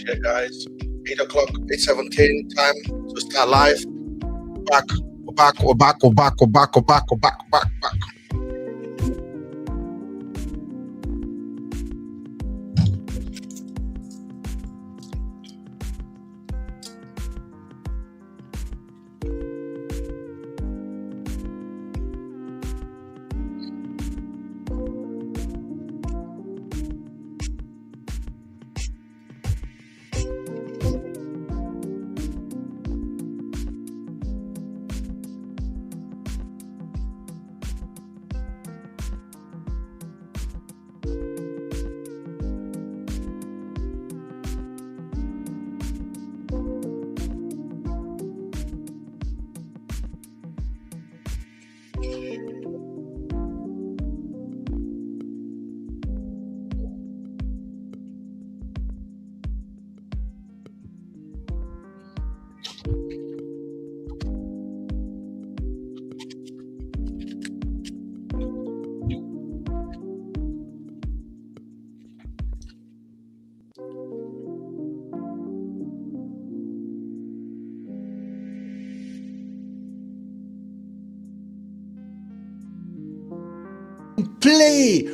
Okay, guys, 8 o'clock, 8:17 time to start live. We're back. Play.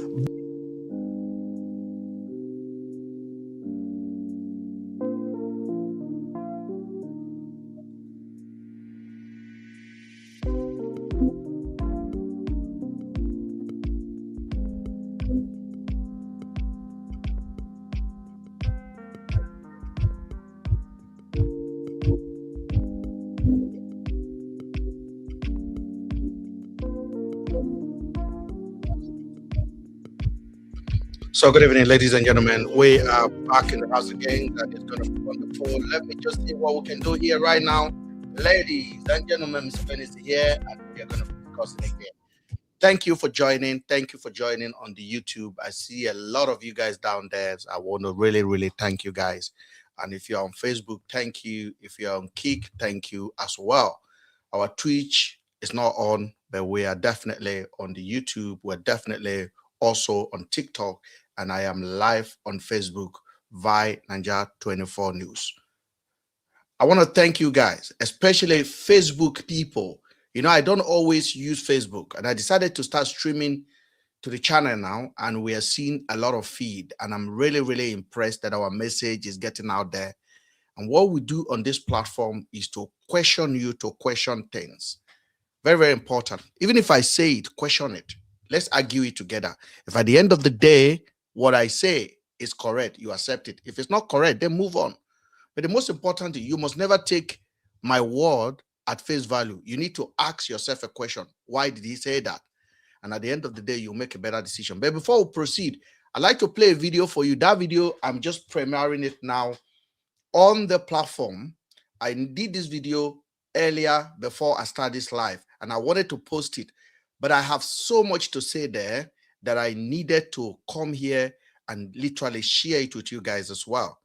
So good evening, ladies and gentlemen. We are back in the house again. That is going to be wonderful. Let me just see what we can do here right now. Ladies and gentlemen, Mr. Ben is here, and we are going to be discussing again. Thank you for joining. Thank you for joining on the YouTube. I see a lot of you guys down there. So I want to really thank you guys. And if you're on Facebook, thank you. If you're on Kick, thank you as well. Our Twitch is not on, but we are definitely on the YouTube. We're definitely also on TikTok. And I am live on Facebook via Nigeria 24 News. I want to thank you guys, especially Facebook people. You know, I don't always use Facebook, and I decided to start streaming to the channel now, and we are seeing a lot of feed, and I'm really impressed that our message is getting out there. And what we do on this platform is to question you, to question things. Very important. Even if I say it, question it. Let's argue it together. If at the end of the day, what I say is correct, you accept it. If it's not correct, then move on. But the most important thing, you must never take my word at face value. You need to ask yourself a question. Why did he say that? And at the end of the day, you'll make a better decision. But before we proceed, I'd like to play a video for you. That video, I'm just premiering it now on the platform. I did this video earlier before I started this live, and I wanted to post it. But I have so much to say there that I needed to come here and literally share it with you guys as well.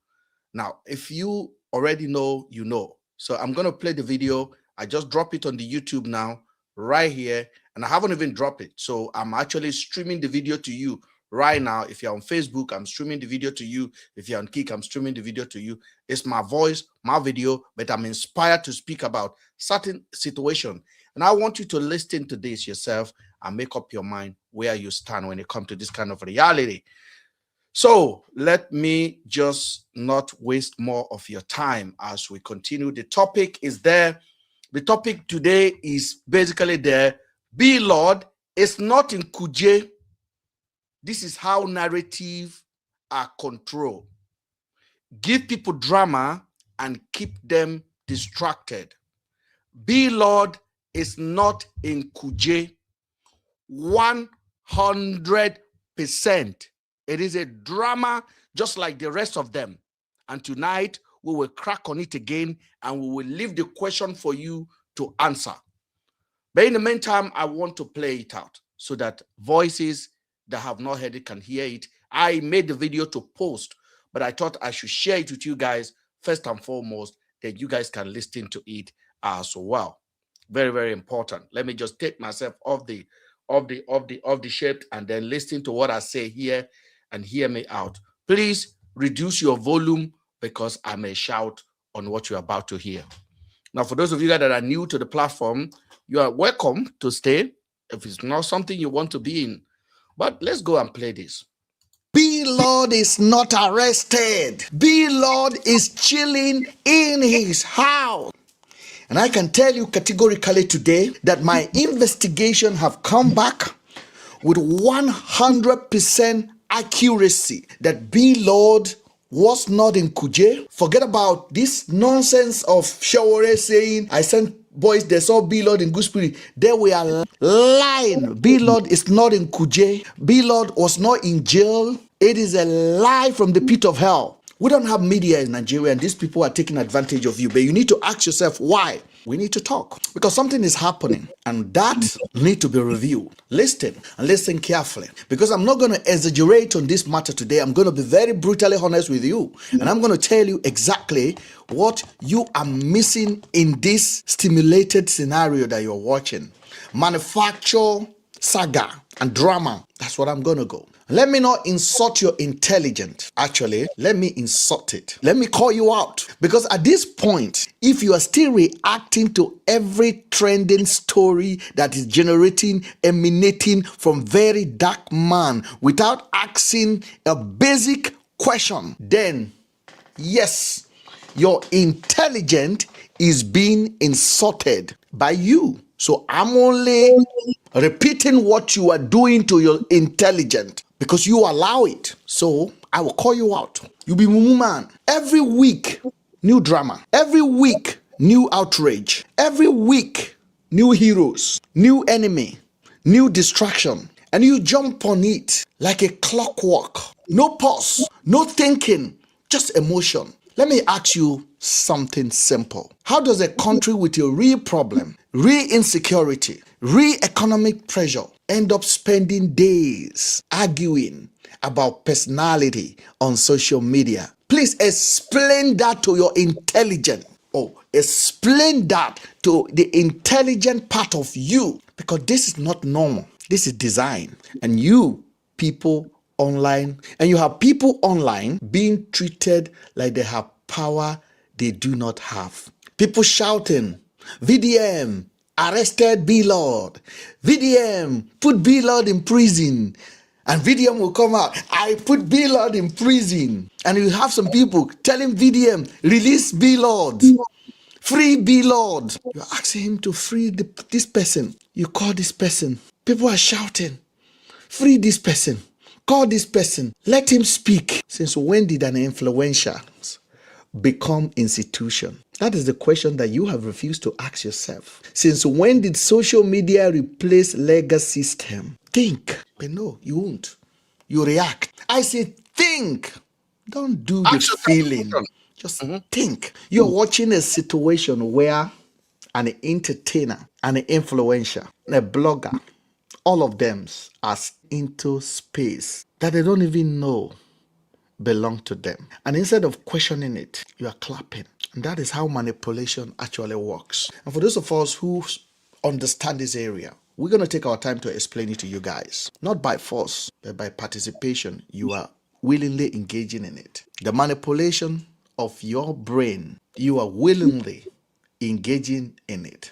Now, if you already know, you know. So I'm going to play the video. I just drop it on the YouTube now, right here. And I haven't even dropped it. So I'm actually streaming the video to you right now. If you're on Facebook, I'm streaming the video to you. If you're on Kick, I'm streaming the video to you. It's my voice, my video, but I'm inspired to speak about certain situation. And I want you to listen to this yourself and make up your mind where you stand when it comes to this kind of reality. So let me just not waste more of your time as we continue. The topic is there. The topic today is basically there. BLord is not in Kuje. This is how narrative are controlled. Give people drama and keep them distracted. BLord is not in Kuje. 100%. It is a drama just like the rest of them. And tonight, we will crack on it again and we will leave the question for you to answer. But in the meantime, I want to play it out so that voices that have not heard it can hear it. I made the video to post, but I thought I should share it with you guys first and foremost, that you guys can listen to it as well. Very, very important. Let me just take myself off the shape and then listen to what I say here and hear me out. Please reduce your volume because I may shout on what you're about to hear. Now, for those of you guys that are new to the platform, you are welcome to stay if it's not something you want to be in. But let's go and play this. BLord is not arrested. BLord is chilling in his house. And I can tell you categorically today that my investigation have come back with 100% accuracy that BLord was not in Kuje. Forget about this nonsense of Shawore saying, I sent boys, they saw BLord in Gooseberry. They were lying. BLord is not in Kuje. BLord was not in jail. It is a lie from the pit of hell. We don't have media in Nigeria and these people are taking advantage of you. But you need to ask yourself why. We need to talk because something is happening and that need to be reviewed. Listen and listen carefully because I'm not going to exaggerate on this matter today. I'm going to be very brutally honest with you and I'm going to tell you exactly what you are missing in this stimulated scenario that you're watching. Manufacture, saga and drama. That's what I'm going to go. Let me not insult your intelligence. Actually, let me insult it. Let me call you out. Because at this point, if you are still reacting to every trending story that is emanating from VeryDarkMan without asking a basic question, then yes, your intelligence is being insulted by you. So I'm only repeating what you are doing to your intelligence because you allow it. So I will call you out. You be mumu man. Every week, new drama. Every week, new outrage. Every week, new heroes, new enemy, new distraction. And you jump on it like a clockwork. No pause, no thinking, just emotion. Let me ask you something simple. How does a country with a real problem, real insecurity, real economic pressure end up spending days arguing about personality on social media? Please explain that to your intelligence. Oh, explain that to the intelligent part of you because this is not normal. This is design. And you people online, and you have people online being treated like they have power they do not have. People shouting, VDM, arrested BLord. VDM, put BLord in prison. And VDM will come out, I put BLord in prison. And you have some people telling VDM, release BLord. Free BLord. You're asking him to free this person. You call this person. People are shouting, free this person. Call this person. Let him speak. Since when did an influencer become institution? That is the question that you have refused to ask yourself. Since when did social media replace legacy system? Think. But no, you won't. You react. I say think. Don't do the feeling. Just think. You're watching a situation where an entertainer, an influencer, a blogger, all of them are into space that they don't even know belong to them. And instead of questioning it, you are clapping. And that is how manipulation actually works. And for those of us who understand this area, we're going to take our time to explain it to you guys. Not by force, but by participation. You are willingly engaging in it. The manipulation of your brain, you are willingly engaging in it.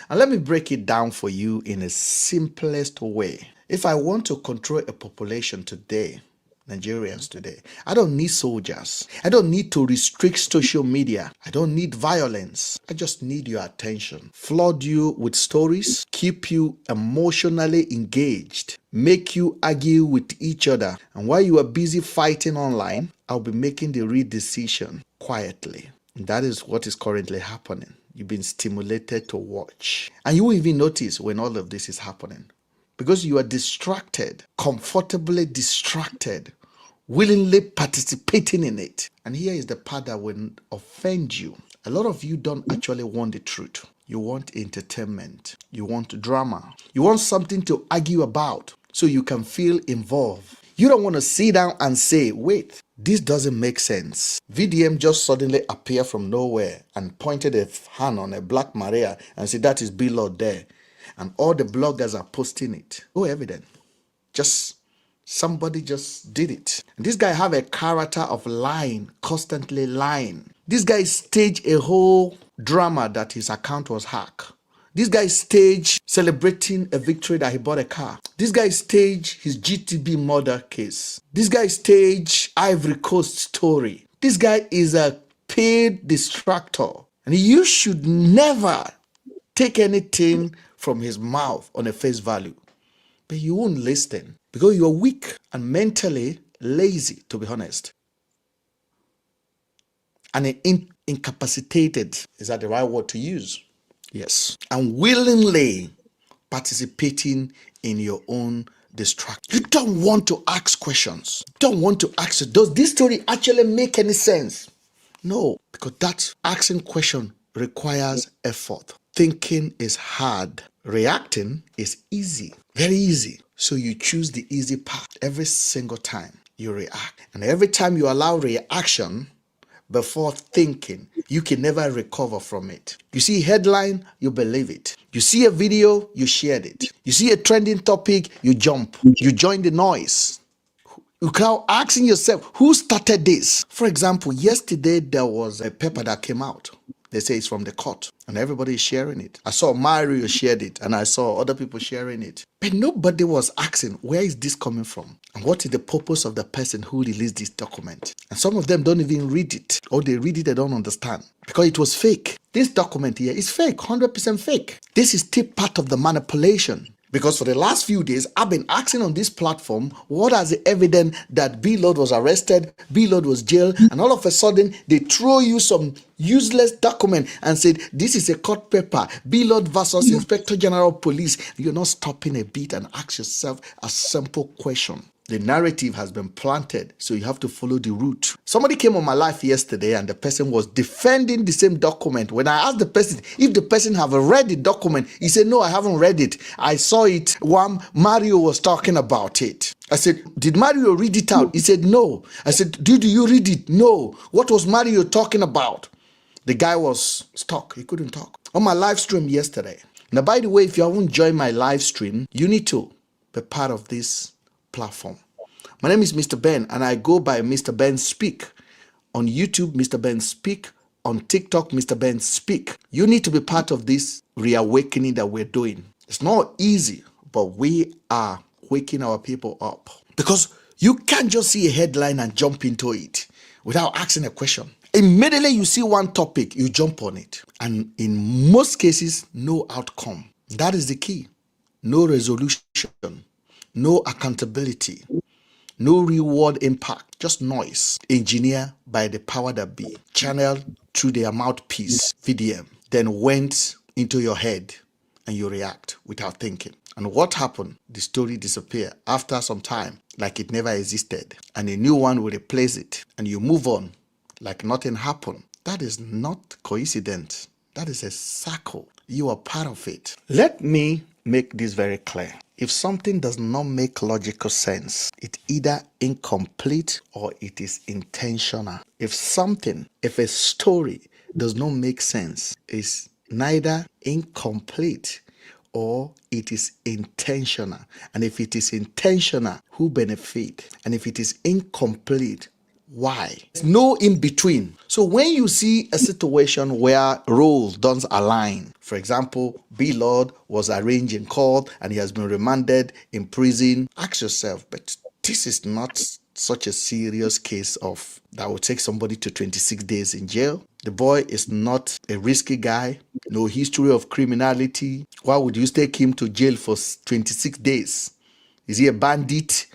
And let me break it down for you in the simplest way. If I want to control a population today, Nigerians today, I don't need soldiers. I don't need to restrict social media. I don't need violence. I just need your attention. Flood you with stories, keep you emotionally engaged, make you argue with each other. And while you are busy fighting online, I'll be making the real decision quietly. And that is what is currently happening. You've been stimulated to watch. And you will even notice when all of this is happening. Because you are distracted, comfortably distracted, willingly participating in it. And here is the part that will offend you. A lot of you don't actually want the truth. You want entertainment. You want drama. You want something to argue about so you can feel involved. You don't want to sit down and say, wait, this doesn't make sense. VDM just suddenly appeared from nowhere and pointed a hand on a Black Maria and said, that is BLord there. And all the bloggers are posting it. No evidence. Just somebody just did it. And this guy have a character of lying, constantly lying. This guy staged a whole drama that his account was hacked. This guy staged celebrating a victory that he bought a car. This guy staged his GTB murder case. This guy staged Ivory Coast story. This guy is a paid distractor. And you should never take anything from his mouth on a face value. But you won't listen because you're weak and mentally lazy, to be honest. And incapacitated, is that the right word to use? Yes. And willingly participating in your own distraction. You don't want to ask questions. You don't want to ask, does this story actually make any sense? No, because that asking question requires effort. Thinking is hard. Reacting is easy, very easy. So you choose the easy path every single time you react. And every time you allow reaction before thinking, you can never recover from it. You see a headline, you believe it. You see a video, you shared it. You see a trending topic, you jump. You join the noise. You are asking yourself, who started this? For example, yesterday there was a paper that came out. They say it's from the court and everybody is sharing it. I saw Mario shared it and I saw other people sharing it. But nobody was asking, where is this coming from? And what is the purpose of the person who released this document? And some of them don't even read it, or they read it, they don't understand because it was fake. This document here is fake, 100% fake. This is still part of the manipulation. Because for the last few days, I've been asking on this platform, what is the evidence that BLord was arrested, BLord was jailed, and all of a sudden, they throw you some useless document and said, this is a court paper, BLord versus Inspector General Police. You're not stopping a bit and ask yourself a simple question. The narrative has been planted, so you have to follow the route. Somebody came on my live yesterday and the person was defending the same document. When I asked the person if the person have read the document, he said, no, I haven't read it. I saw it when Mario was talking about it. I said, did Mario read it out? He said, no. I said, did you read it? No. What was Mario talking about? The guy was stuck. He couldn't talk. On my live stream yesterday. Now, by the way, if you haven't joined my live stream, you need to be part of this platform. My name is Mr. Ben and I go by MrBenSpeak. On YouTube, MrBenSpeak. On TikTok, MrBenSpeak. You need to be part of this reawakening that we're doing. It's not easy, but we are waking our people up. Because you can't just see a headline and jump into it without asking a question. Immediately you see one topic, you jump on it. And in most cases, no outcome. That is the key. No resolution. No accountability, no reward impact, just noise. Engineered by the power that be, channeled through their mouthpiece, VDM, then went into your head and you react without thinking. And what happened? The story disappeared after some time, like it never existed. And a new one will replace it. And you move on like nothing happened. That is not coincidence. That is a circle. You are part of it. Let me make this very clear. If something does not make logical sense, it's either incomplete or it is intentional. If a story does not make sense, it's neither incomplete or it is intentional. And if it is intentional, who benefit? And if it is incomplete, why? There's no in between. So when you see a situation where roles don't align, for example, BLord was arraigned in court and he has been remanded in prison, ask yourself, but this is not such a serious case of that will take somebody to 26 days in jail. The boy is not a risky guy, no history of criminality. Why would you take him to jail for 26 days? Is he a bandit?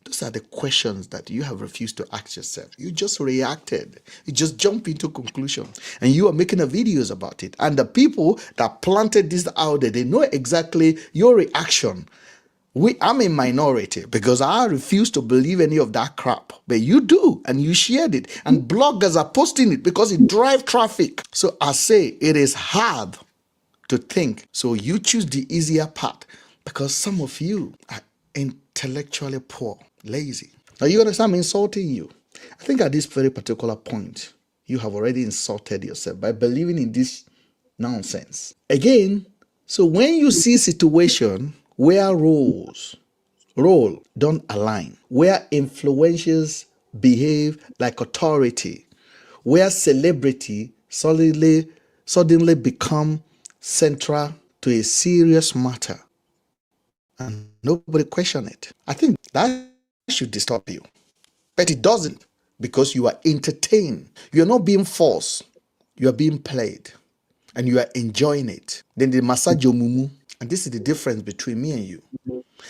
Those are the questions that you have refused to ask yourself. You just reacted. You just jump into conclusion. And you are making a videos about it. And the people that planted this out there, they know exactly your reaction. I'm a minority because I refuse to believe any of that crap. But you do, and you shared it. And bloggers are posting it because it drives traffic. So I say it is hard to think. So you choose the easier path because some of you are intellectually poor, lazy. Now you're going to say I'm insulting you. I think at this very particular point, you have already insulted yourself by believing in this nonsense. Again, so when you see situation where role don't align, where influencers behave like authority, where celebrity suddenly become central to a serious matter, and nobody question it, I think that should disturb you. But it doesn't, because you are entertained. You are not being forced. You are being played. And you are enjoying it. Then they massage your mumu. And this is the difference between me and you.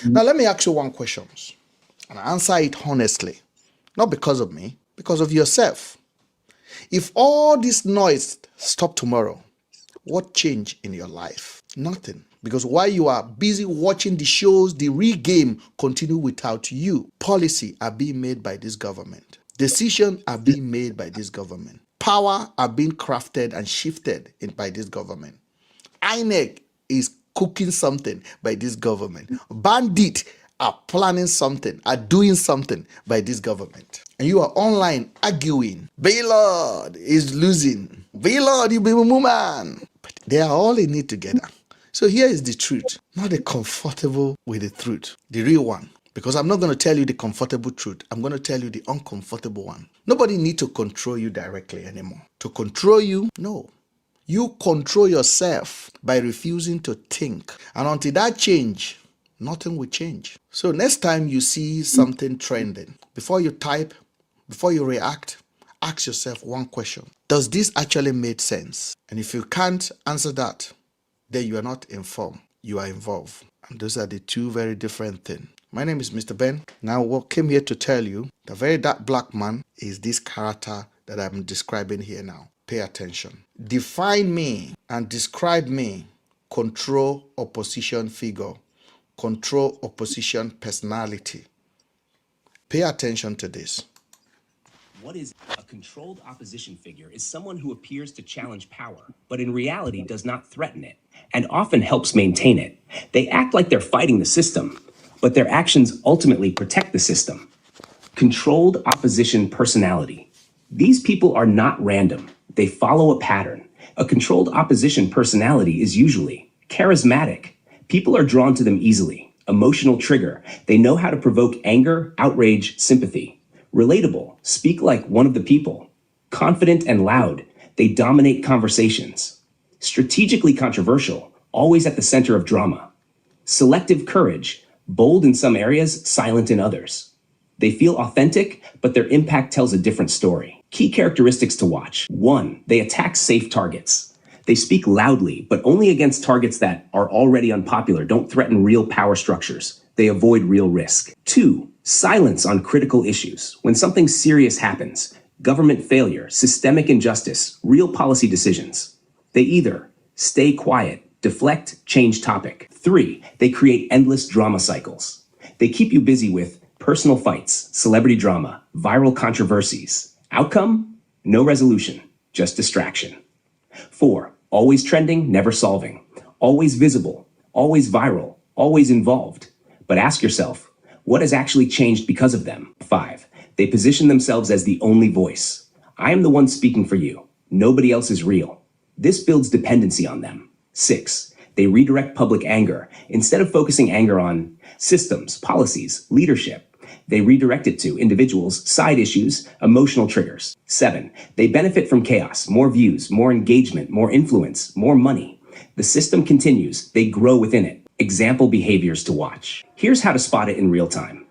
Now let me ask you one question. And answer it honestly. Not because of me, because of yourself. If all this noise stopped tomorrow, what change in your life? Nothing. Because while you are busy watching the shows, the real game continue without you. Policy are being made by this government. Decisions are being made by this government. Power are being crafted and shifted by this government. INEC is cooking something by this government. Bandit are planning something, are doing something by this government. And you are online arguing. BLord is losing. BLord, you be a woman. But they are all in it together. So here is the truth. Not the comfortable with the truth. The real one. Because I'm not going to tell you the comfortable truth. I'm going to tell you the uncomfortable one. Nobody needs to control you directly anymore. To control you, no. You control yourself by refusing to think. And until that change, nothing will change. So next time you see something trending, before you type, before you react, ask yourself one question. Does this actually make sense? And if you can't answer that, then you are not informed. You are involved. And those are the two very different things. My name is Mr. Ben. Now, what came here to tell you, the very dark black man is this character that I'm describing here now. Pay attention. Define me and describe me. Control opposition figure. Control opposition personality. Pay attention to this. What is a controlled opposition figure is someone who appears to challenge power, but in reality does not threaten it, and often helps maintain it. They act like they're fighting the system, but their actions ultimately protect the system. Controlled opposition personality. These people are not random. They follow a pattern. A controlled opposition personality is usually charismatic. People are drawn to them easily. Emotional trigger. They know how to provoke anger, outrage, sympathy. Relatable, speak like one of the people. Confident and loud, they dominate conversations. Strategically controversial, always at the center of drama. Selective courage, bold in some areas, silent in others. They feel authentic, but their impact tells a different story. Key characteristics to watch. 1, they attack safe targets. They speak loudly, but only against targets that are already unpopular, don't threaten real power structures. They avoid real risk. 2, silence on critical issues. When something serious happens, government failure, systemic injustice, real policy decisions, they either stay quiet, deflect, change topic. 3, they create endless drama cycles. They keep you busy with personal fights, celebrity drama, viral controversies. Outcome? No resolution, just distraction. 4, always trending, never solving. Always visible, always viral, always involved. But ask yourself, what has actually changed because of them? 5. They position themselves as the only voice. I am the one speaking for you. Nobody else is real. This builds dependency on them. 6. They redirect public anger. Instead of focusing anger on systems, policies, leadership, they redirect it to individuals, side issues, emotional triggers. 7. They benefit from chaos, more views, more engagement, more influence, more money. The system continues. They grow within it. Example behaviors to watch. Here's how to spot it in real time.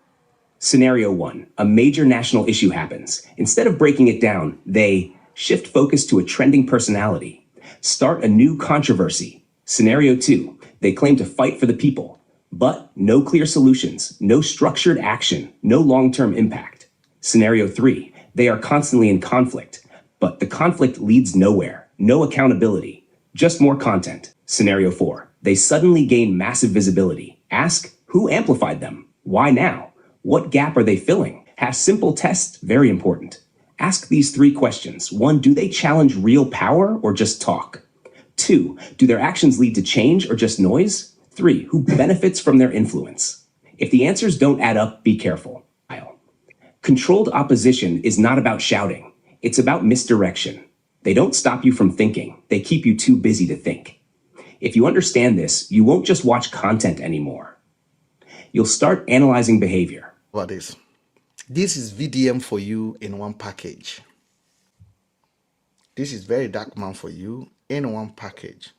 Scenario 1. A major national issue happens. Instead of breaking it down, they shift focus to a trending personality. Start a new controversy. Scenario 2. They claim to fight for the people, but no clear solutions, no structured action, no long-term impact. Scenario 3. They are constantly in conflict, but the conflict leads nowhere, no accountability, just more content. Scenario 4. They suddenly gain massive visibility. Ask, who amplified them? Why now? What gap are they filling? Have simple tests, very important. Ask these 3 questions. 1, do they challenge real power or just talk? 2, do their actions lead to change or just noise? 3, who benefits from their influence? If the answers don't add up, be careful. Controlled opposition is not about shouting. It's about misdirection. They don't stop you from thinking. They keep you too busy to think. If you understand this, you won't just watch content anymore. You'll start analyzing behavior. What is? This is VDM for you in one package. This is VeryDarkMan for you in one package.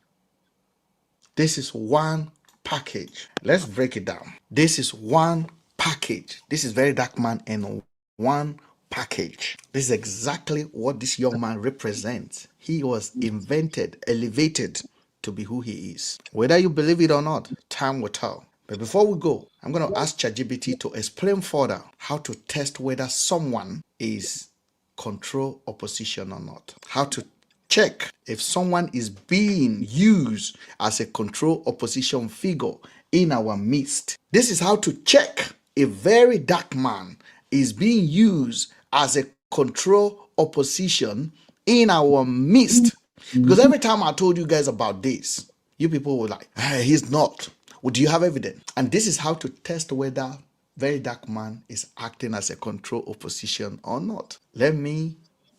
This is one package. Let's break it down. This is one package. This is VeryDarkMan in one package. This is exactly what this young man represents. He was invented, elevated to be who he is. Whether you believe it or not, time will tell. But before we go, I'm going to ask ChatGPT to explain further how to test whether someone is control opposition or not. How to check if someone is being used as a control opposition figure in our midst. This is how to check if VeryDarkMan is being used as a control opposition in our midst. Because every time I told you guys about this, you people were like, hey, he's not. Well, do you have evidence? And this is how to test whether VeryDarkMan is acting as a control opposition or not. Let me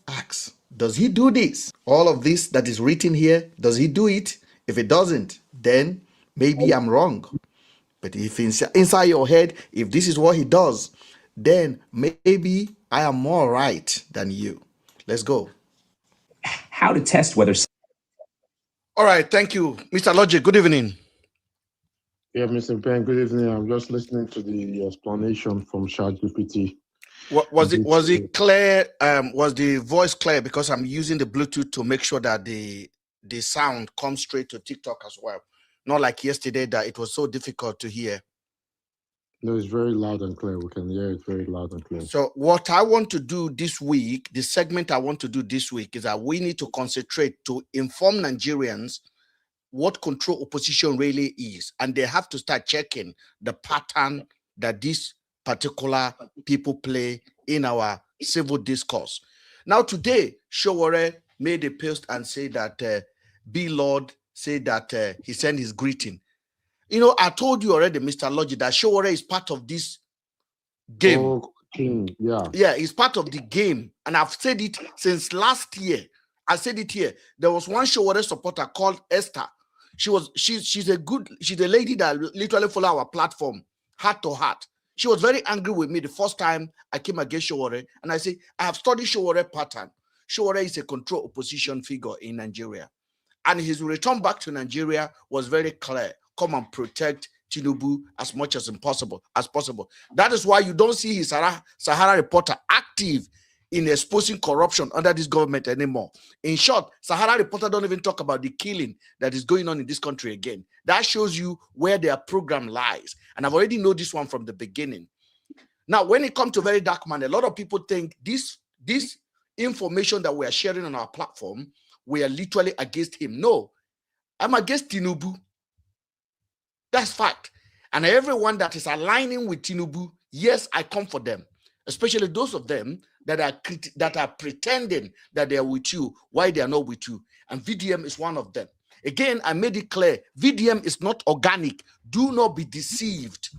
ask, does he do this? All of this that is written here, does he do it? If it doesn't, then maybe I'm wrong. But if inside your head, if this is what he does, then maybe I am more right than you. Let's go. How to test whether... All right, thank you. Mr. Logic, good evening. Yeah, Mr. Ben, good evening. I'm just listening to the explanation from ChatGPT. Was it clear? Was the voice clear? Because I'm using the Bluetooth to make sure that the sound comes straight to TikTok as well. Not like yesterday that it was so difficult to hear. No, it's very loud and clear. We can hear it very loud and clear. So what I want to do this week, the segment I want to do this week is that we need to concentrate to inform Nigerians what control opposition really is. And they have to start checking the pattern that these particular people play in our civil discourse. Now, today, Showore made a post and said that BLord said that he sent his greeting. You know, I told you already, Mr. Logi, that Showore is part of this game. Oh, King, yeah. Yeah, it's part of the game. And I've said it since last year. I said it here. There was one Showore supporter called Esther. She's a lady that literally follow our platform heart to heart. She was very angry with me the first time I came against Showore, and I say I have studied Showore pattern. Showore is a control opposition figure in Nigeria, and his return back to Nigeria was very clear: come and protect Tinubu as much as possible. That is why you don't see his Sahara Reporter active in exposing corruption under this government anymore. In short, Sahara Reporter don't even talk about the killing that is going on in this country again. That shows you where their program lies. And I've already known this one from the beginning. Now, when it comes to VeryDarkMan, a lot of people think this information that we are sharing on our platform, we are literally against him. No, I'm against Tinubu. That's fact. And everyone that is aligning with Tinubu, yes, I come for them. Especially those of them that are pretending that they are with you, why they are not with you. And VDM is one of them. Again, I made it clear, VDM is not organic. Do not be deceived.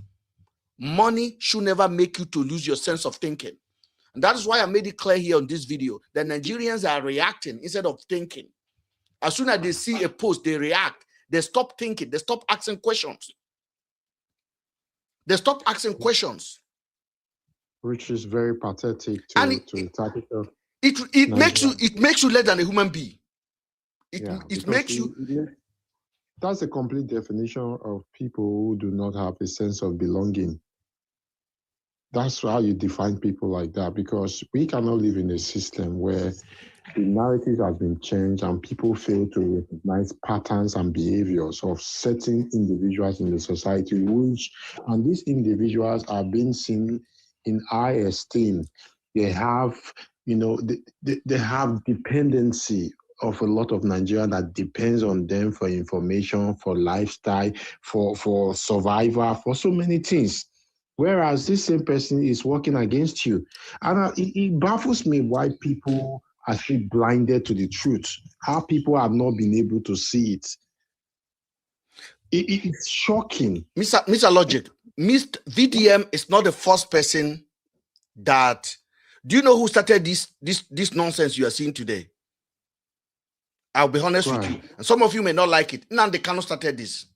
Money should never make you to lose your sense of thinking. And that is why I made it clear here on this video that Nigerians are reacting instead of thinking. As soon as they see a post, they react. They stop thinking. They stop asking questions. Which is very pathetic to the target of it makes you less than a human being. It makes you. That's a complete definition of people who do not have a sense of belonging. That's how you define people like that, because we cannot live in a system where the narrative has been changed and people fail to recognize patterns and behaviors of certain individuals in the society, and these individuals are being seen in high esteem. They have, they have dependency of a lot of Nigerians that depends on them for information, for lifestyle, for survival, for so many things. Whereas this same person is working against you. And it baffles me why people are still blinded to the truth, how people have not been able to see it. It's shocking. Mr. Logic, VDM is not the first person that... Do you know who started this nonsense you are seeing today? I'll be honest with you. And some of you may not like it. Nnamdi Kanu started this.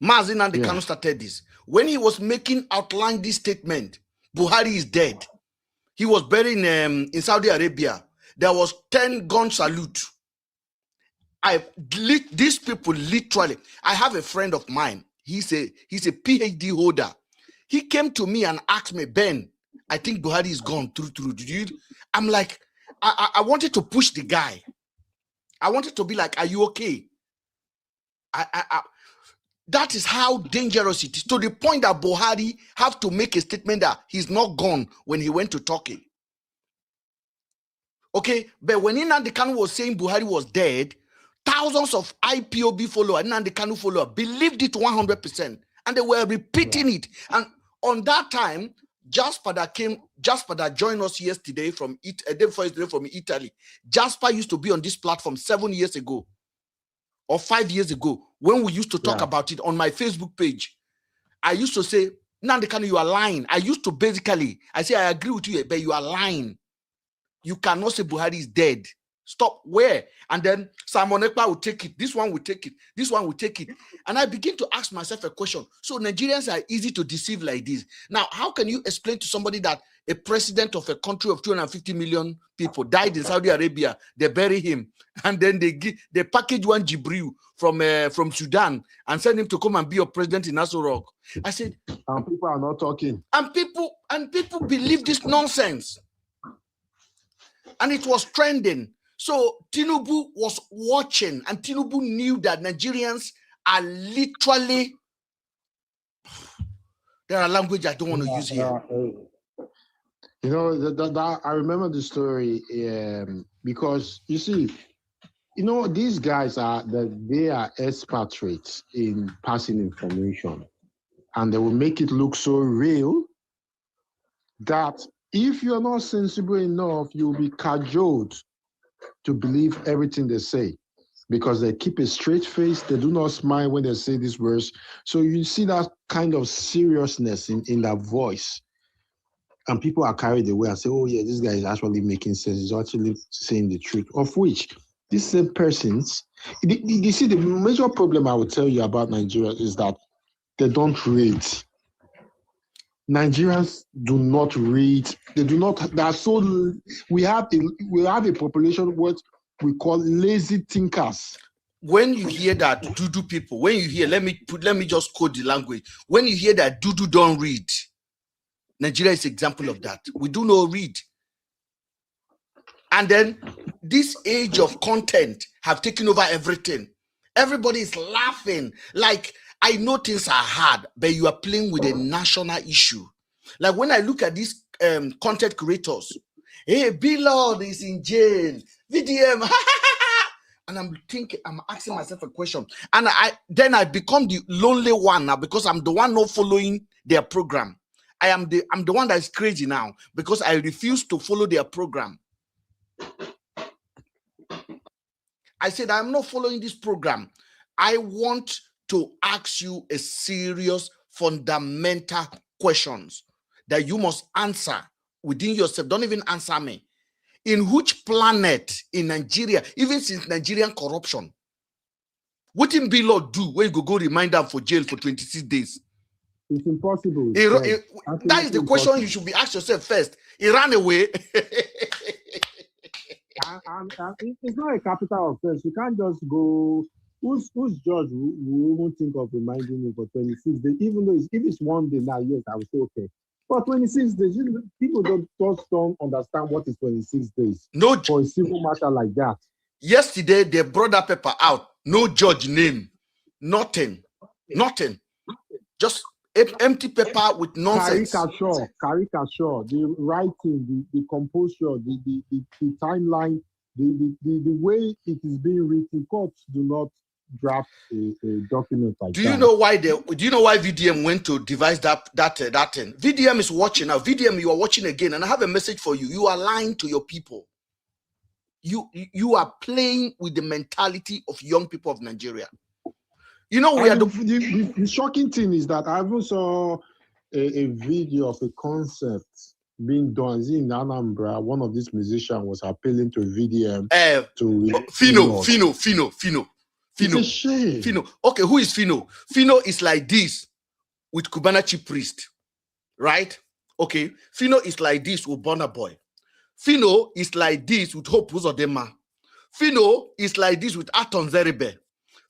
Mazi Nnamdi Kanu started this. When he was outlining this statement, Buhari is dead. He was buried in Saudi Arabia. There was 10-gun salute. These people literally... I have a friend of mine. He's a PhD holder. He came to me and asked me, Ben, I think Buhari is gone through. I'm like, I wanted to push the guy. I wanted to be like, are you okay? That is how dangerous it is, to the point that Buhari have to make a statement that he's not gone when he went to Turkey. Okay, but when Nnamdi Kanu was saying Buhari was dead, thousands of IPOB followers, Nnamdi Kanu followers, believed it 100%, and they were repeating it. And on that time, Jasper that joined us yesterday from Italy. Jasper used to be on this platform 7 years ago or 5 years ago when we used to talk about it on my Facebook page. I used to say, Nnamdi Kanu, you are lying. I say, I agree with you, but you are lying. You cannot say Buhari is dead. Stop. Where? And then Simon Ekpa will take it. This one will take it. This one will take it. And I begin to ask myself a question. So Nigerians are easy to deceive like this. Now, how can you explain to somebody that a president of a country of 250 million people died in Saudi Arabia, they bury him, and then they package one Jibril from Sudan and send him to come and be your president in Aso Rock? I said, and people are not talking. And people believe this nonsense. And it was trending. So Tinubu was watching, and Tinubu knew that Nigerians are literally... There are language I don't want to use here. I remember the story because, you see, these guys they are expatriates in passing information, and they will make it look so real that if you're not sensible enough, you'll be cajoled to believe everything they say, because they keep a straight face. They do not smile when they say these words. So you see that kind of seriousness in that voice. And people are carried away and say, oh yeah, this guy is actually making sense. He's actually saying the truth. Of which, these same persons, you see, the major problem I would tell you about Nigeria is that they don't read. Nigerians do not read. They do not. They are so. We have a population what we call lazy thinkers. When you hear that Dudu people, let me just quote the language. When you hear that Dudu don't read, Nigeria is an example of that. We do not read. And then this age of content have taken over everything. Everybody is laughing. Like, I know things are hard, but you are playing with a national issue. Like when I look at these content creators, hey, BLord is in jail, VDM, and I'm asking myself a question. And I become the lonely one now, because I'm the one not following their program. I'm the one that is crazy now, because I refuse to follow their program. I said, I'm not following this program. I want to ask you a serious, fundamental questions that you must answer within yourself. Don't even answer me. In which planet in Nigeria, even since Nigerian corruption, what in BLord do when you go remind them for jail for 26 days? It's impossible. That is the question you should be asked yourself first. He ran away. and it's not a capital offense. You can't just go. Who's judge who won't think of reminding me for 26 days? Even though if it's 1 day now, yes, I would say okay. But 26 days, people don't understand what is 26 days. No, for a civil matter like that. Yesterday, they brought that paper out. No judge name. Nothing. Just empty paper with nonsense. Caricature, the writing, the composure, the timeline, the way it is being written. Courts do not draft a document like that. Do you know why VDM went to devise that thing? VDM is watching now. VDM, you are watching again, and I have a message for you. You are lying to your people. You are playing with the mentality of young people of Nigeria. You know, the shocking thing is that I even saw a video of a concept being done in Anambra. One of these musicians was appealing to VDM Fino. It's a shame. Fino. Okay, who is Fino? Fino is like this with Cubana Chief Priest, right? Okay, Fino is like this with Burna Boy. Fino is like this with Hope Uzodinma. Fino is like this with Aton Zeribe.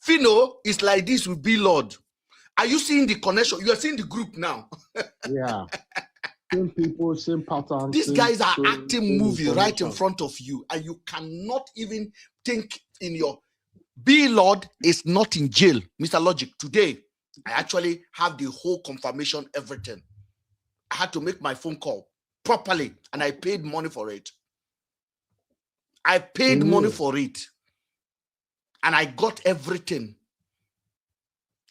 Fino is like this with BLord. Are you seeing the connection? You are seeing the group now. Yeah. Same people, same patterns. These guys are acting movie right in front of you, and you cannot even think in your... BLord is not in jail, Mr. Logic. Today, I actually have the whole confirmation, everything. I had to make my phone call properly, and I paid money for it. Money for it. And I got everything.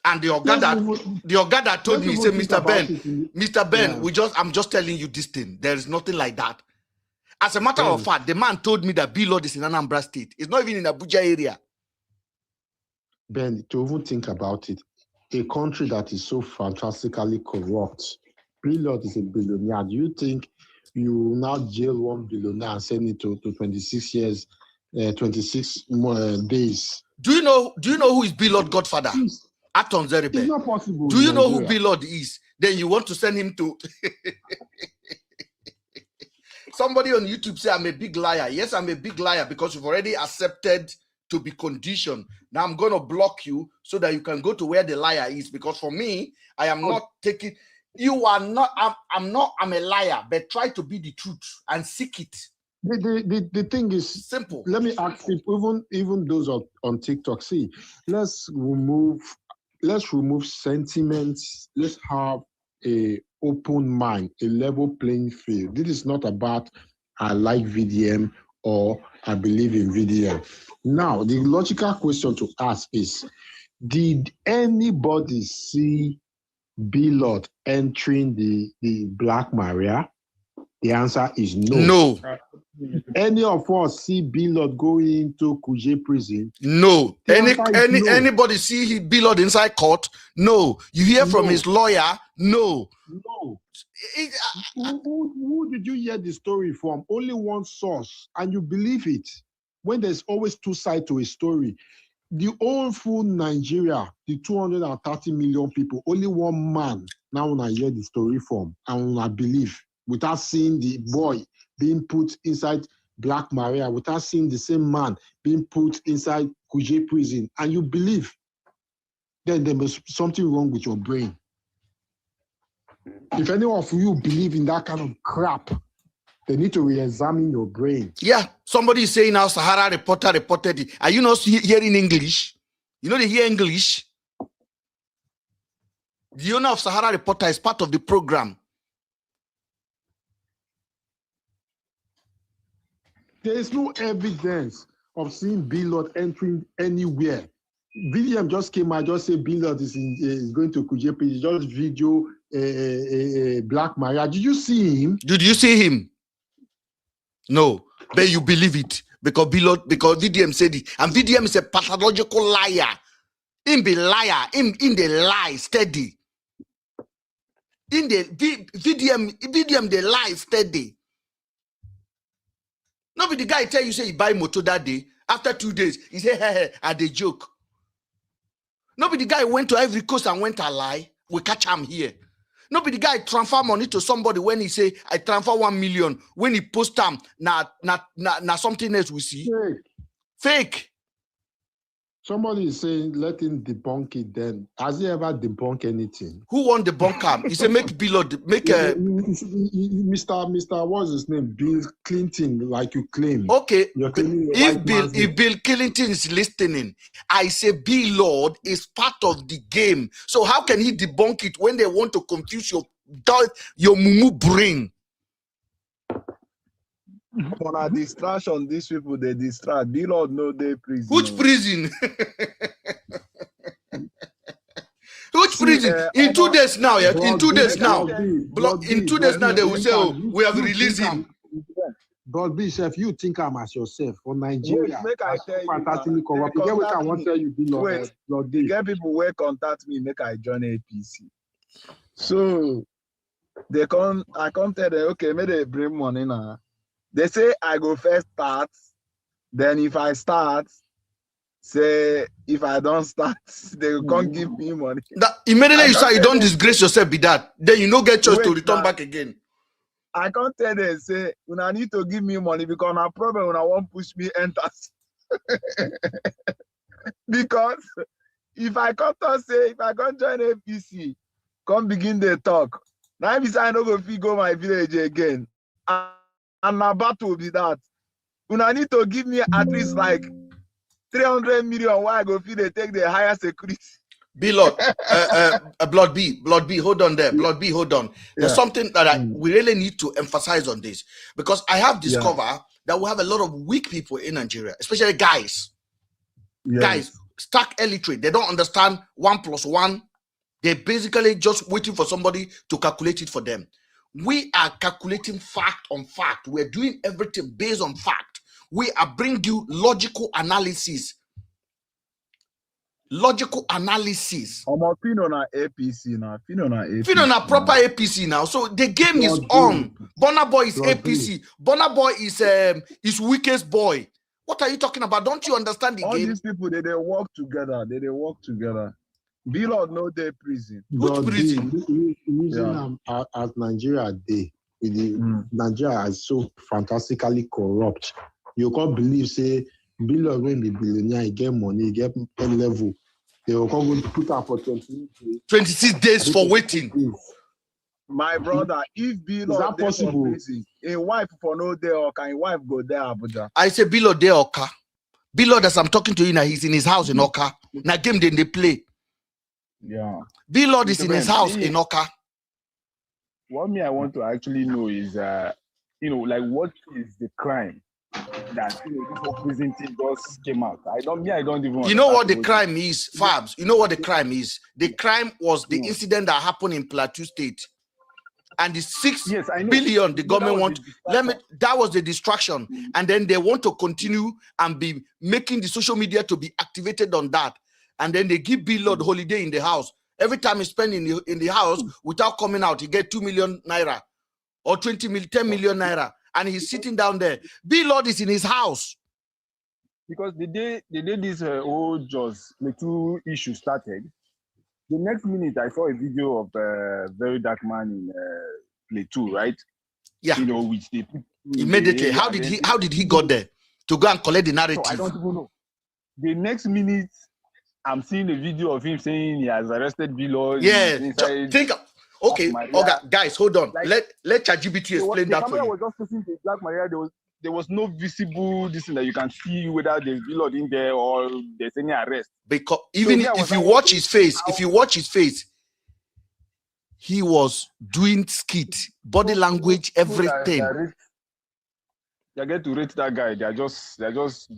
And the Oga that told me, he said, Mr. Ben, yeah. I'm just telling you this thing. There is nothing like that. As a matter of fact, the man told me that BLord is in Anambra State. It's not even in Abuja area. Ben, to even think about it, a country that is so fantastically corrupt, BLord is a billionaire. Do you think you now jail one billionaire and send it to 26 years, 26 more days? Do you know who is BLord Godfather? Aton Zeribe. It's not possible. Do you know who BLord is? Then you want to send him to... Somebody on YouTube say I'm a big liar. Yes, I'm a big liar because you've already accepted to be conditioned. Now I'm going to block you so that you can go to where the liar is. Because for me, I am not taking... You are not... I'm a liar, but try to be the truth and seek it. The thing is simple. Let me ask people, even those on TikTok, see, let's remove sentiments. Let's have a open mind, a level playing field. This is not about I like VDM or I believe in VDM. Now, the logical question to ask is, did anybody see BLord entering the Black Maria? The answer is no. No. Any of us see BLord going into Kuje prison? No. Anybody see BLord inside court? No. You hear from his lawyer? No. No. Who did you hear the story from? Only one source, and you believe it. When there's always two sides to a story. The whole full Nigeria, the 230 million people, only one man now when I hear the story from, and when I believe, without seeing the boy being put inside Black Maria, without seeing the same man being put inside Kuje prison, and you believe, then there must be something wrong with your brain. If any of you believe in that kind of crap, they need to re-examine your brain. Yeah, somebody is saying now Sahara reporter reported it. Are you not hearing English? You know they hear English? The owner of Sahara Reporter is part of the program. There is no evidence of seeing BLord entering anywhere. VDM just came out, just say BLord is going to Kuje page, just video Black Maria. Did you see him? Did you see him? No, but you believe it. because VDM said it, and VDM is a pathological liar. In be liar, in the lie steady. In the VDM the lie steady. Nobody the guy tell you say he buy motor that day. After 2 days, he say hey, at the joke. Nobody the guy went to Ivory Coast and went a lie. We catch him here. Nobody the guy transfer money to somebody when he say I transfer 1 million. When he post them, na something else we see. Fake. Somebody is saying, let him debunk it then. Has he ever debunked anything? Who won the bunker? He said, make BLord, make a... Mr. What's his name? Bill Clinton, like you claim. Okay, if Bill Clinton is listening, I say BLord is part of the game. So how can he debunk it when they want to confuse your mumu brain? For a distraction, these people they distract. BLord know they prison. Which prison? Which prison? In 2 days now, yeah. In 2 days now. In 2 days now, they will say, oh, we have released him. But Bishop, you think I'm as yourself for Nigeria. Make I tell you, fantastically corrupt. Get what I want to tell you, BLord. Wait, get people where contact me, make I join APC. So I come tell them, okay, maybe they bring money now. They say I go first start, then if I start, say if I don't start, they can't give me money. Immediately you start, you don't disgrace yourself with that. Then you don't get chance to return back again. I can't tell them, say, when I need to give me money because I problem when I won't push me enter. Because if I come to say, if I can't join APC, come begin the talk. Now if I don't go my village again. And my battle will be that. When I need to give me at least like 300 million, why I go feel they take the higher security. BLord, BLord B, hold on there. BLord B, hold on. There's something that we really need to emphasize on this, because I have discovered that we have a lot of weak people in Nigeria, especially guys. Guys, stark illiterate. They don't understand 1 + 1. They're basically just waiting for somebody to calculate it for them. We are calculating fact on fact. We're doing everything based on fact. We are bringing you logical analysis. Logical analysis. I'm a pin on our APC now. Pin on a proper APC now. So the game is on. Burna Boy is APC. Burna Boy is weakest boy. What are you talking about? Don't you understand the game? All these people, they work together. They work together. BLord know their prison. Which prison? Using as Nigeria day, Nigeria is so fantastically corrupt. You can't believe, say, BLord when be billionaire, he get money, he get a level. They will come to put up for 26 days for waiting. My brother, if BLord is that possible? Prison, a wife for no day or can a wife go there, Abuja? I say BLord there Oka. BLord, as I'm talking to you now, he's in his house in Oka. Now game then they play. Yeah. BLord is in his house in Oka. What I want to actually know is, like what is the crime that this whole prison thing just came out? I don't even. You know what the crime is, Fabs? You know what the crime is? The crime was the incident that happened in Plateau State, and the 6 billion the government want. That was the distraction, and then they want to continue and be making the social media to be activated on that. And then they give BLord holiday in the house. Every time he spend in the house without coming out, he get 2 million naira or 10 million naira, and he's sitting down there. BLord is in his house. Because the day this whole just the two issues started, the next minute I saw a video of VeryDarkMan in Play 2, right? Yeah. Which they immediately. How did he go there to go and collect the narrative? So I don't even know. The next minute, I'm seeing a video of him saying he has arrested BLord. Yeah, okay, guys, hold on. Like, let ChatGPT explain that for you. The camera was just facing the Black Maria. There was no visible this thing that you can see whether there's BLord in there or there's any arrest. Because even if you watch his face, he was doing skit, body language, everything. They get to rate that guy. They're just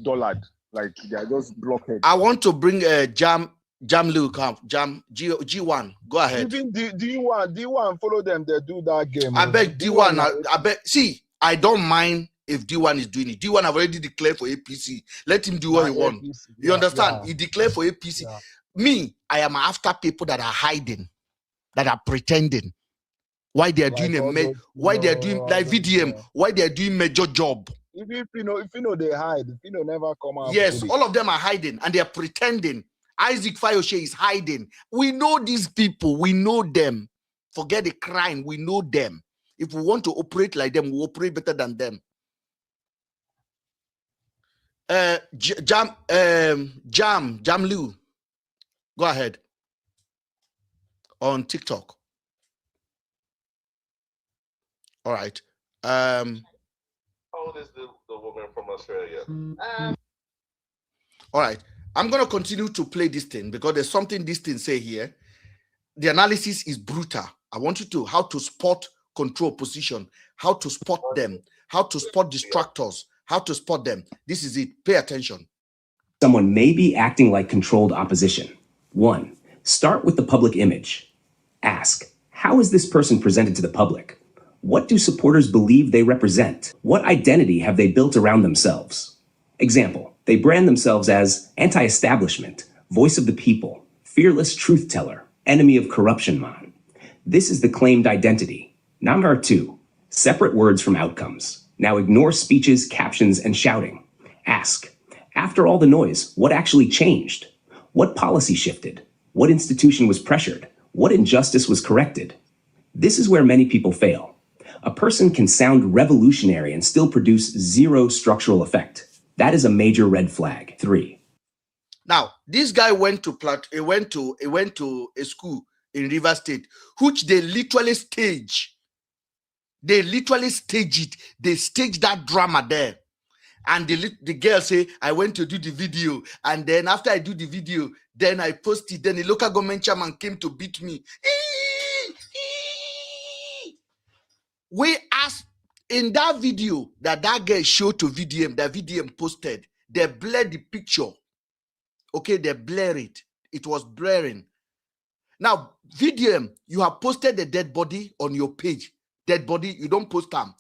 dullard. Like they are just blockhead. I want to bring Jam Luke up. Jam G1. Go ahead. Even D1 follow them. They do that game. I beg D1. I beg. See, I don't mind if D1 is doing it. D1 have already declared for APC. Let him do what he wants. You understand? He declared for APC. Yeah. Me, I am after people that are hiding, that are pretending. Why they are doing why they are doing like VDM, why they are doing major job. If you know they hide, if you know never come out. Yes, all of them are hiding and they are pretending. Isaac Fayoshe is hiding. We know these people, we know them. Forget the crime, we know them. If we want to operate like them, we operate better than them. Jamlu, go ahead. On TikTok. All right. How old is the woman from Australia? All right. I'm going to continue to play this thing because there's something this thing say here. The analysis is brutal. I want you to how to spot control position, how to spot them, how to spot distractors, how to spot them. This is it. Pay attention. Someone may be acting like controlled opposition. 1. Start with the public image. Ask, how is this person presented to the public? What do supporters believe they represent? What identity have they built around themselves? Example, they brand themselves as anti-establishment, voice of the people, fearless truth teller, enemy of corruption man. This is the claimed identity. Number 2, separate words from outcomes. Now ignore speeches, captions, and shouting. Ask, after all the noise, what actually changed? What policy shifted? What institution was pressured? What injustice was corrected? This is where many people fail. A person can sound revolutionary and still produce zero structural effect. That is a major red flag. 3. Now, this guy went to a school in River State, which they literally stage. They literally stage it. They stage that drama there. And the girl say, I went to do the video. And then after I do the video, then I post it. Then the local government chairman came to beat me. We asked in that video that girl showed to VDM, that VDM posted, they blurred the picture. Okay, they blurred it. It was blurring. Now, VDM, you have posted the dead body on your page. Dead body, you don't post them.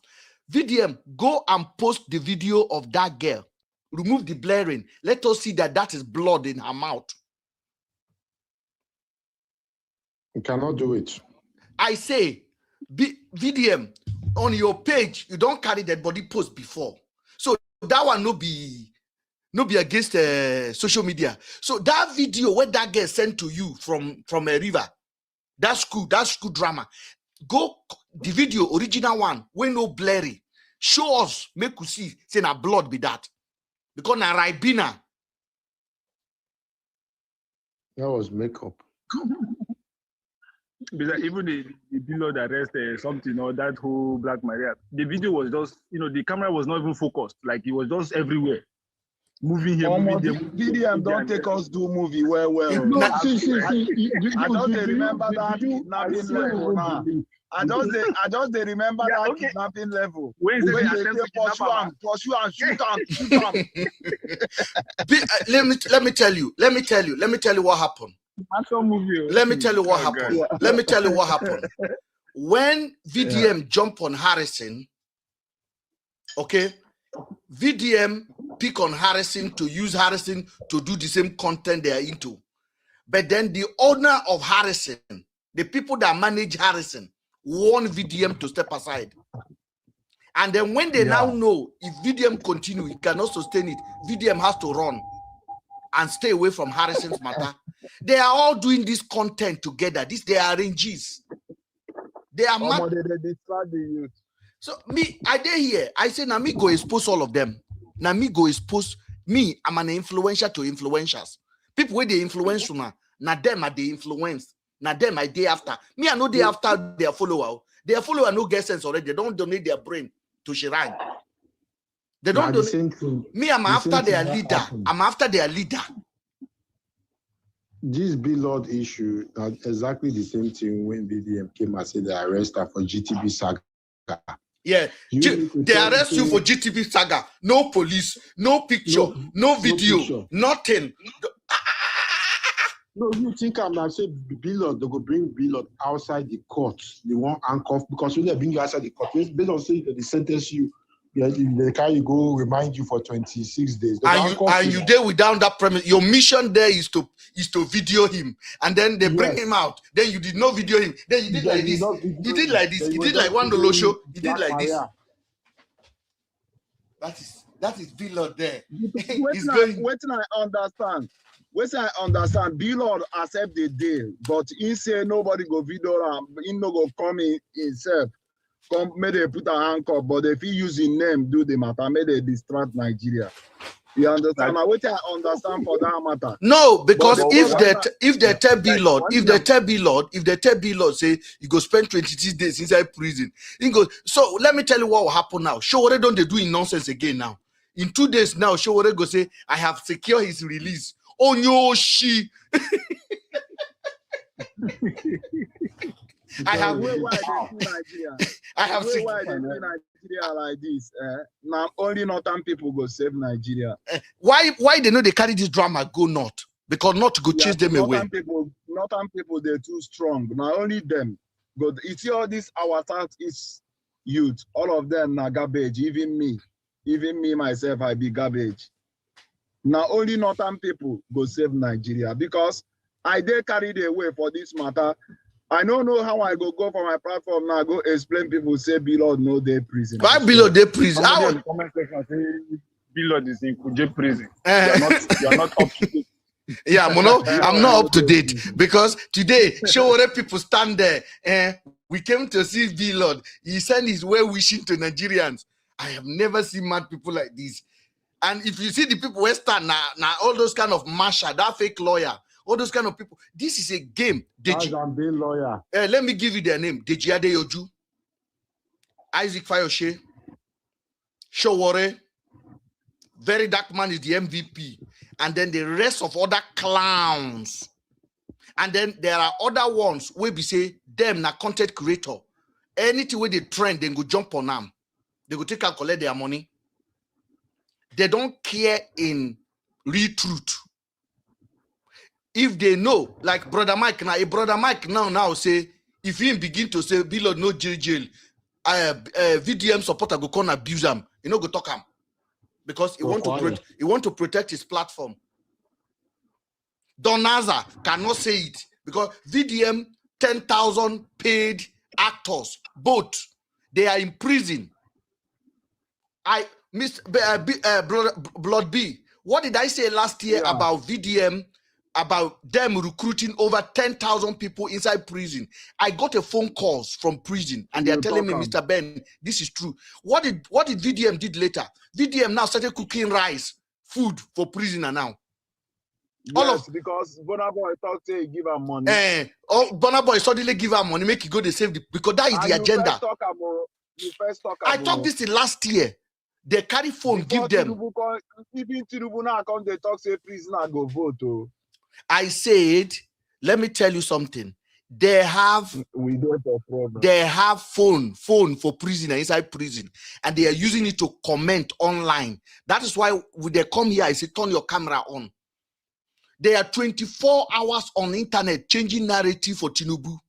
VDM, go and post the video of that girl. Remove the blurring. Let us see that is blood in her mouth. You cannot do it. I say, VDM, on your page, you don't carry dead body post before. So that one no be against social media. So that video where that girl sent to you from a river, that school drama, go the video, original one, when no blurry. Show us, make you see, say na blood be that. Because na Ribena. That was makeup. Because even the BLord arrest something or that whole Black Maria, the video was just, the camera was not even focused. Like it was just everywhere. Moving here, moving there. VDM don't take us do movie well. No, I don't remember that kidnapping level now. I just remember that kidnapping level. When they pursue and shoot him. Let me tell you what happened. Let me tell you what happened. Let me tell you what happened. When VDM jumped on Harrison, okay, VDM pick on Harrison to use Harrison to do the same content they are into. But then the owner of Harrison, the people that manage Harrison, want VDM to step aside. And then when they now know if VDM continue, he cannot sustain it, VDM has to run and stay away from Harrison's matter. They are all doing this content together. They are arrangees. They are mad. They distract the youth. So me, I did here. I say, now me go expose all of them. Now me go expose me. I'm an influencer to influencers. People where they influence now them are the influence. Now them I day after. Me I know day after their follower. Their follower no get sense already. They don't donate their brain to Shiran. They don't donate. Me I'm after their leader. I'm after their leader. This BLord issue, exactly the same thing when VDM came and said they arrest her for GTB saga. Yeah, they arrest you for GTB saga. No police, no picture, no video, nothing. No, you think I'm not saying BLord, they go bring BLord outside the court. They want handcuff because when they bring you outside the court, BLord say that they sentence you Yeah, they carry go remind you for 26 days. And you there without that premise. Your mission there is to video him, and then they bring him out. Then you did not video him. Then you did like this. You did like this. You did like one Lolo show. You did like this. That is BLord there. Waiting I understand. Waiting I understand. BLord accept the deal, but he say nobody go video him. He no go come in himself. Come, may they put a handcuff, but if he using name do the matter, may they distract Nigeria. You understand? Now, what I understand for that matter. No, because if they tell BLord, say you go spend 26 days inside prison, he goes. So let me tell you what will happen now. Show what don't they doing nonsense again now. In 2 days now, show what go say I have secured his release. Oh no, she. I have Nigeria like this. Now only northern people go save Nigeria. Why they know they carry this drama go north? Because not go chase them away. Northern people they're too strong. Now only them. Go. You see all this our South is youth. All of them are garbage. Even me myself, I be garbage. Now only northern people go save Nigeria because I they carried away for this matter. I don't know how I go for my platform now. Go explain people say BLord no day prison. Why BLord day prison? Somebody in the comment section say BLord is in Kuje prison. You're not up to date. Yeah, I'm not up to date because today show what people stand there. We came to see BLord. He sent his well wishing to Nigerians. I have never seen mad people like this. And if you see the people who stand now all those kind of marsha, that fake lawyer. All those kind of people. This is a game. Lawyer. Let me give you their name. Deji Adeyoju, Isaac Fayoshe, Showore, VeryDarkMan is the MVP. And then the rest of other clowns. And then there are other ones where we say, them na content creator. Anything where they trend, they go jump on them. They go take and collect their money. They don't care in real truth. If they know, like Brother Mike now say, if he begin to say BLord no jail, VDM supporter go come abuse him, you know go talk him because he want to protect his platform. Donaza cannot say it because VDM 10,000 paid actors, both they are in prison. BLord B, what did I say last year about VDM? About them recruiting over 10,000 people inside prison. I got a phone calls from prison and they are telling me, Mr. Ben, this is true. What did VDM did later? VDM now started cooking rice, food for prisoner now. Yes, because Burna Boy thought he give her money. Burna Boy suddenly give her money, make you go to save the because that is the agenda. I talked this last year. They carry phone, give them. Even Tinubu now come they talk say prisoner go vote. I said, let me tell you something. They have phone for prisoner inside prison, and they are using it to comment online. That is why when they come here, I say turn your camera on. They are 24 hours on the internet changing narrative for Tinubu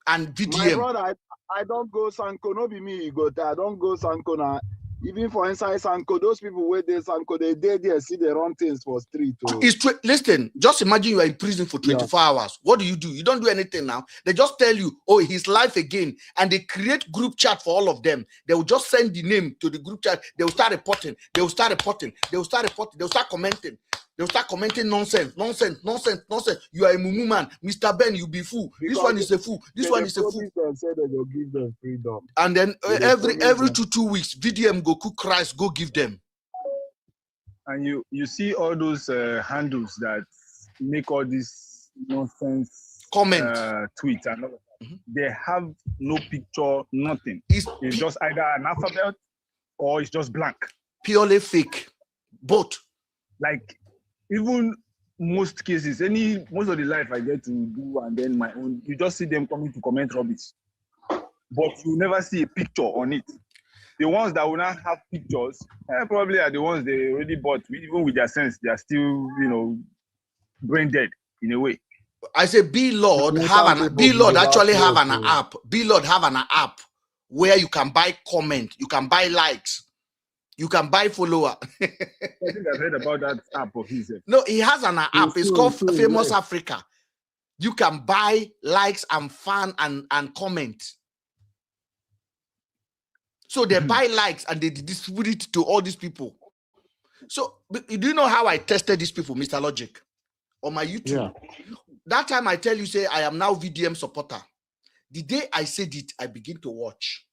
and VDM. My brother, I don't go Sanko. No be me, you go there. I don't go Sanko now. Even for inside Sanko, those people where they Sanko, they there see they run things for street. Listen, just imagine you are in prison for 24 hours. What do? You don't do anything now. They just tell you, oh, his life again. And they create group chat for all of them. They will just send the name to the group chat. They will start reporting. They will start commenting. They'll start commenting nonsense. You are a mumu man. Mr. Ben, you be fool. Because this one is a fool. This one is a fool. Said they will give them freedom. And then every 2 weeks, VDM go cook rice, go give them. And you see all those handles that make all this nonsense comment, tweets and all that. They have no picture, nothing. It's just either an alphabet or it's just blank. Purely fake. Both. Like even most cases, most of the life I get to do and then my own, you just see them coming to comment rubbish. But you never see a picture on it. The ones that will not have pictures probably are the ones they already bought. Even with their sense, they are still, brain dead in a way. I say BLord actually have an app. BLord have an app where you can buy comment, you can buy likes, you can buy follower. I think I've heard about that app of his. No, he has an app. It's called Famous Africa. You can buy likes and fan and comment. So they buy likes and they distribute it to all these people. So do you know how I tested these people, Mr. Logic? On my YouTube. Yeah. That time I tell you, say, I am now VDM supporter. The day I said it, I begin to watch.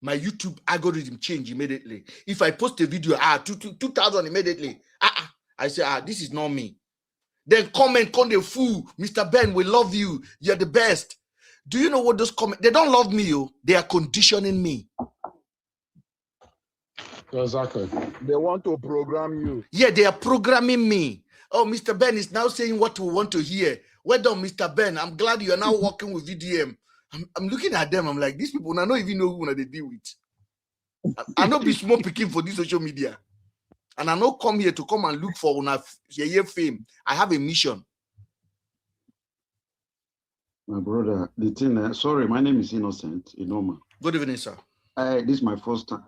My YouTube algorithm change immediately. If I post a video, 2,000 immediately. I say, this is not me. Then comment, call the fool. Mr. Ben, we love you. You're the best. Do you know what those comments? They don't love me, yo. They are conditioning me. Exactly. They want to program you. Yeah, they are programming me. Oh, Mr. Ben is now saying what we want to hear. Well done, Mr. Ben. I'm glad you are now working with VDM. I'm looking at them. I'm like, these people, I don't even know who they deal with. I not be small picking for this social media. And I not come here to come and look for una fame. I have a mission. My brother, the thing, sorry, my name is Innocent Inoma. Good evening, sir. This is my first time.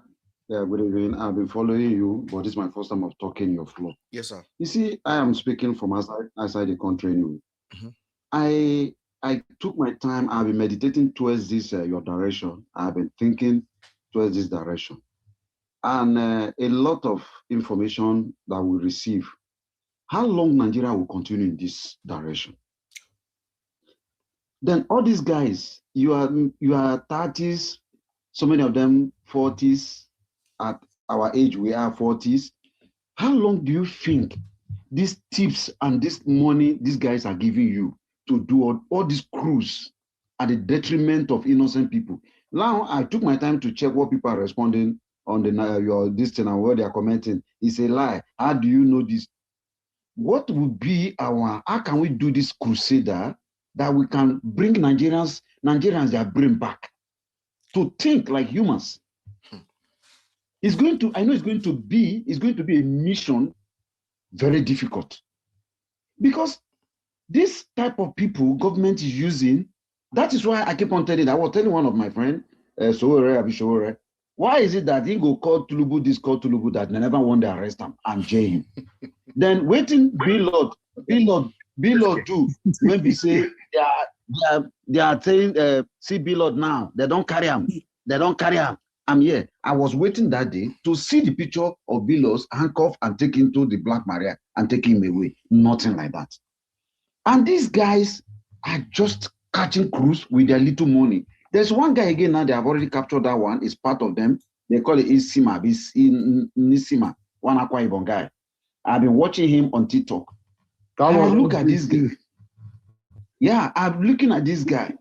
Yeah, good evening. I've been following you, but this is my first time of talking your floor. Yes, sir. You see, I am speaking from outside the country anyway. Mm-hmm. I took my time. I've been meditating towards this, your direction. I've been thinking towards this direction. And a lot of information that we receive. How long Nigeria will continue in this direction? Then all these guys, you are 30s, so many of them 40s. At our age, we are 40s. How long do you think these tips and this money these guys are giving you to do all these crews at the detriment of innocent people? Now, I took my time to check what people are responding on this thing and where they are commenting. It's a lie. How do you know this? What would be how can we do this crusader that we can bring Nigerians their brain back to think like humans? I know it's going to be a mission very difficult. Because this type of people government is using, that is why I keep on telling, I was telling one of my friends, Sowore, why is it that he go call Tulubu this, call Tulubu that, they never want to arrest him and jail him? Then waiting BLord do, when we say they are saying, see BLord now, they don't carry him. I'm here. I was waiting that day to see the picture of BLord handcuffed and taken to the Black Maria and taking him away. Nothing like that. And these guys are just catching crews with their little money. There's one guy again now, they have already captured that one. It's part of them. They call it Nisima, one Akwa Ibom guy. I've been watching him on TikTok. Look at this guy. Yeah, I'm looking at this guy.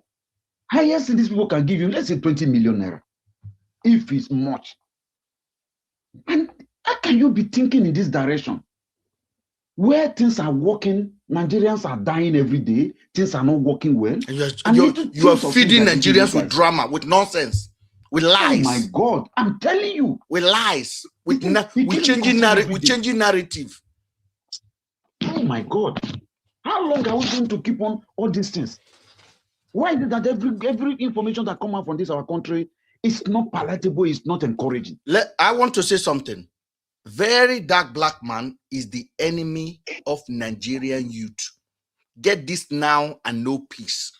Highest these people can give you, let's say 20 million naira. If it's much. And how can you be thinking in this direction? Where things are working, Nigerians are dying every day, things are not working well. And you are feeding Nigerians with drama, with nonsense, with lies. Oh my God, I'm telling you. With lies, with changing narrative. Oh my God. How long are we going to keep on all these things? Why is it that every information that comes out from this our country is not palatable, it's not encouraging? I want to say something. Very dark black man is the enemy of Nigerian youth. Get this now and no peace.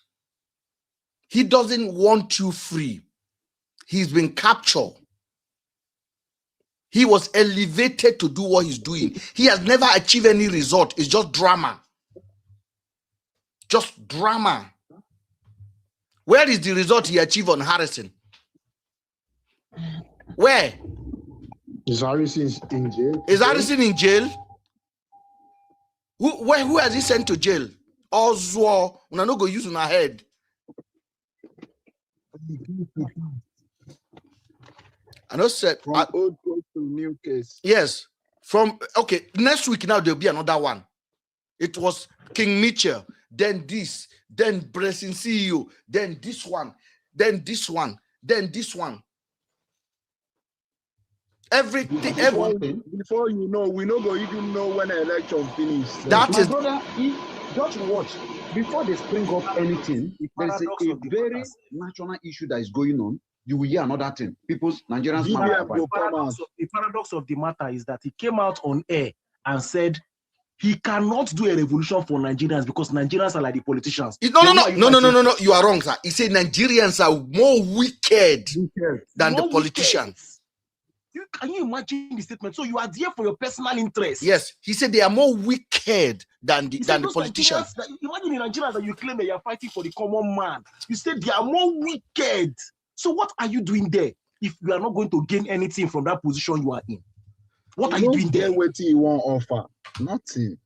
He doesn't want you free. He's been captured. He was elevated to do what he's doing. He has never achieved any result. It's just drama. Just drama. Where is the result he achieved on Harrison? Where? Is Harrison in jail? Is Harrison in jail? Who has he sent to jail? Oswald, we are not going to use on our head. I know said from old case to new case. Yes. Okay, next week now there'll be another one. It was King Mitchell, then this, then Blessing CEO, then this one, then this one, then this one. Everything. Before you know, we no go even know when the election finishes. That is, brother, just watch. before they spring up anything, there is a very national issue that is going on. You will hear another thing. Nigerians. The paradox of the matter is that he came out on air and said he cannot do a revolution for Nigerians because Nigerians are like the politicians. No. You are wrong, sir. He said Nigerians are more wicked than the politicians. Can you imagine the statement? So you are there for your personal interest. Yes, he said they are more wicked than the politicians. Imagine the Nigerians that you claim that you are fighting for the common man. You said they are more wicked. So what are you doing there if you are not going to gain anything from that position you are in? What are you doing there? What you want offer? Nothing.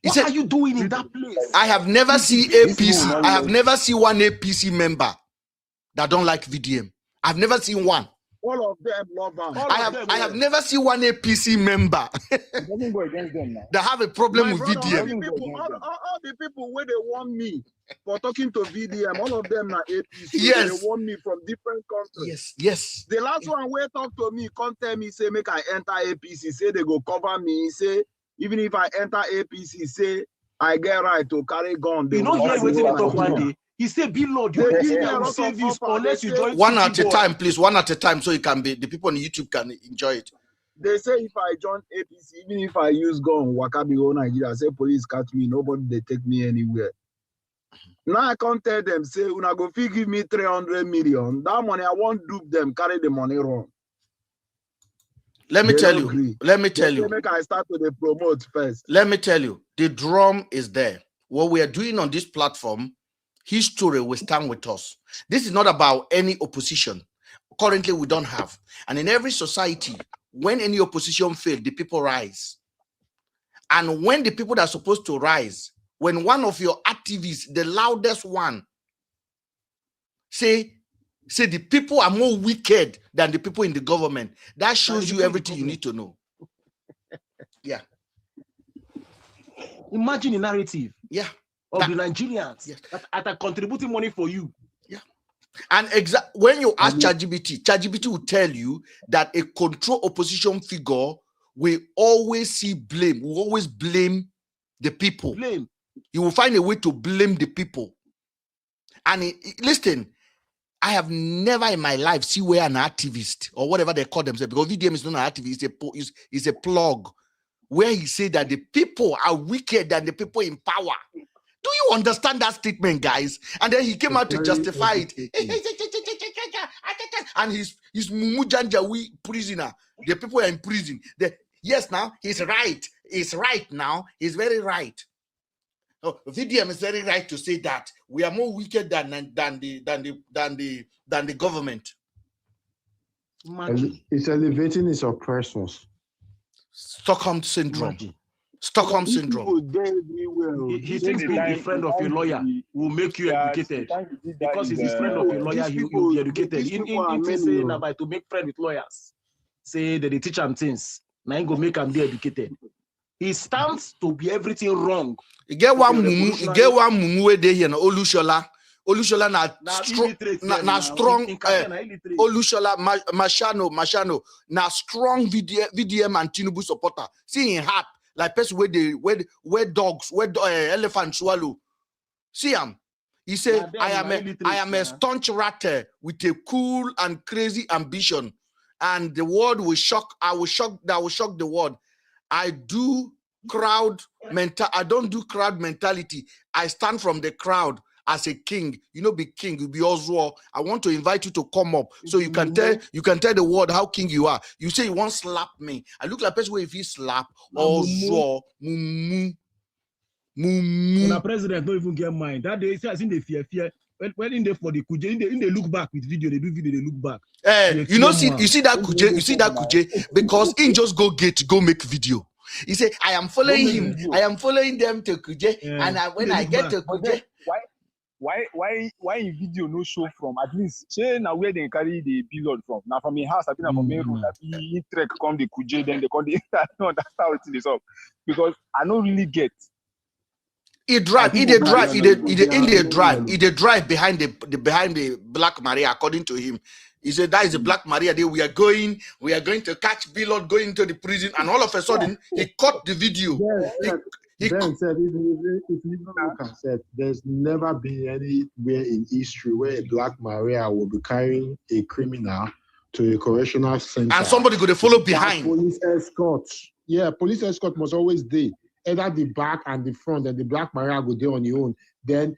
What are you doing in that place? I have never seen APC. I have never seen one APC member that don't like VDM. I've never seen one. All of them love them. I have never seen one APC member Doesn't go against them now. that have a problem with brother, VDM. all the people where they want me for talking to VDM, all of them are APC. Yes. They want me from different countries. Yes. The last one where talk to me, come tell me, say, make I enter APC. Say they go cover me. Say, even if I enter APC, say, I get right to carry gun. You know, hear what they talk one day. He said, "BLord, you will save this unless you join." One at a time, please. One at a time, so it can be the people on YouTube can enjoy it. They say if I join APC, even if I use gun, Wakabi or Nigeria, say police catch me, nobody they take me anywhere. Now I can't tell them, say, una go fee give me 300 million. That money I won't dupe them, carry the money wrong. Let me tell you. Make I start to promote first. Let me tell you, the drum is there. What we are doing on this platform, history will stand with us. This is not about any opposition. Currently, we don't have. And in every society, when any opposition fails, the people rise. And when the people that are supposed to rise, when one of your activists, the loudest one, say the people are more wicked than the people in the government, that shows you everything you need to know. Yeah. Imagine the narrative. Yeah. Of the Nigerians that are contributing money for you. Yeah. And when you ask ChatGPT will tell you that a control opposition figure will always see blame, will always blame the people. You will find a way to blame the people. And listen, I have never in my life seen where an activist or whatever they call themselves, because VDM is not an activist, it's a plug, where he said that the people are wicked than the people in power. Do you understand that statement, guys? And then he came out to justify it. And his Mumu Janjawi prisoner, the people are in prison. Yes, now he's right. He's right now. He's very right. Oh, VDM is very right to say that we are more wicked than the government. Imagine. It's elevating its oppressors. Stockholm syndrome. Stockholm syndrome. He thinks being a friend of a lawyer will make you educated. Because he's a friend of a lawyer, you'll be educated. In saying about to make friends with lawyers, say that they teach them things, now go make them be educated. He stands to be everything wrong. You get one mumu day here, Olushola. Olushola na strong. Olushola Mashano na strong VDM and Tinubu supporter. See in heart. Like person where dogs, elephants swallow. See him. He said, I am a staunch rat with a cool and crazy ambition. And the world will shock. I will shock the world. I don't do crowd mentality. I stand from the crowd as a king. You know, be king, you be Oswald. I want to invite you to come up so you can tell the world how king you are. You say you want to slap me. I look like a person where if he slap Oswald, mumu. The president don't even get mind. That day, I think they fear. When in there for the Kuje, in they look back with video, they do video, they look back. You see that Kuje, because he just go make video. He said, I am following him. I am following them to Kuje, and when I get to Kuje. Why in video no show from at least say now where they carry the BLord from? Now from my house, I think from main road, I trek come the Kuje, then they call the no, that's how it is up. Because I don't really get. He drive behind the Black Maria, according to him. He said that is a Black Maria day. We are going to catch BLord going into the prison, and all of a sudden he cut the video. Ben said, if you look at it, there's never been anywhere in history where a Black Maria will be carrying a criminal to a correctional center. And somebody go to follow behind. Police escort. Yeah, police escort must always be either the back and the front, and the Black Maria go there on your own. Then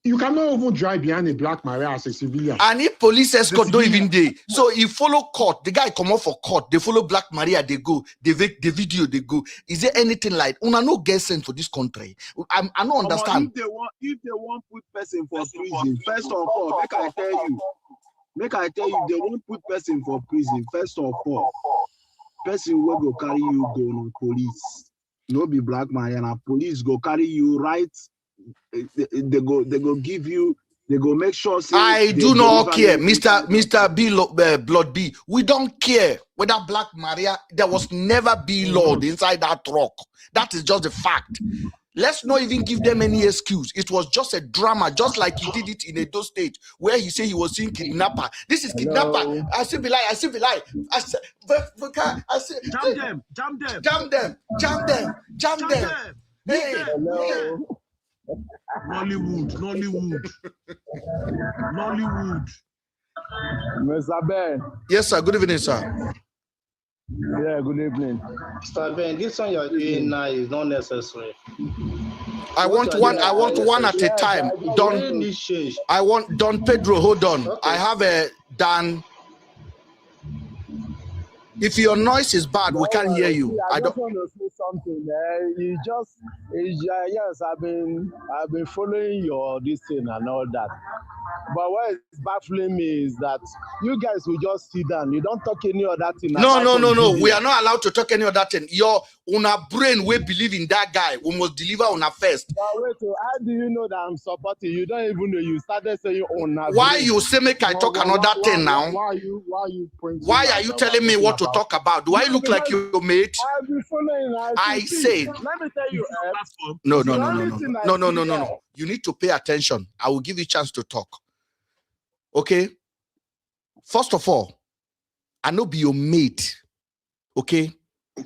you cannot even drive behind a Black Maria as a civilian. And if police escort don't even dey, so you follow court, the guy come up for court, they follow Black Maria, they go, the video, they go. Is there anything like, una no get sense for this country? I don't understand. If they want put person for prison, first of all, make I tell you, they won't put person for prison. First of all, person will go carry you go no police. No be Black Maria, police go carry you right. They go give you, they go make sure. I do not care, Mr. BLord B. We don't care whether Black Maria, there was never BLord inside that rock. That is just a fact. Let's not even give them any excuse. It was just a drama, just like he did it in Edo State, where he said he was seeing kidnapper. This is kidnapper. I see be lie. I see be lie. I see, jam them. Hey. Nollywood. Mr. Ben. Yes, sir. Good evening, sir. Yeah, good evening. Mr. Ben, this one you're doing now is not necessary. I want one at a time. Don Pedro, hold on. Okay. I have a Dan. If your noise is bad, we can't hear you. I just want to say something. Yes, I've been following your this thing and all that. But what is baffling me is that you guys will just sit down. You don't talk any other thing. No. We are not allowed to talk any other thing. Your brain will believe in that guy. We must deliver on our first. But wait, how do you know that I'm supporting you? Don't even know. You started saying on. Why you say make I talk another thing now? Why are you telling me what to talk about? Do I look like your mate? I've been following. I say. Let me tell you. No. You need to pay attention. I will give you a chance to talk. Okay? First of all, I know be your mate. Okay?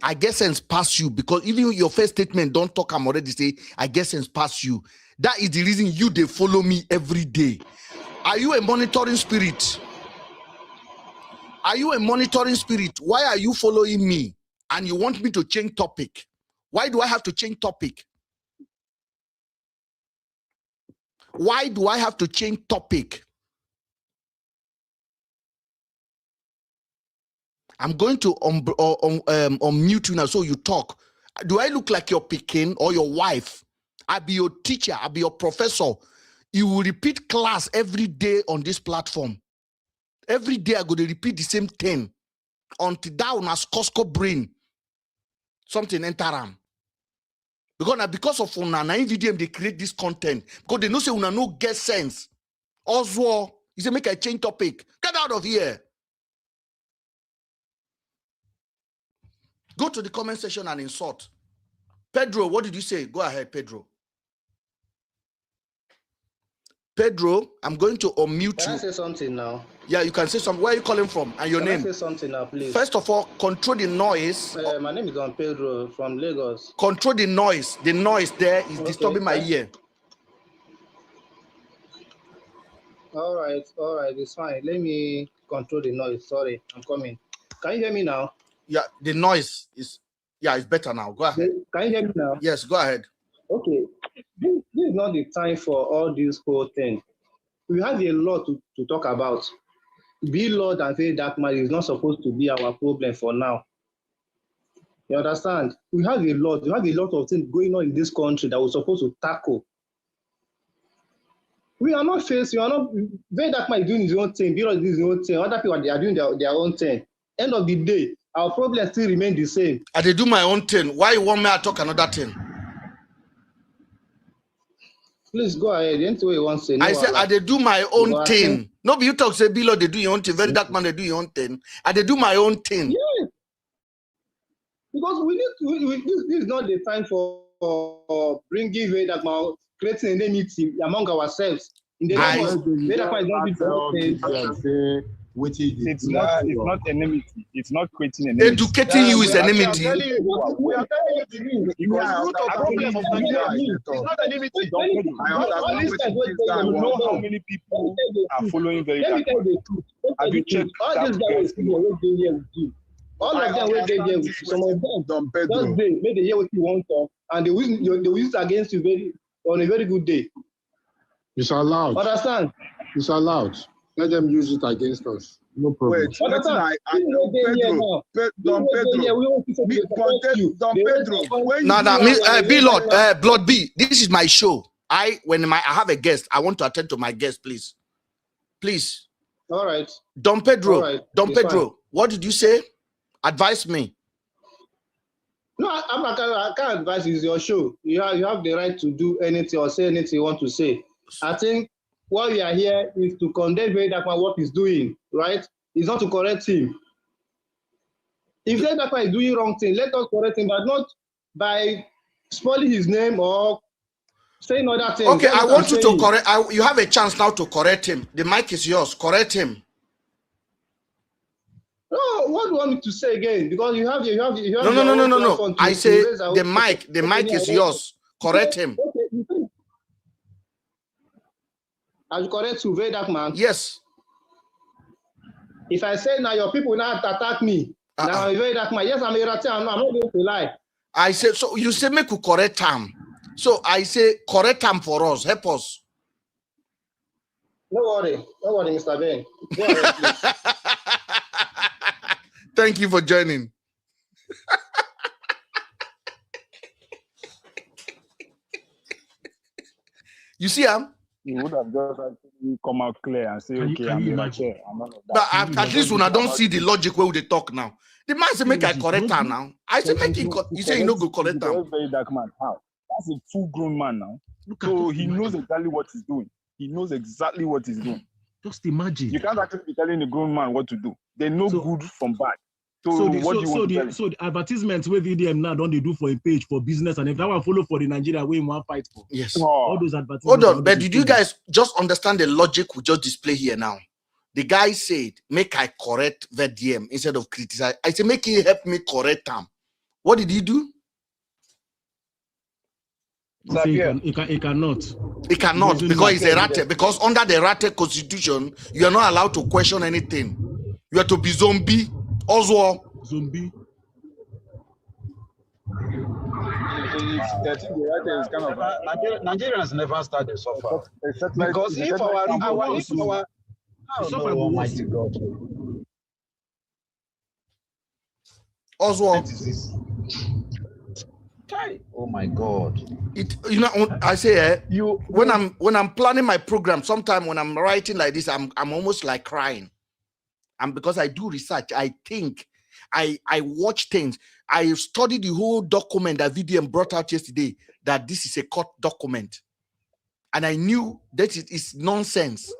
I guess sense pass you because even your first statement don't talk. I'm already say I guess sense pass you. That is the reason they follow me every day. Are you a monitoring spirit? Are you a monitoring spirit? Why are you following me? And you want me to change topic? Why do I have to change topic? Why do I have to change topic? I'm going to unmute you now so you talk. Do I look like your Pekin or your wife? I'll be your teacher. I'll be your professor. You will repeat class every day on this platform. Every day I go to repeat the same thing until that one has Costco brain. Something enter them. Because of una VDM they create this content. Because they know say una no get sense. Oswald, he say make a change topic. Get out of here. Go to the comment section and insult. Pedro, what did you say? Go ahead, Pedro. Pedro, I'm going to unmute you. Can I say something now? Yeah, you can say something. Where are you calling from? And your name? Can I say something now, please? First of all, control the noise. My name is Don Pedro from Lagos. Control the noise. The noise there is disturbing my ear. All right, it's fine. Let me control the noise. Sorry, I'm coming. Can you hear me now? Yeah, the noise is, it's better now. Go ahead. Can you hear me now? Yes, go ahead. Okay. This is not the time for all this whole thing. We have a lot to talk about. BLord and VeryDarkMan is not supposed to be our problem for now. You understand? We have a lot of things going on in this country that we're supposed to tackle. We are not VeryDarkMan is doing his own thing, BLord is doing his own thing, other people are doing their own thing. End of the day, our problems still remain the same. I do my own thing. Why you want me to talk another thing? Please go ahead. Anything you want to say. I said I do my own thing. No, be you talk say BLord they do your own thing. VeryDarkMan they do your own thing. I do my own thing. Yeah. Because this is not the time for bringing VeryDarkMan, creating an enmity among ourselves. In the VeryDarkMan is not It's not enmity. It's not creating enmity. Educating you is enmity. We are telling you the reason. The root of problem of Nigeria it's not enmity. All these times, you know how many people are following very Let me tell you the truth. Have you checked all that these guys will be here with you. All of them will be here with you. Some of them just they make the hear what you want to, and they will use it against you on a very good day. It's allowed. Understand? It's allowed. Let them use it against us. No problem. Wait, Don Pedro. BLord, BLord B. This is my show. I have a guest, I want to attend to my guest, please. Please. All right. Don Pedro. Right. Don Pedro, what did you say? Advise me. No, I can't advise. It's your show. You have the right to do anything or say anything you want to say. I think what we are here is to condemn VeryDarkMan what he's doing, right? It's not to correct him. If VeryDarkMan is doing wrong thing, let us correct him, but not by spoiling his name or saying other things. Okay, I want you to correct. You have a chance now to correct him. The mic is yours. Correct him. No, what do you want me to say again? Because you have No. I say the mic is yours. Correct him. Okay. I'll correct you, VeryDarkMan. Yes. If I say now your people now attack me, now I'm VeryDarkMan. Yes, I'm a rat. I'm not going to lie. I say so. You say make you correct him. So I say correct him for us. Help us. No worry, Mr. Ben. Go ahead, please. Thank you for joining. You see, you would have just actually come out clear and say, okay, I'm in my chair. But at least when I don't see the logic where they talk now. The man say make I correct her now. I say make him. You say you no go correct her. VeryDarkMan, how? That's a full-grown man now. So he knows exactly what he's doing. He knows exactly what he's doing. Just imagine. You can't actually be telling a grown man what to do. They know good from bad. So the advertisements where VDM now don't they do for a page for business and if that one follow for the Nigeria way in one fight for. Yes. All those advertisements. Hold on, but did you guys just understand the logic we just display here now? The guy said, make I correct VDM instead of criticize. I said, make he help me correct him. What did he do? He cannot. He cannot because he's a rat. Because under the rat constitution, you are not allowed to question anything. You have to be zombie. Oswald. Zombie. Nigerians never start to suffer. Because if our Almighty God. Oswald. Oh my God! I say when I'm planning my program, sometimes when I'm writing like this, I'm almost like crying. And because I do research, I think, I watch things. I studied the whole document that VDM brought out yesterday. That this is a court document, and I knew that it is nonsense.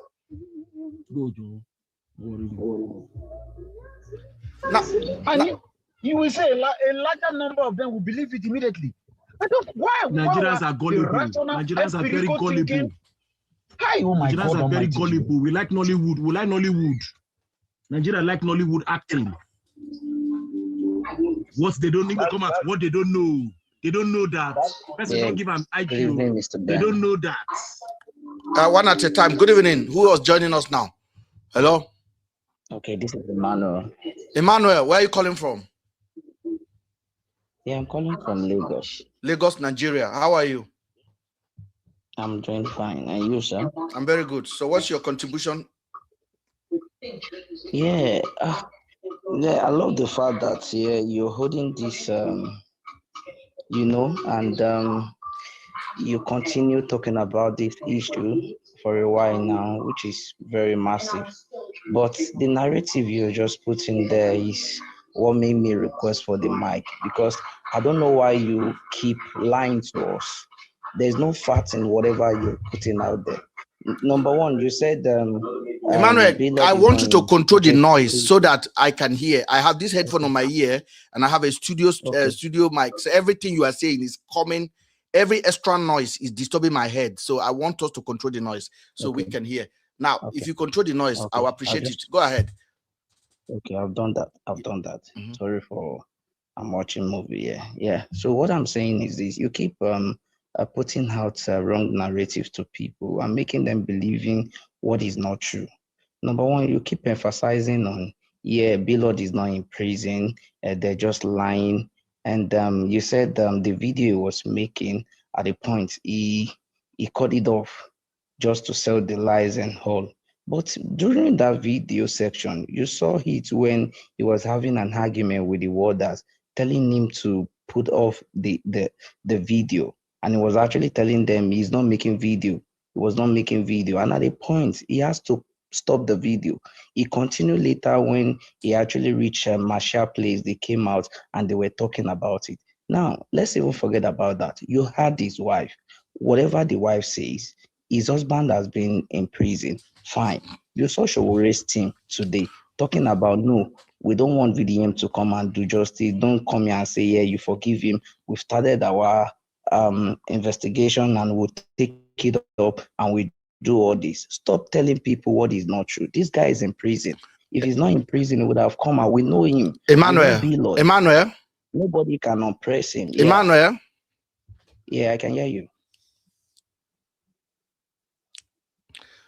You will say a larger number of them will believe it immediately. I don't. Why? Nigerians are gullible. Nigerians are very gullible. Oh my God! Nigerians are very gullible. We like Nollywood. We like Nollywood. Nigeria like Nollywood acting. What they don't need to come out. What they don't know. They don't know that. Person don't give an IQ. They don't know that. One at a time. Good evening. Who was joining us now? Hello. Okay, this is Emmanuel. Emmanuel, where are you calling from? Yeah, I'm calling from Lagos. Lagos, Nigeria. How are you? I'm doing fine. And you, sir? I'm very good. So what's your contribution? Yeah, I love the fact that you're holding this, and you continue talking about this issue for a while now, which is very massive. But the narrative you're just putting there is what made me request for the mic, because I don't know why you keep lying to us. There's no fact in whatever you're putting out there. Number one, you said Emmanuel, I want you to control the noise so that I can hear. I have this headphone on my ear and I have a studio mic. So everything you are saying is coming. Every extra noise is disturbing my head. So I want us to control the noise so we can hear. Now, if you control the noise, I will appreciate it. Go ahead. Okay, I've done that. Sorry for I'm watching movie. Yeah. So what I'm saying is this: you keep putting out wrong narratives to people and making them believing what is not true. Number one, you keep emphasizing on BLord is not in prison. They're just lying. And you said the video he was making at a point he cut it off just to sell the lies and all. But during that video section, you saw it when he was having an argument with the warders, telling him to put off the video. And he was actually telling them he's not making video. He was not making video. And at a point, he has to stop the video. He continued later when he actually reached Marshall Place. They came out and they were talking about it. Now, let's even forget about that. You had his wife. Whatever the wife says, his husband has been in prison. Fine. You saw she will raise team today talking about no, we don't want VDM to come and do justice. Don't come here and say, yeah, you forgive him. We've started our investigation and we'll take it up and we do all this. Stop telling people what is not true. This guy is in prison. If he's not in prison, he would have come out. We know him. Emmanuel. Nobody can oppress him. Emmanuel. Yeah, I can hear you.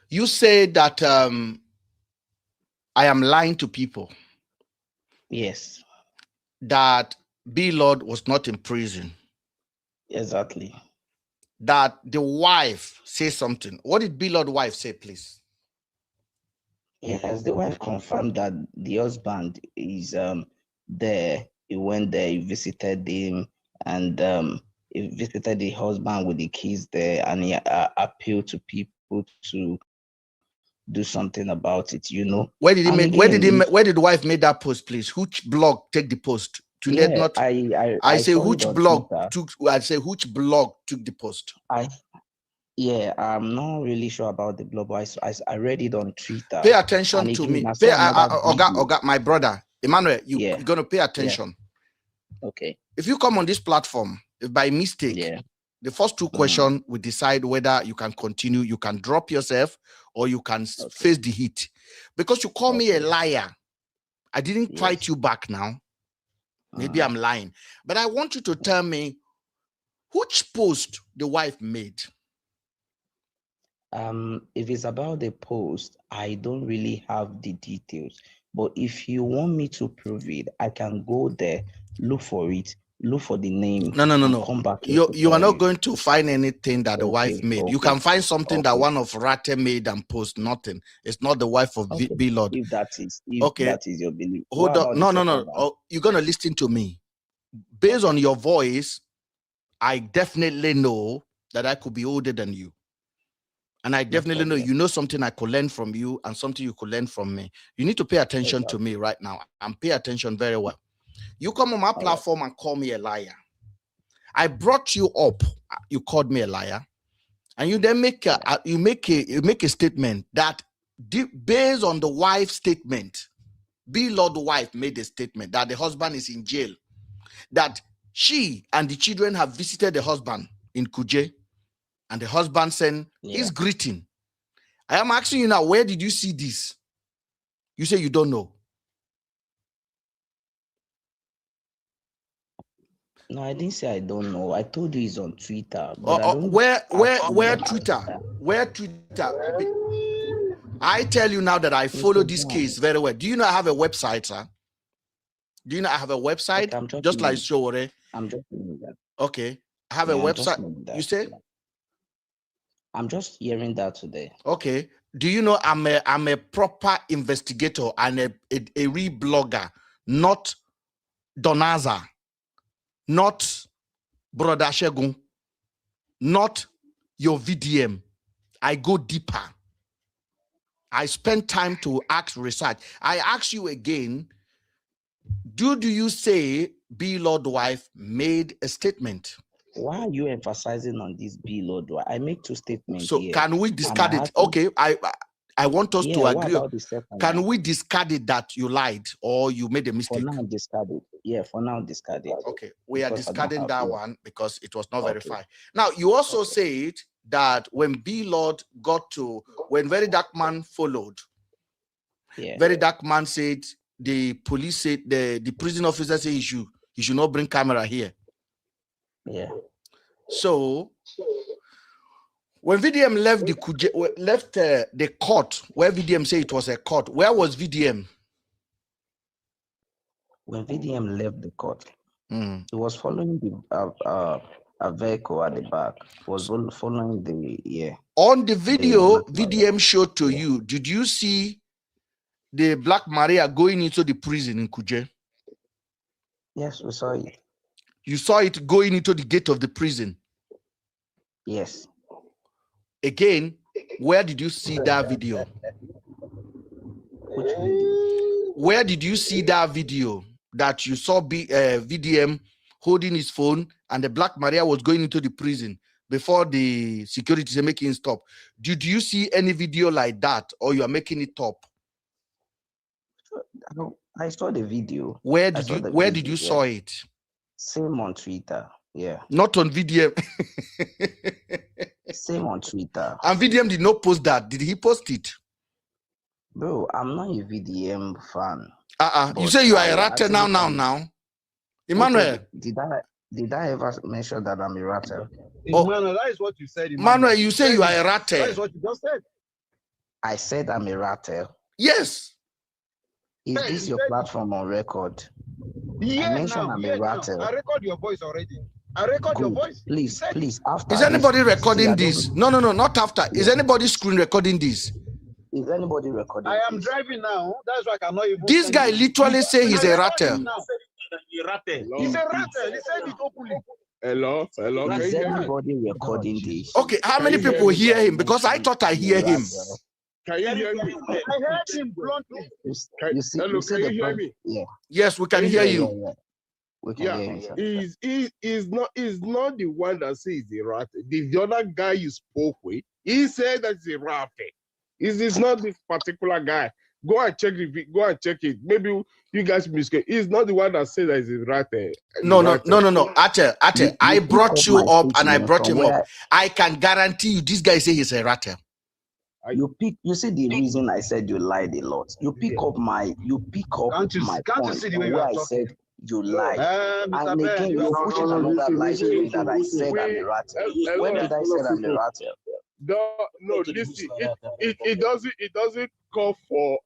You say that I am lying to people. Yes. That BLord was not in prison. Exactly. That the wife says something. What did BLord wife say, please? Yes, the wife confirmed that the husband is there. He went there, he visited him, and he visited the husband with the kids there, and he appealed to people to do something about it, you know. Where did the wife make that post, please? Which blog take the post? I say which blog took the post? I'm not really sure about the blog, but I read it on Twitter. Pay attention to me. My brother, Emmanuel, you're going to pay attention. Yeah. Okay. If you come on this platform, if by mistake, the first two questions will decide whether you can continue, you can drop yourself, or you can face the heat. Because you call me a liar. I didn't fight you back now. Maybe I'm lying. But I want you to tell me which post the wife made. If it's about the post, I don't really have the details. But if you want me to prove it, I can go there, look for it, look for the name. No. Come back. You are not going to find anything that the wife made. You can find something that one of Ratt made and post. Nothing. It's not the wife of BLord. If that is your belief. Hold on. No. You're gonna listen to me. Based on your voice, I definitely know that I could be older than you. And I definitely know you know something I could learn from you and something you could learn from me. You need to pay attention to me right now and pay attention very well. You come on my platform and call me a liar. I brought you up. You called me a liar, and you then make a statement that based on the wife's statement, BLord wife made a statement that the husband is in jail, that she and the children have visited the husband in Kuje, and the husband sent his greeting. I am asking you now, where did you see this? You say you don't know. No, I didn't say I don't know. I told you it's on Twitter. But where Twitter? Where Twitter? I tell you now that I follow this case very well. Do you know I have a website, sir? Do you know I have a website? Okay, just like Shore. I'm just doing that. Okay. I have a website. You say? I'm just hearing that today. Okay. Do you know I'm a proper investigator and a real blogger, not Donaza, not Brother Shegun, not your VDM. I go deeper. I spend time to ask research. I ask you again, do you say BLord wife made a statement? Why are you emphasizing on this BLord wife? I make two statements so here. Can we discard it? Okay, I want us to agree. Can we discard it that you lied or you made a mistake? For now, discard it. Yeah, for now, discard it. Okay, we are discarding that one because it was not verified. Now, you also said that when BLord got to, when VeryDarkMan followed, VeryDarkMan said the police said, the prison officer said you should not bring camera here. Yeah. So when VDM left the court, where VDM said it was a court, where was VDM? When VDM left the court, he was following a vehicle at the back. He was following the On the video VDM showed to you, did you see the Black Maria going into the prison in Kuje? Yes, we saw it. You saw it going into the gate of the prison? Yes. Again, where did you see that video? Which video? Where did you see that video that you saw VDM holding his phone and the Black Maria was going into the prison before the security is making stop? Did you see any video like that, or you are making it up? I saw the video. Where did you saw it? Same on Twitter. Yeah. Not on VDM. Same on Twitter. And VDM did not post that. Did he post it? Bro, I'm not a VDM fan. You say you are a ratter now. Emmanuel. Okay, did I ever mention that I'm a ratter? Emmanuel, that is what you said. Emmanuel, you say you are a ratter. That is what you just said. I said I'm a ratter. Yes. Is this your platform on record? Yeah, I mentioned I'm a ratter. I record your voice already. I record your voice. Please. After is anybody recording this? No, not after. Is anybody screen recording this? Is anybody recording? I am driving now. That's why I cannot even. This guy literally say he's a ratter. He's a ratter. He said it openly. Hello. Is anybody recording this? Okay, how many people hear him? Because I thought I hear him. Can you hear me? I heard him bluntly. Hello, can you hear me? Yeah. Yes, we can hear you. We can hear you. He's not the one that says he's a rat. The other guy you spoke with, he said that he's a rat. It's not this particular guy. Go and check it. Maybe you guys mistake. He's not the one that said that he's a rat. No. Ate, I brought you up and I brought him up. I can guarantee you this guy say he's a ratter. You see the reason I said you lied a lot. You pick up my point where I said you lied. And again, you're pushing another lie that I said I'm a ratter. When did I say I'm a ratter? No, listen. It doesn't call for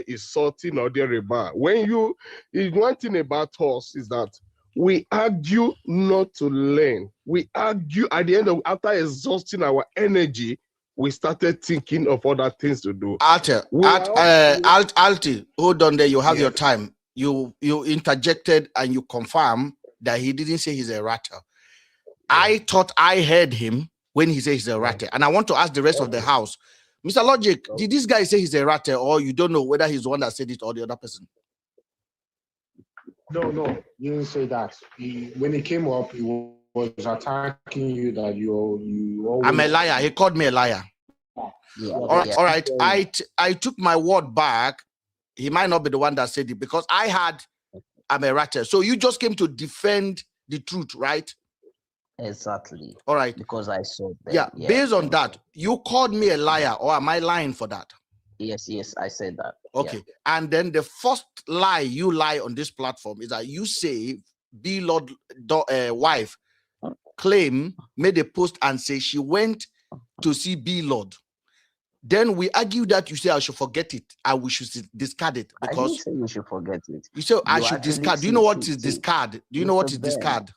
insulting or thereby. One thing about us is that we argue not to learn. We argue at the end of, after exhausting our energy, we started thinking of other things to do. Alti, hold on there. You have your time. You interjected and you confirm that he didn't say he's a ratter. I thought I heard him when he said he's a ratter. And I want to ask the rest of the house, Mr. Logic, did this guy say he's a ratter, or you don't know whether he's the one that said it or the other person? No, you didn't say that. When he came up, he was attacking you that you always... I'm a liar. He called me a liar. Yeah. All right. I took my word back. He might not be the one that said it because I'm a ratter. So you just came to defend the truth, right? Exactly. All right. Because I saw that. Yeah. Based on that, you called me a liar, or am I lying for that? Yes, I said that. Okay. Yeah. And then the first lie you lie on this platform is that you say BLord wife made a post and say she went to see BLord. Then we argue that you say I should forget it and we should discard it because I didn't say you should forget it. You say I should discard. Do you know what is discard? Do you know what is discard?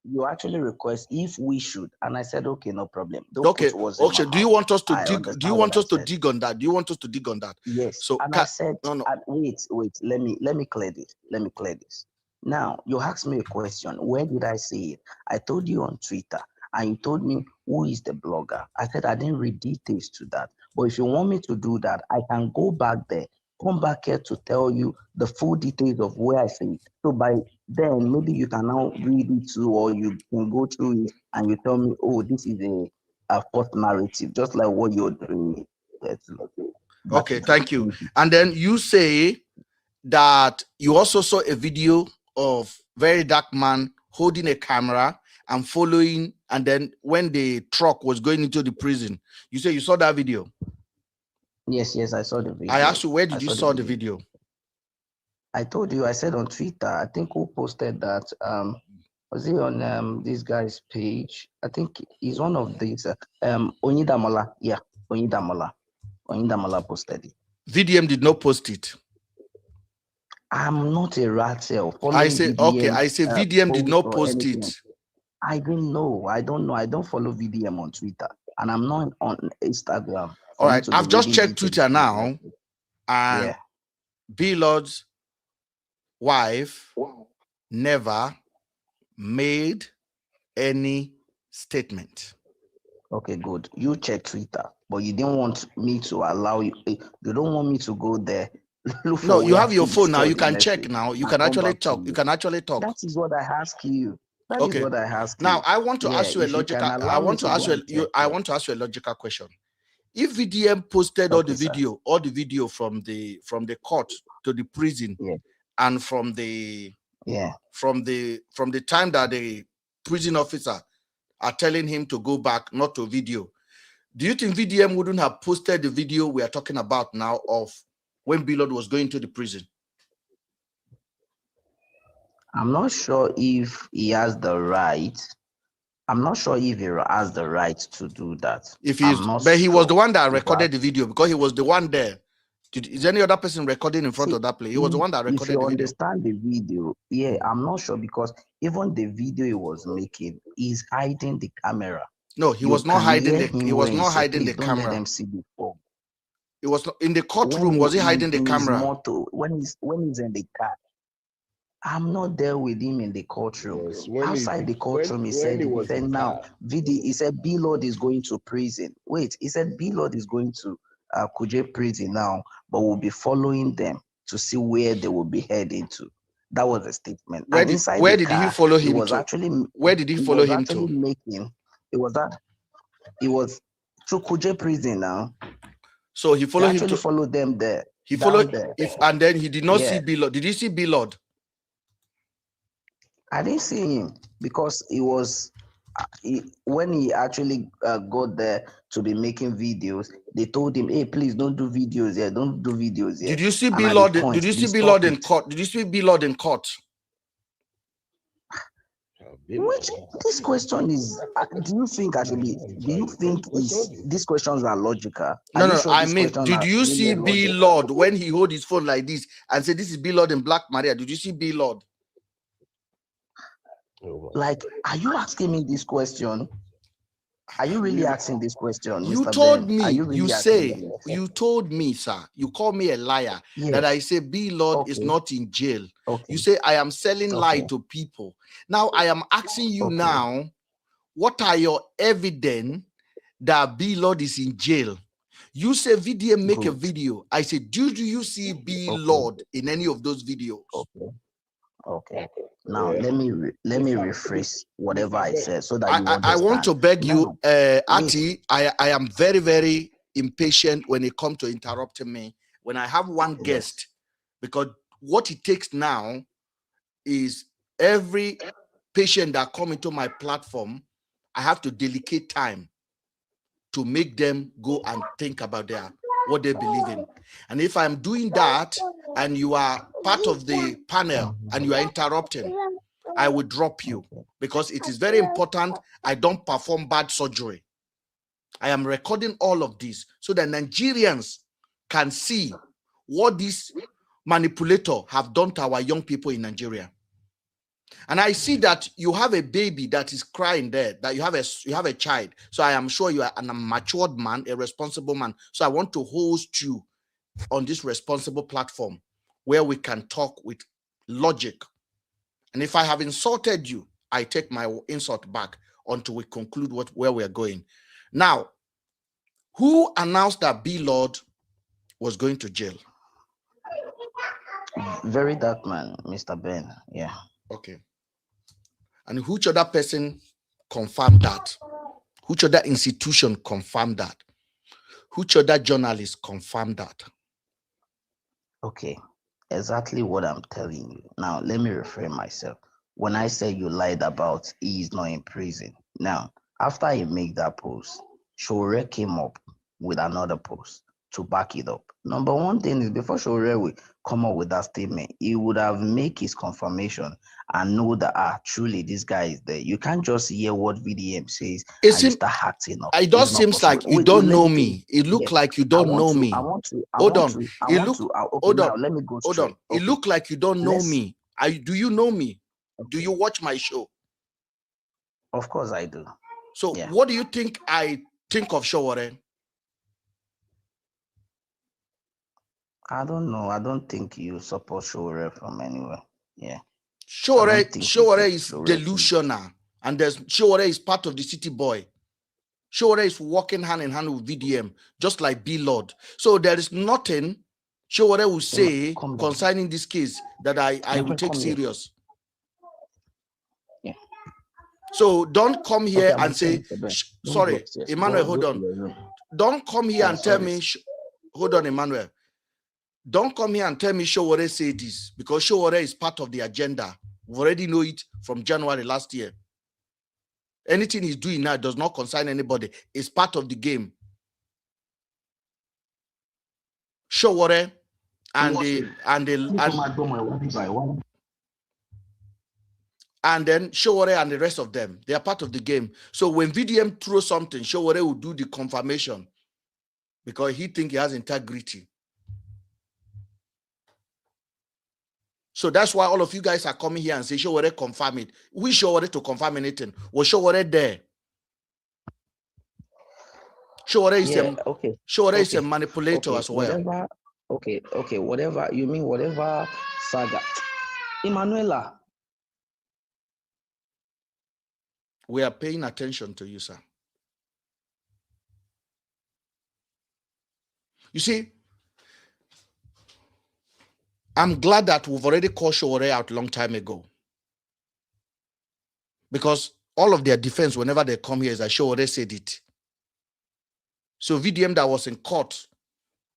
You actually request if we should, and I said okay, no problem. Okay. Do you want us to dig? Do you want us to dig on that? Do you want us to dig on that? Yes. So and I said, no. Wait. Let me clear this. Now you asked me a question. Where did I say it? I told you on Twitter, and you told me who is the blogger. I said I didn't read details to that. But if you want me to do that, I can go back there, come back here to tell you the full details of where I say it. So by then, maybe you can now read it too, or you can go through it and you tell me, oh, this is a false narrative, just like what you're doing. Okay, thank you. And then you say that you also saw a video of VeryDarkMan holding a camera and following, and then when the truck was going into the prison, you say you saw that video. Yes, I saw the video. I asked you, where did you saw the video? I told you, I said on Twitter. I think who posted that? Was it on this guy's page? I think he's one of these. Onidamola. Yeah, Onidamola. Onidamola posted it. VDM did not post it. I'm not a rat. I say VDM, okay. I say VDM did not post anything. it. I don't know. I don't follow VDM on Twitter, and I'm not on Instagram. All right, I've just checked Twitter now, and yeah. BLord's wife never made any statement. Okay, good. You check Twitter, but you didn't want me to allow you. You don't want me to go there. No, you have your phone now. You can check now. You can actually talk. You can actually talk. That is what I ask you. That is what I ask now, you. I want to ask you a logical. I want to ask you. I want to ask you a logical question. If VDM posted all the video from the court to the prison, and from the time that the prison officer are telling him to go back, not to video, do you think VDM wouldn't have posted the video we are talking about now of when BLord was going to the prison? I'm not sure if he has the right. I'm not sure if he has the right to do that. But he was the one that recorded the video because he was the one there. Is any other person recording in front of that place? He was the one that recorded the video. If you understand the video, I'm not sure, because even the video he was making, he's hiding the camera. No, he was not hiding the. He was not hiding the camera. Don't let them see the phone. It was not in the courtroom. Was he hiding the camera? When he's in the car, I'm not there with him in the courtroom. Outside the courtroom, he said now, he said BLord is going to prison. Wait, he said BLord is going to Kuje prison now, but we'll be following them to see where they will be heading to. That was a statement. Where did he follow him to? Where did he follow him to? It was to Kuje prison now. So he followed him to follow them there. He followed and then he did not see BLord. Did you see BLord? I didn't see him because he was when he actually got there to be making videos. They told him, "Hey, please don't do videos here. Don't do videos here." Did you see BLord? Did you see BLord in court? Did you see BLord in court? Which this question is? Do you think these questions are logical? No. I mean, did you see BLord when he hold his phone like this and say, "This is BLord in Black Maria"? Did you see BLord? Like, are you asking me this question? Are you really asking this question? You Mr. told Ben? me, you told me, sir, you called me a liar, that I say BLord is not in jail. You say I am selling lie to people. Now I am asking you now, what are your evidence that BLord is in jail? You say VDM make a video. I say, do you see BLord in any of those videos? Okay. Now let me rephrase whatever I said so that you understand. I want to beg you, Ati. I am very, very impatient when it comes to interrupting me when I have one guest, because what it takes now is every patient that come into my platform, I have to dedicate time to make them go and think about what they believe in. And if I'm doing that and you are part of the panel and you are interrupting, I will drop you, because it is very important I don't perform bad surgery. I am recording all of this so that Nigerians can see what these manipulators have done to our young people in Nigeria. And I see that you have a baby that is crying there, that you have a child. So I am sure you are a matured man, a responsible man. So I want to host you on this responsible platform where we can talk with logic. And if I have insulted you, I take my insult back until we conclude where we are going. Now, who announced that BLord was going to jail? VeryDarkMan, Mr. Ben. Yeah. Okay. And which other person confirmed that? Which other institution confirmed that? Which other journalist confirmed that? Okay. Exactly what I'm telling you. Now, let me reframe myself. When I say you lied about he is not in prison. Now, after he made that post, Shore came up with another post to back it up. Number one thing is before Shore will come up with that statement, he would have made his confirmation and know that truly this guy is there. You can't just hear what VDM says and you start acting up. It just seems like you don't know me. It look like you don't know me. Hold on. Let me go straight. Hold on. It look like you don't know me. Do you know me? Okay. Do you watch my show? Of course I do. So what do you think I think of Showore? I don't know. I don't think you support Showore from anywhere. Yeah. Showore is delusional. And Showore is part of the city boy. Showore is working hand in hand with VDM, just like BLord. So there is nothing Showore will say concerning this case that I will take serious. Yeah. So don't come here and say, sorry, Emmanuel, hold on. Don't come here and tell me, hold on, Emmanuel. Don't come here and tell me Showore say this, because Showore is part of the agenda. We already know it from January last year. Anything he's doing now does not concern anybody. It's part of the game. Showore and then Showore and the rest of them, they are part of the game. So when VDM throws something, Showore will do the confirmation because he thinks he has integrity. So that's why all of you guys are coming here and say Showore confirm it. We Showore to confirm anything. Was Showore there? Showore is a manipulator as well. Whatever you mean, whatever saga. Emanuela. We are paying attention to you, sir. You see, I'm glad that we've already called Showore out a long time ago. Because all of their defense, whenever they come here, is that Showore said it. So VDM that was in court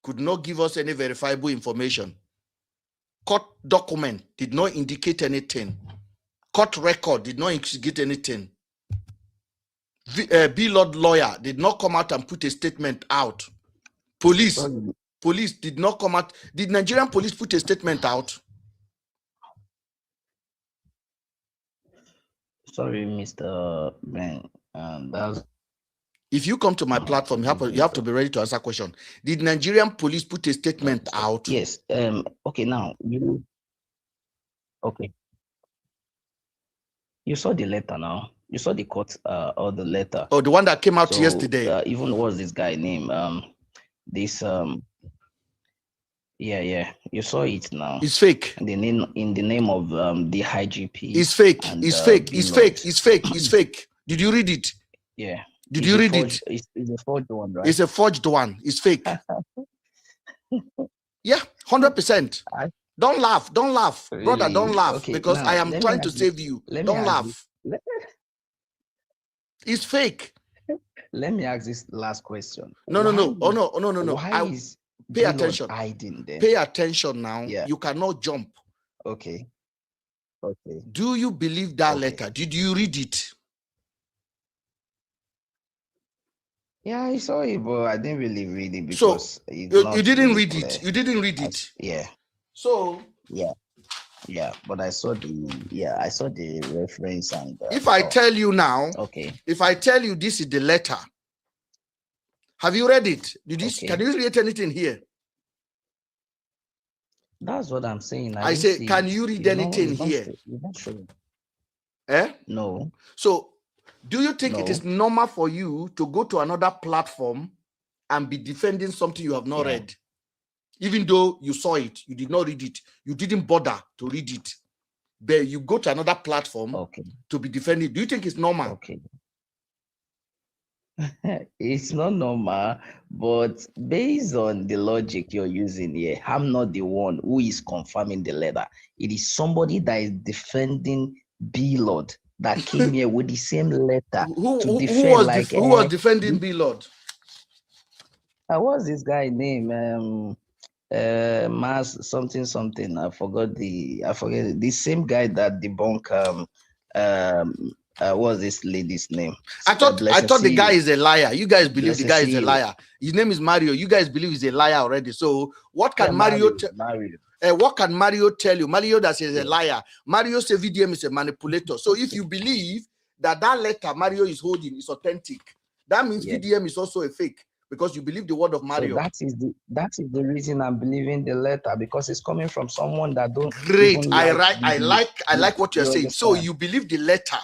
could not give us any verifiable information. Court document did not indicate anything. Court record did not indicate anything. BLord lawyer did not come out and put a statement out. Police did not come out. Did Nigerian police put a statement out? Sorry, Mr. Ben. If you come to my platform, you have to be ready to answer question. Did Nigerian police put a statement out? Yes. Okay, now you. Okay. You saw the letter now. You saw the court or the letter. Oh, the one that came out yesterday. Even what's this guy name? Yeah. You saw it now. It's fake. In the name of the high GP. It's fake. It's fake. It's fake. It's fake. It's fake. Did you read it? Yeah. Did you read it? It's a forged one, right? It's a forged one. It's fake. Yeah, 100%. Don't laugh. Don't laugh. Really? Brother, don't laugh. Okay, because now, I am trying to save you. Don't laugh. It's fake. Let me ask this last question. No. Why pay attention. Hiding there? Pay attention now. Yeah. You cannot jump. Okay. Do you believe that letter? Did you read it? Yeah, I saw it, but I didn't really read it because you didn't read it. You didn't read it. Yeah. So yeah, but I saw the reference and. If I tell you now, okay. If I tell you this is the letter, have you read it? Can you read anything here? That's what I'm saying. I say, can you read anything here? You're not sure. No. So, do you think it is normal for you to go to another platform and be defending something you have not read? Even though you saw it, you did not read it. You didn't bother to read it. But you go to another platform to be defending. Do you think it's normal? Okay. It's not normal, but based on the logic you're using here, I'm not the one who is confirming the letter. It is somebody that is defending BLord that came here with the same letter to defend. Who was defending BLord? What's this guy name? Mass something. I forget the same guy that debunk what's this lady's name? I thought the guy is a liar. You guys believe the guy is a liar. His name is Mario. You guys believe he's a liar already. So what can Mario what can Mario tell you? Mario that says a liar. Mario says VDM is a manipulator. So if you believe that letter Mario is holding is authentic, that means VDM is also a fake, because you believe the word of Mario. So that is the reason I'm believing the letter, because it's coming from someone that don't. Great. I like what you're saying. So you believe the letter.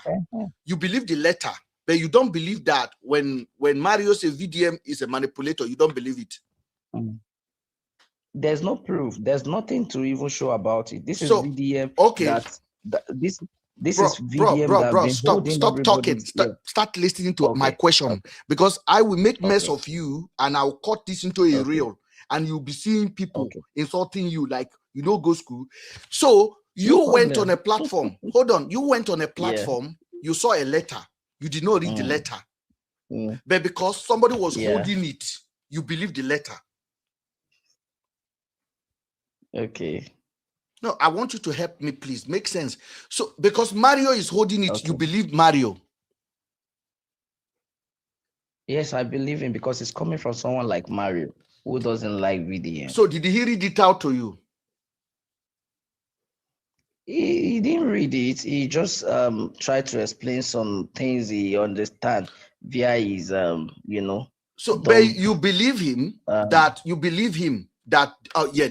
You believe the letter, but you don't believe that when Mario says VDM is a manipulator, you don't believe it. There's no proof. There's nothing to even show about it. This is VDM. Okay. This is VDM. Bro, stop talking. Start listening to my question, because I will make mess of you and I'll cut this into a reel, and you'll be seeing people insulting you like you don't go school. So you went on a platform. Hold on. You went on a platform. You saw a letter. You did not read the letter. But because somebody was holding it, you believe the letter. Okay. No, I want you to help me, please. Make sense. So, because Mario is holding it, you believe Mario. Yes, I believe him, because it's coming from someone like Mario, who doesn't like VDM. So, did he read it out to you? He didn't read it. He just tried to explain some things he understands via his, So, but you believe him that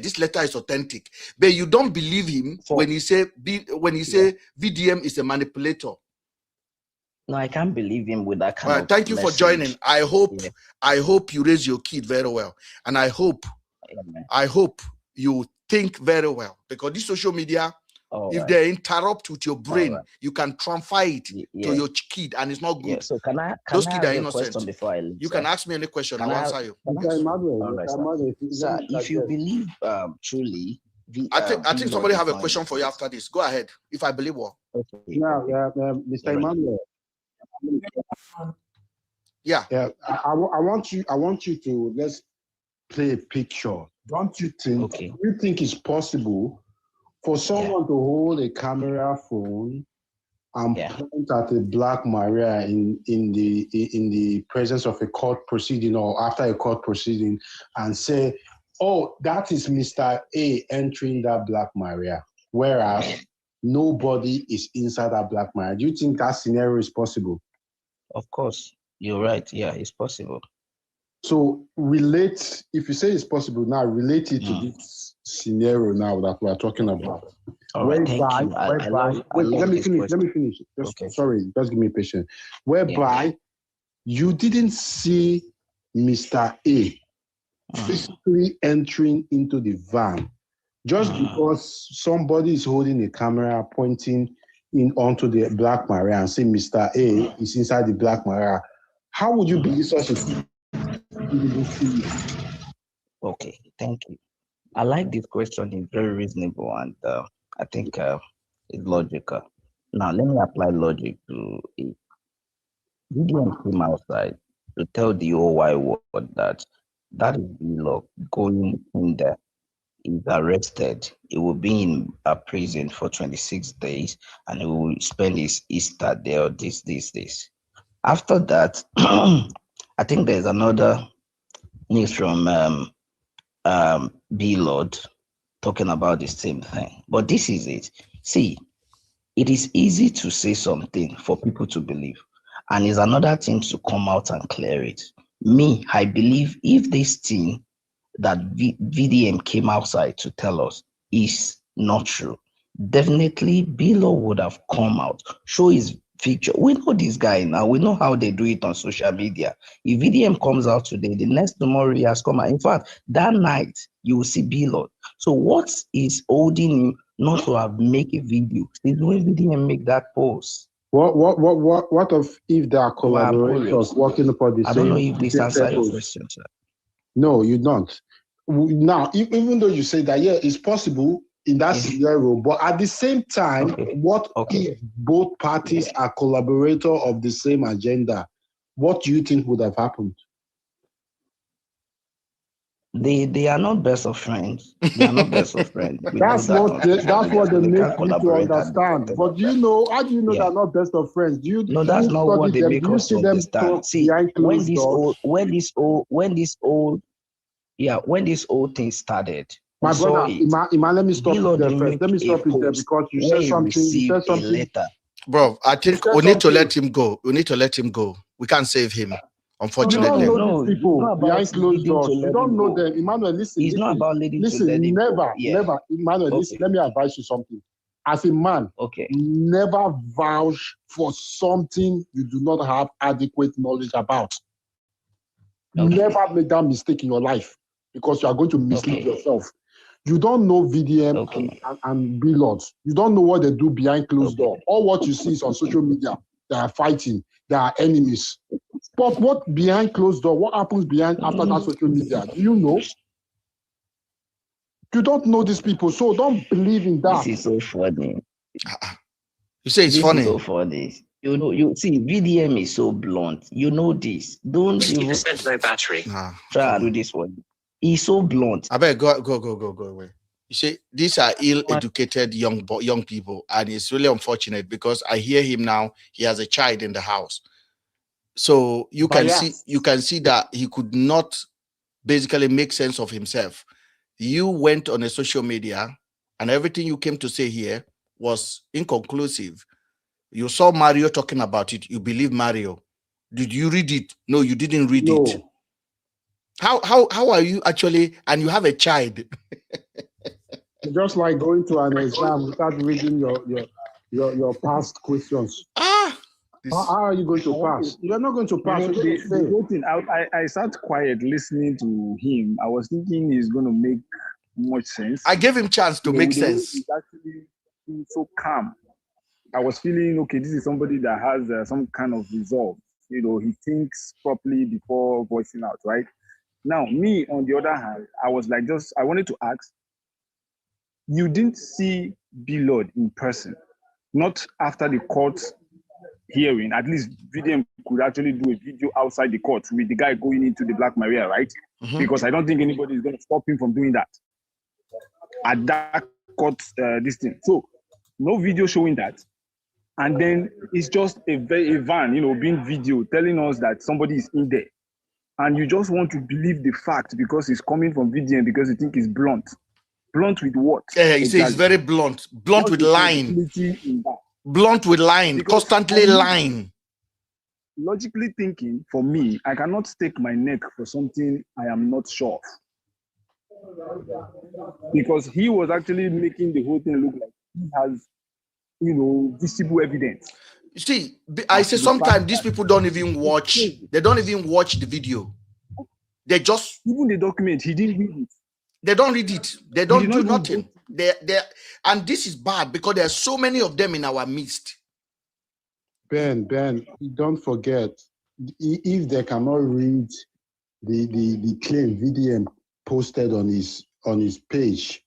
this letter is authentic, but you don't believe him when he say VDM is a manipulator. No, I can't believe him with that kind of thank you message. for joining. I hope you raise your kid very well, and I hope you think very well, because this social media, if they interrupt with your brain, you can transfer it to your kid, and it's not good. So can I Those kids are innocent. Before I leave, you can ask me any question. I'll answer you. Sir, if you believe truly, I think somebody have a question for you after this. Go ahead. If I believe what? Okay. Mr. Emmanuel. I want you to let's play a picture. Don't you think? Okay. Do you think it's possible for someone to hold a camera phone and point at a Black Maria in the presence of a court proceeding or after a court proceeding and say, "Oh, that is Mr. A entering that Black Maria," whereas nobody is inside that Black Maria? Do you think that scenario is possible? Of course, you're right. Yeah, it's possible. So if you say it's possible now, relate it to this scenario now that we are talking about. All right, thank you. Let me finish. Sorry, just give me patience. Whereby you didn't see Mr. A physically entering into the van, just because somebody is holding a camera pointing in onto the Black Maria and say Mr. A is inside the Black Maria. How would you believe such a thing? Okay, thank you. I like this question. It's very reasonable, and I think it's logical. Now, let me apply logic to it. VDM came outside to tell the whole wide world that is BLord going in there. He's arrested. He will be in a prison for 26 days, and he will spend his Easter there, or this. After that, I think there's another news from BLord talking about the same thing. But this is it. See, it is easy to say something for people to believe, and it's another thing to come out and clear it. Me, I believe if this thing that VDM came outside to tell us is not true, definitely BLord would have come out, show his picture. We know this guy now. We know how they do it on social media. If VDM comes out today, the next tomorrow he has come out. In fact, that night you will see BLord. So what is holding him not to have make a video? Is when VDM make that post. What if there are collaborators working upon the same? I don't know if this answers your question, sir. No, you don't. Now, even though you say that, it's possible in that scenario, but at the same time, if both parties are collaborators of the same agenda? What do you think would have happened? They are not best of friends. They are not best of friends. We know That's that what on they, social that's media, what so they they make can't you to collaborate at the understand. content But of do you them. know? How do you know Yeah. they're not best of friends? Do No, you that's not study what they them? make Do you us see to them understand. talk See, behind when closed this doors? old thing started, we My saw brother, it. Iman, let me stop it BLord there did first. make Let me a stop it there post because you where said he something. You received said a something. letter. Bro, I You think said we need to something. let him go. We need to let him go. We can't save him, You unfortunately. don't know these It's not people about behind closed leading to doors. You let don't him know go. them. Emmanuel, listen, It's not listen, about leading to listen. let him go. Yeah. Never, Emmanuel, listen. Let me advise you something. As a man, Okay. never vouch for something you do not have adequate knowledge about. Okay. Never make that mistake in your life because you are going to mislead yourself. You don't know VDM and BLord. You don't know what they do behind closed door. All what you see is on social media. They are fighting. They are enemies. But what behind closed door? What happens behind after that social media? Do you know? You don't know these people, so don't believe in that. This is so funny. You say it's This funny. is so funny. You know, you see, VDM is so blunt. You know this. Don't even 50% low battery. try and do this one. He's so blunt. I better go away. You see, these are ill-educated young people, and it's really unfortunate because I hear him now. He has a child in the house, so you can see that he could not basically make sense of himself. You went on a social media, and everything you came to say here was inconclusive. You saw Mario talking about it. You believe Mario. Did you read it? No, you didn't read it. How are you actually? And you have a child. Just like going to an exam without reading your past questions. How are you going to pass? You're not going to pass. You know, the whole thing, I sat quiet listening to him. I was thinking he's going to make much sense. I gave him chance to make the way sense. he's actually being so calm. I was feeling, okay, this is somebody that has some kind of resolve. You know, he thinks properly before voicing out, right? Now, me, on the other hand, I was like, I wanted to ask, you didn't see BLord in person, not after the court hearing. At least VDM could actually do a video outside the court with the guy going into the Black Maria, right? Because I don't think anybody is going to stop him from doing that at that court, this thing. So, no video showing that. And then it's just a van, you know, being video telling us that somebody is in there. And you just want to believe the fact because it's coming from VDM because you think it's blunt. Blunt with what? Yeah, you say it's very blunt. Blunt with lying. Blunt with lying. Because constantly lying. Logically thinking, for me, I cannot stake my neck for something I am not sure of. Because he was actually making the whole thing look like he has, you know, visible evidence. You see, I say sometimes these people don't even watch. They don't even watch the video. They just even the document. He didn't read it. They don't read it. They don't do nothing. And this is bad because there are so many of them in our midst. Ben, don't forget, if they cannot read the claim VDM posted on his page,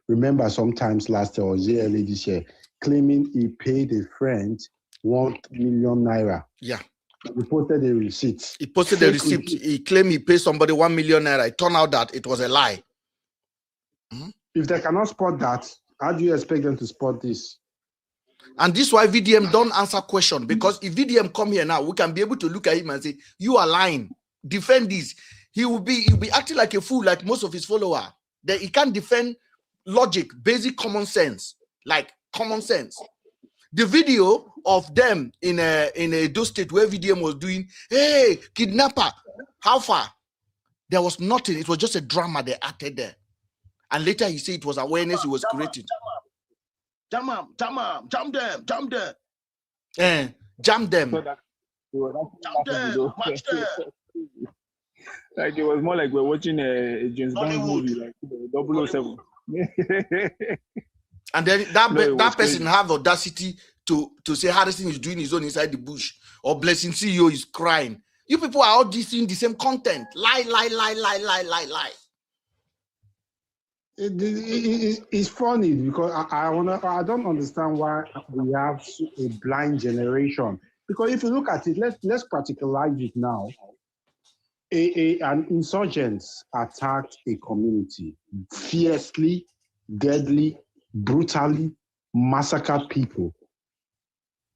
remember sometimes last year or early this year, claiming he paid a friend 1 million naira. Yeah. He posted a receipt. He posted a receipt. He claimed he paid somebody 1 million naira. It turned out that it was a lie. If they cannot spot that, how do you expect them to spot this? And this is why VDM don't answer questions, because if VDM come here now, we can be able to look at him and say, you are lying. Defend this. He'll be acting like a fool, like most of his followers. That he can't defend logic, basic common sense, like common sense. The video of them in a state where VDM was doing, hey, kidnapper, how far? There was nothing. It was just a drama they acted there. And later he said it was awareness he was creating. Jam them. Jam them. Match them. Like it was more like we're watching a James Bond movie, like 007. And then that person have audacity to say Harrison is doing his own inside the bush, or Blessing CEO is crying. You people are all doing the same content. Lie. It's funny because I don't understand why we have a blind generation. Because if you look at it, let's practicalize it now. An insurgent attacked a community, fiercely, deadly, brutally massacred people,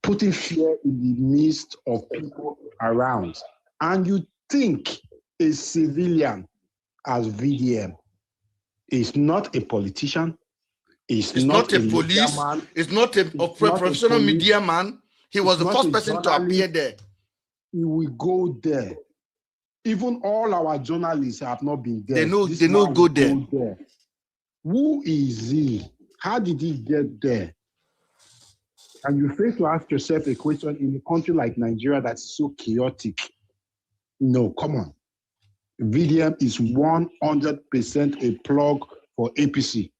putting fear in the midst of people around. And you think a civilian as VDM is not a politician, It's not a police, man, it's not a professional media man. He was the first person to appear there. He will go there. Even all our journalists have not been there. They know go there. Who is he? How did he get there? And you face to ask yourself a question in a country like Nigeria that's so chaotic. No, come on. VDM is 100% a plug for APC.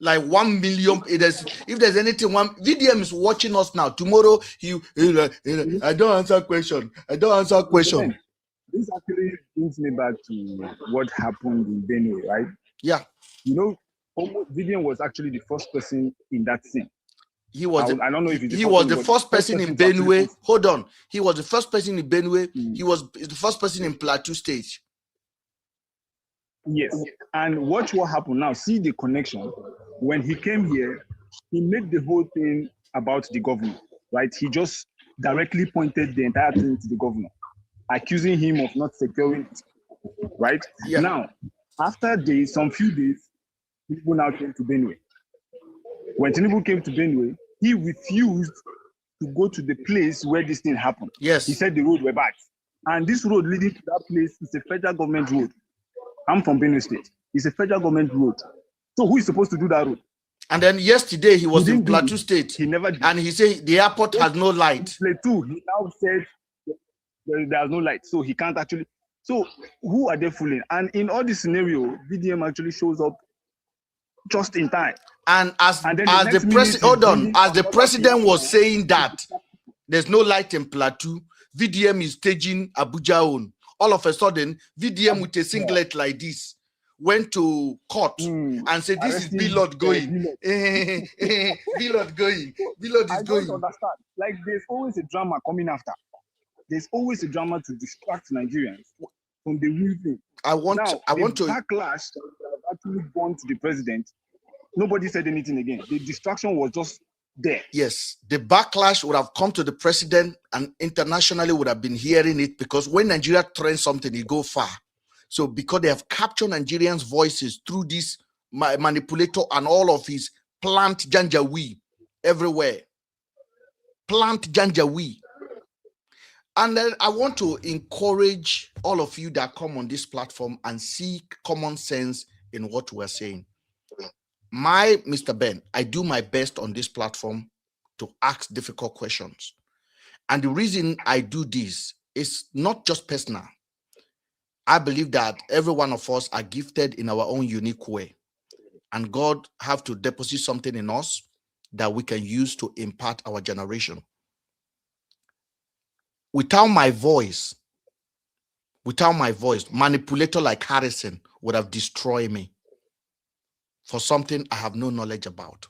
Like 1 million. If there's anything, VDM is watching us now. Tomorrow, I don't answer question. I don't answer question. This actually brings me back to what happened in Benue, right? Yeah. You know, VDM was actually the first person in that scene. He was. I don't know if he was the first person in Benue. Hold on. He was the first person in Benue. He was the first person in Plateau State. Yes. And watch what happened now. See the connection. When he came here, he made the whole thing about the governor, right? He just directly pointed the entire thing to the governor, accusing him of not securing it, right? Yeah. Now, after some few days, people now came to Benue. When Tinubu came to Benue, he refused to go to the place where this thing happened. Yes. He said the road were bad. And this road leading to that place is a federal government road. I'm from Benue State. It's a federal government road. So who is supposed to do that road? And then yesterday he was in Plateau State. He never did. And he said the airport has no light. Plateau, he now said there's no light. So he can't actually. So who are they fooling? And in all this scenario, VDM actually shows up just in time. And as the president, hold on, as the president was saying that there's no light in Plateau, VDM is staging Abuja own. All of a sudden, VDM with a singlet like this went to court and said, "This is BLord going." BLord going. BLord is going. I don't understand. Like, there's always a drama coming after. There's always a drama to distract Nigerians from the real thing. I want to backlash that actually gone to the president. Nobody said anything again. The distraction was just there. Yes, the backlash would have come to the president and internationally would have been hearing it, because when Nigeria trends something, it go far. So because they have captured Nigerians' voices through this manipulator and all of his plant janjaweed everywhere. Plant janjaweed. And then I want to encourage all of you that come on this platform and seek common sense in what we're saying. Mr. Ben, I do my best on this platform to ask difficult questions. And the reason I do this is not just personal. I believe that every one of us are gifted in our own unique way. And God have to deposit something in us that we can use to impart our generation. Without my voice, manipulator like Harrison would have destroyed me for something I have no knowledge about.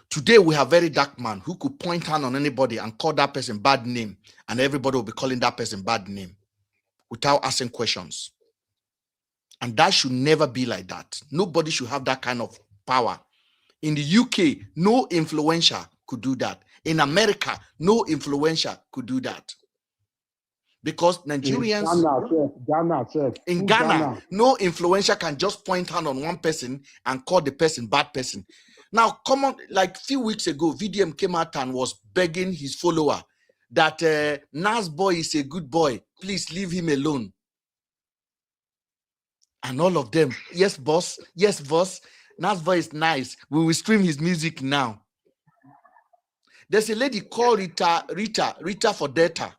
Today, we have VeryDarkMan who could point hand on anybody and call that person bad name, and everybody will be calling that person bad name without asking questions. And that should never be like that. Nobody should have that kind of power. In the UK, no influencer could do that. In America, no influencer could do that. Because Nigerians in Ghana, no influencer can just point hand on one person and call the person bad person. Now, come on, like a few weeks ago, VDM came out and was begging his follower that Nas boy is a good boy. Please leave him alone. And all of them, yes, boss. Yes, boss. Nas boy is nice. We will stream his music now. There's a lady called Rita for data.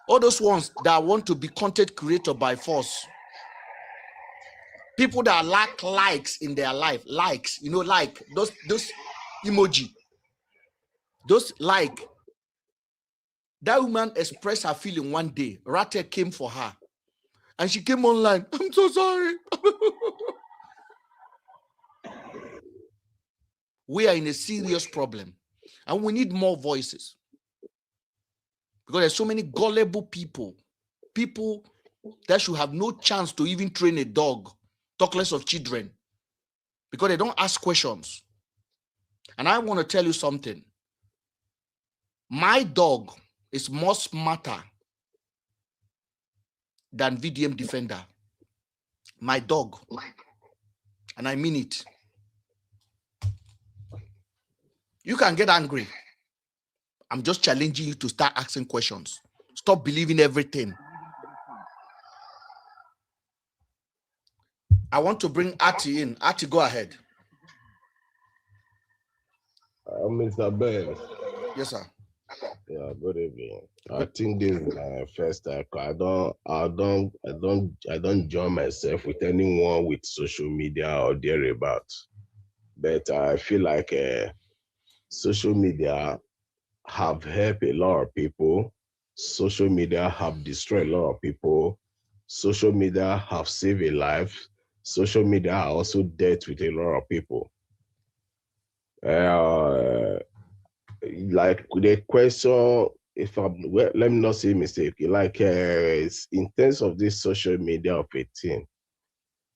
All those ones that want to be content creator by force. People that lack likes in their life. Likes, you know, like those emoji. Those like. That woman expressed her feeling one day. Ratt came for her. And she came online. I'm so sorry. We are in a serious problem. And we need more voices. Because there's so many gullible people people that should have no chance to even train a dog, talk less of children, because they don't ask questions. And I want to tell you something. My dog is more smarter than VDM Defender. My dog. And I mean it. You can get angry. I'm just challenging you to start asking questions. Stop believing everything. I want to bring Ati in. Ati, go ahead. Mr. Ben. Yes, sir. Yeah, good evening. I think this is my first time. I don't join myself with anyone with social media or thereabout. But I feel like social media have helped a lot of people. Social media have destroyed a lot of people. Social media have saved a life. Social media also dealt with a lot of people. Like the question, if I'm well, let me not say mistake. Like in terms of this social media of a thing,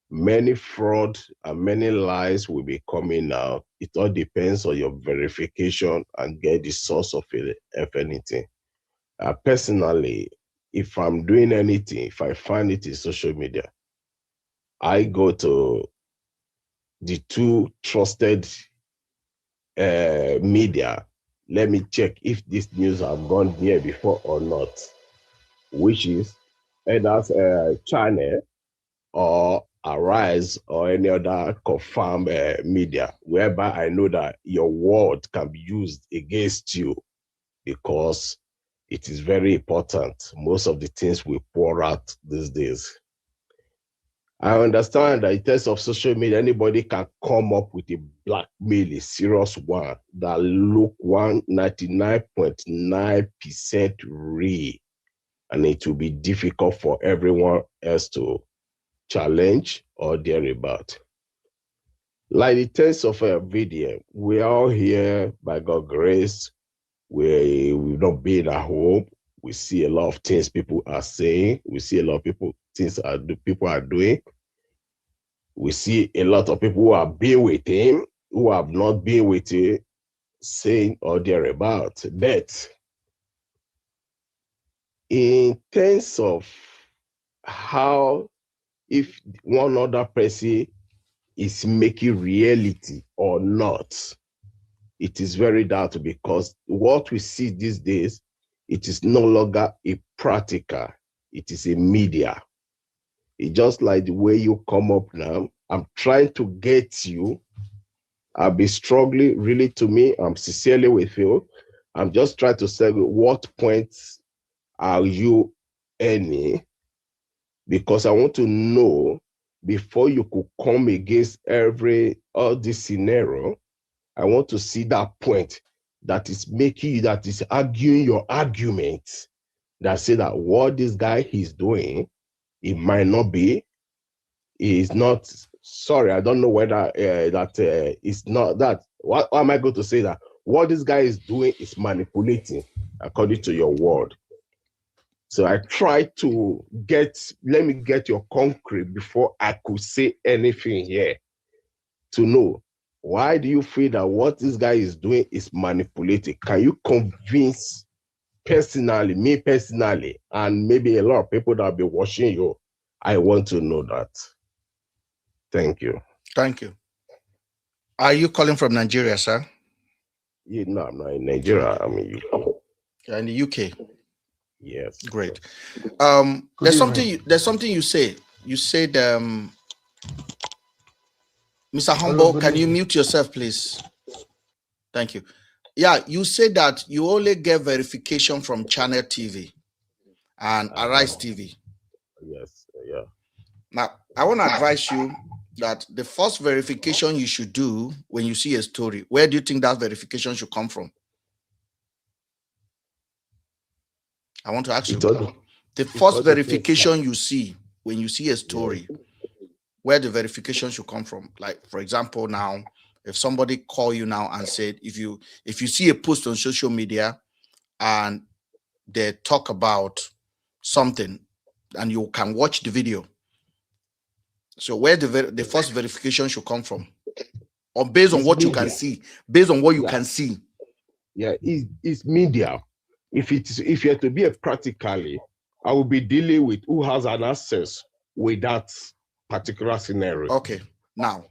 many fraud and many lies will be coming out. It all depends on your verification and get the source of it, if anything. Personally, if I'm doing anything, if I find it in social media, I go to the two trusted media. Let me check if this news have gone there before or not, which is either China or Arise or any other confirmed media, whereby I know that your word can be used against you, because it is very important. Most of the things we pour out these days. I understand that in terms of social media, anybody can come up with a blackmail, a serious one that look 199.9% real, and it will be difficult for everyone else to challenge or thereabout. Like in terms of a video, we are all here by God's grace. We've not been at home. We see a lot of things people are saying. We see a lot of things people are doing. We see a lot of people who have been with him, who have not been with him, saying or thereabout. But in terms of how, if one other person is making reality or not, it is very doubt, because what we see these days, it is no longer a practical, it is a media. It's just like the way you come up now. I'm trying to get you. I'll be struggling, really, to me. I'm sincerely with you. I'm just trying to say what points are you any, because I want to know before you could come against all this scenario. I want to see that point that is making, that is arguing your argument, that say that what this guy is doing, it might not be, is not, sorry, I don't know whether it's not that. What am I going to say? That what this guy is doing is manipulating, according to your word. So I try to let me get your concrete before I could say anything here, to know, why do you feel that what this guy is doing is manipulating? Can you convince me personally, and maybe a lot of people that will be watching you? I want to know that. Thank you. Thank you. Are you calling from Nigeria, sir? Yeah, no, I'm not in Nigeria. I'm in UK. You're in the UK. Yes. Great. There's something you say. You said, Mr. Humble, can you mute yourself, please? Thank you. Yeah, you said that you only get verification from Channel TV and Arise TV. Yes, yeah. Now, I want to advise you that the first verification you should do when you see a story, where do you think that verification should come from? I want to ask you, the first verification you see when you see a story, where the verification should come from. Like, for example, now, if somebody call you now and said, if you see a post on social media and they talk about something, and you can watch the video. So where the first verification should come from, or based on what you can see, based on what you can see. Yeah, it's media. If you have to be a practically, I will be dealing with who has an access with that particular scenario. Okay, now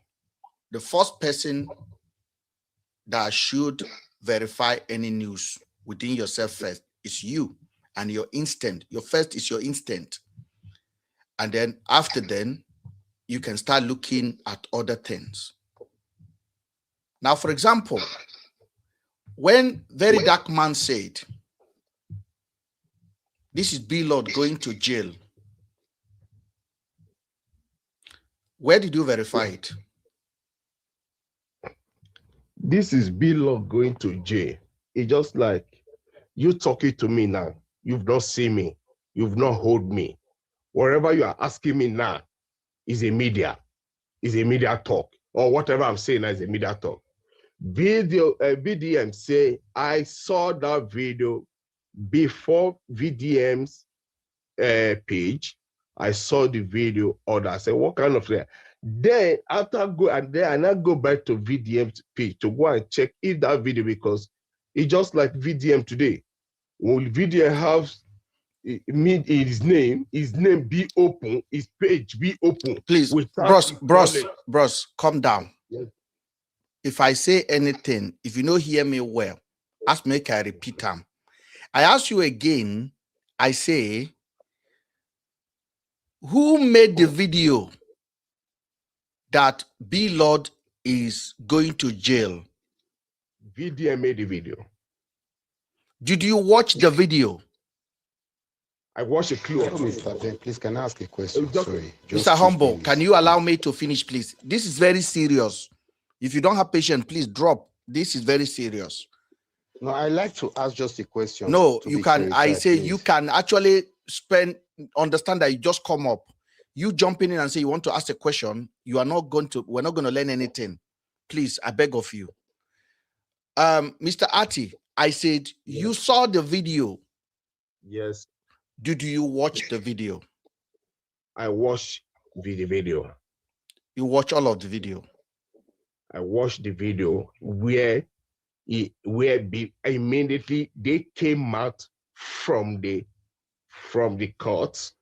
the first person that should verify any news within yourself first is you and your instinct. Your first is your instinct, and then after then you can start looking at other things. Now, for example, when VeryDarkMan said, "This is BLord going to jail," where did you verify it? This is BLord going to jail. It's just like you talking to me now. You've not seen me. You've not heard me. Whatever you are asking me now is a media talk, or whatever I'm saying now is a media talk. VDM say, I saw that video before VDM's page. I saw the video order. I said, what kind of thing? Then after I go back to VDM's page to go and check if that video, because it's just like VDM today. Will VDM have his name be open, his page be open? Please, bros, calm down. Yes. If I say anything, if you don't hear me well, ask me, I repeat them. I ask you again, I say, who made the video that BLord is going to jail? VDM made the video. Did you watch the video? I watched a clip. Mr. Ben, please, can I ask a question? Sorry. Mr. Humble, can you allow me to finish, please? This is very serious. If you don't have patience, please drop. This is very serious. No, I like to ask just a question. No, you can. I say please. You can actually understand that you just come up. You jump in and say you want to ask a question. You are not going to. We're not going to learn anything. Please, I beg of you. Mr. Ati, I said yes. You saw the video. Yes. Did you watch the video? I watched the video. You watch all of the video? I watched the video where immediately they came out from the court.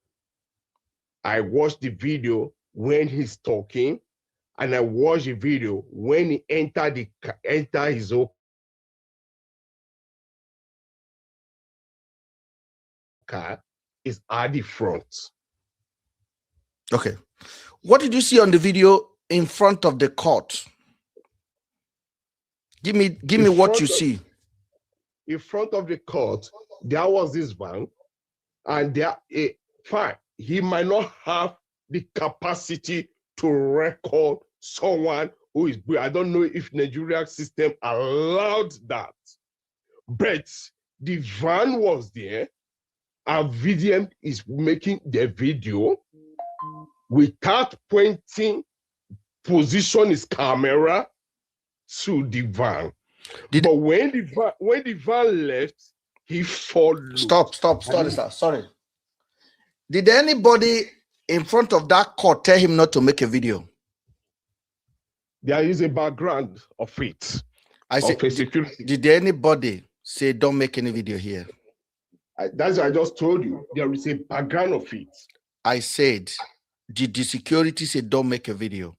I watched the video when he's talking, and I watched the video when he entered his own car is at the front. Okay. What did you see on the video in front of the court? Give me what you see. In front of the court, there was this van, and fine. He might not have the capacity to record someone who is. I don't know if Nigerian system allowed that, but the van was there. And VDM is making the video without pointing, position his camera to the van. But when the van left, he followed. Stop, sir. Sorry. Did anybody in front of that court tell him not to make a video? There is a background of it. I said, did anybody say don't make any video here? That's what I just told you. There is a background of it. I said, did the security say don't make a video?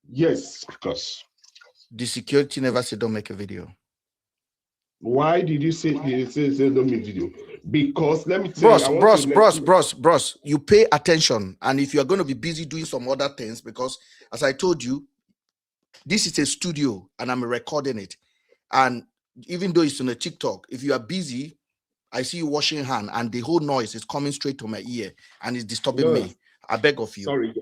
Yes, of course. The security never said don't make a video. Why did you say don't make video? Because let me tell you, bros, you pay attention, and if you are going to be busy doing some other things, because as I told you, this is a studio and I'm recording it, and even though it's on a TikTok, if you are busy, I see you washing hand, and the whole noise is coming straight to my ear, and it's disturbing me. I beg of you. Sorry,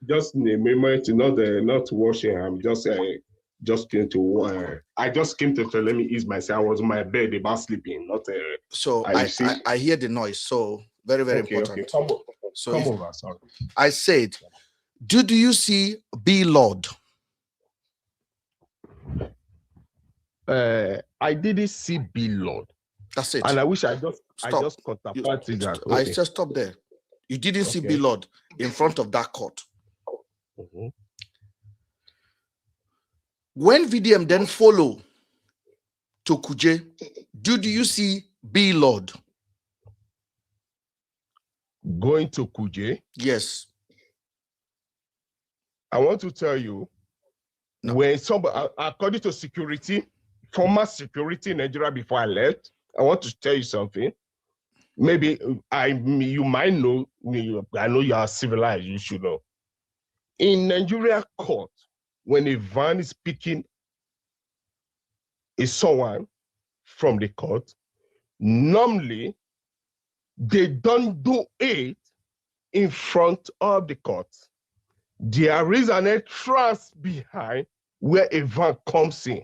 just a moment, not washing. I'm just came to. I just came to let me ease myself. I was on my bed about sleeping, not. So I hear the noise. So very important. Okay. Come over. Sorry. I said, do you see BLord? I didn't see BLord. That's it. And I wish I just contacted that. Okay. I just stopped there. You didn't see BLord in front of that court. When VDM then follow to Kuje, do you see BLord? Going to Kuje? Yes. I want to tell you, when somebody, according to security, former security in Nigeria before I left, I want to tell you something. Maybe you might know, I know you are civilized, you should know. In Nigeria court, when a van is picking someone from the court, normally they don't do it in front of the court. There is an entrance behind where a van comes in.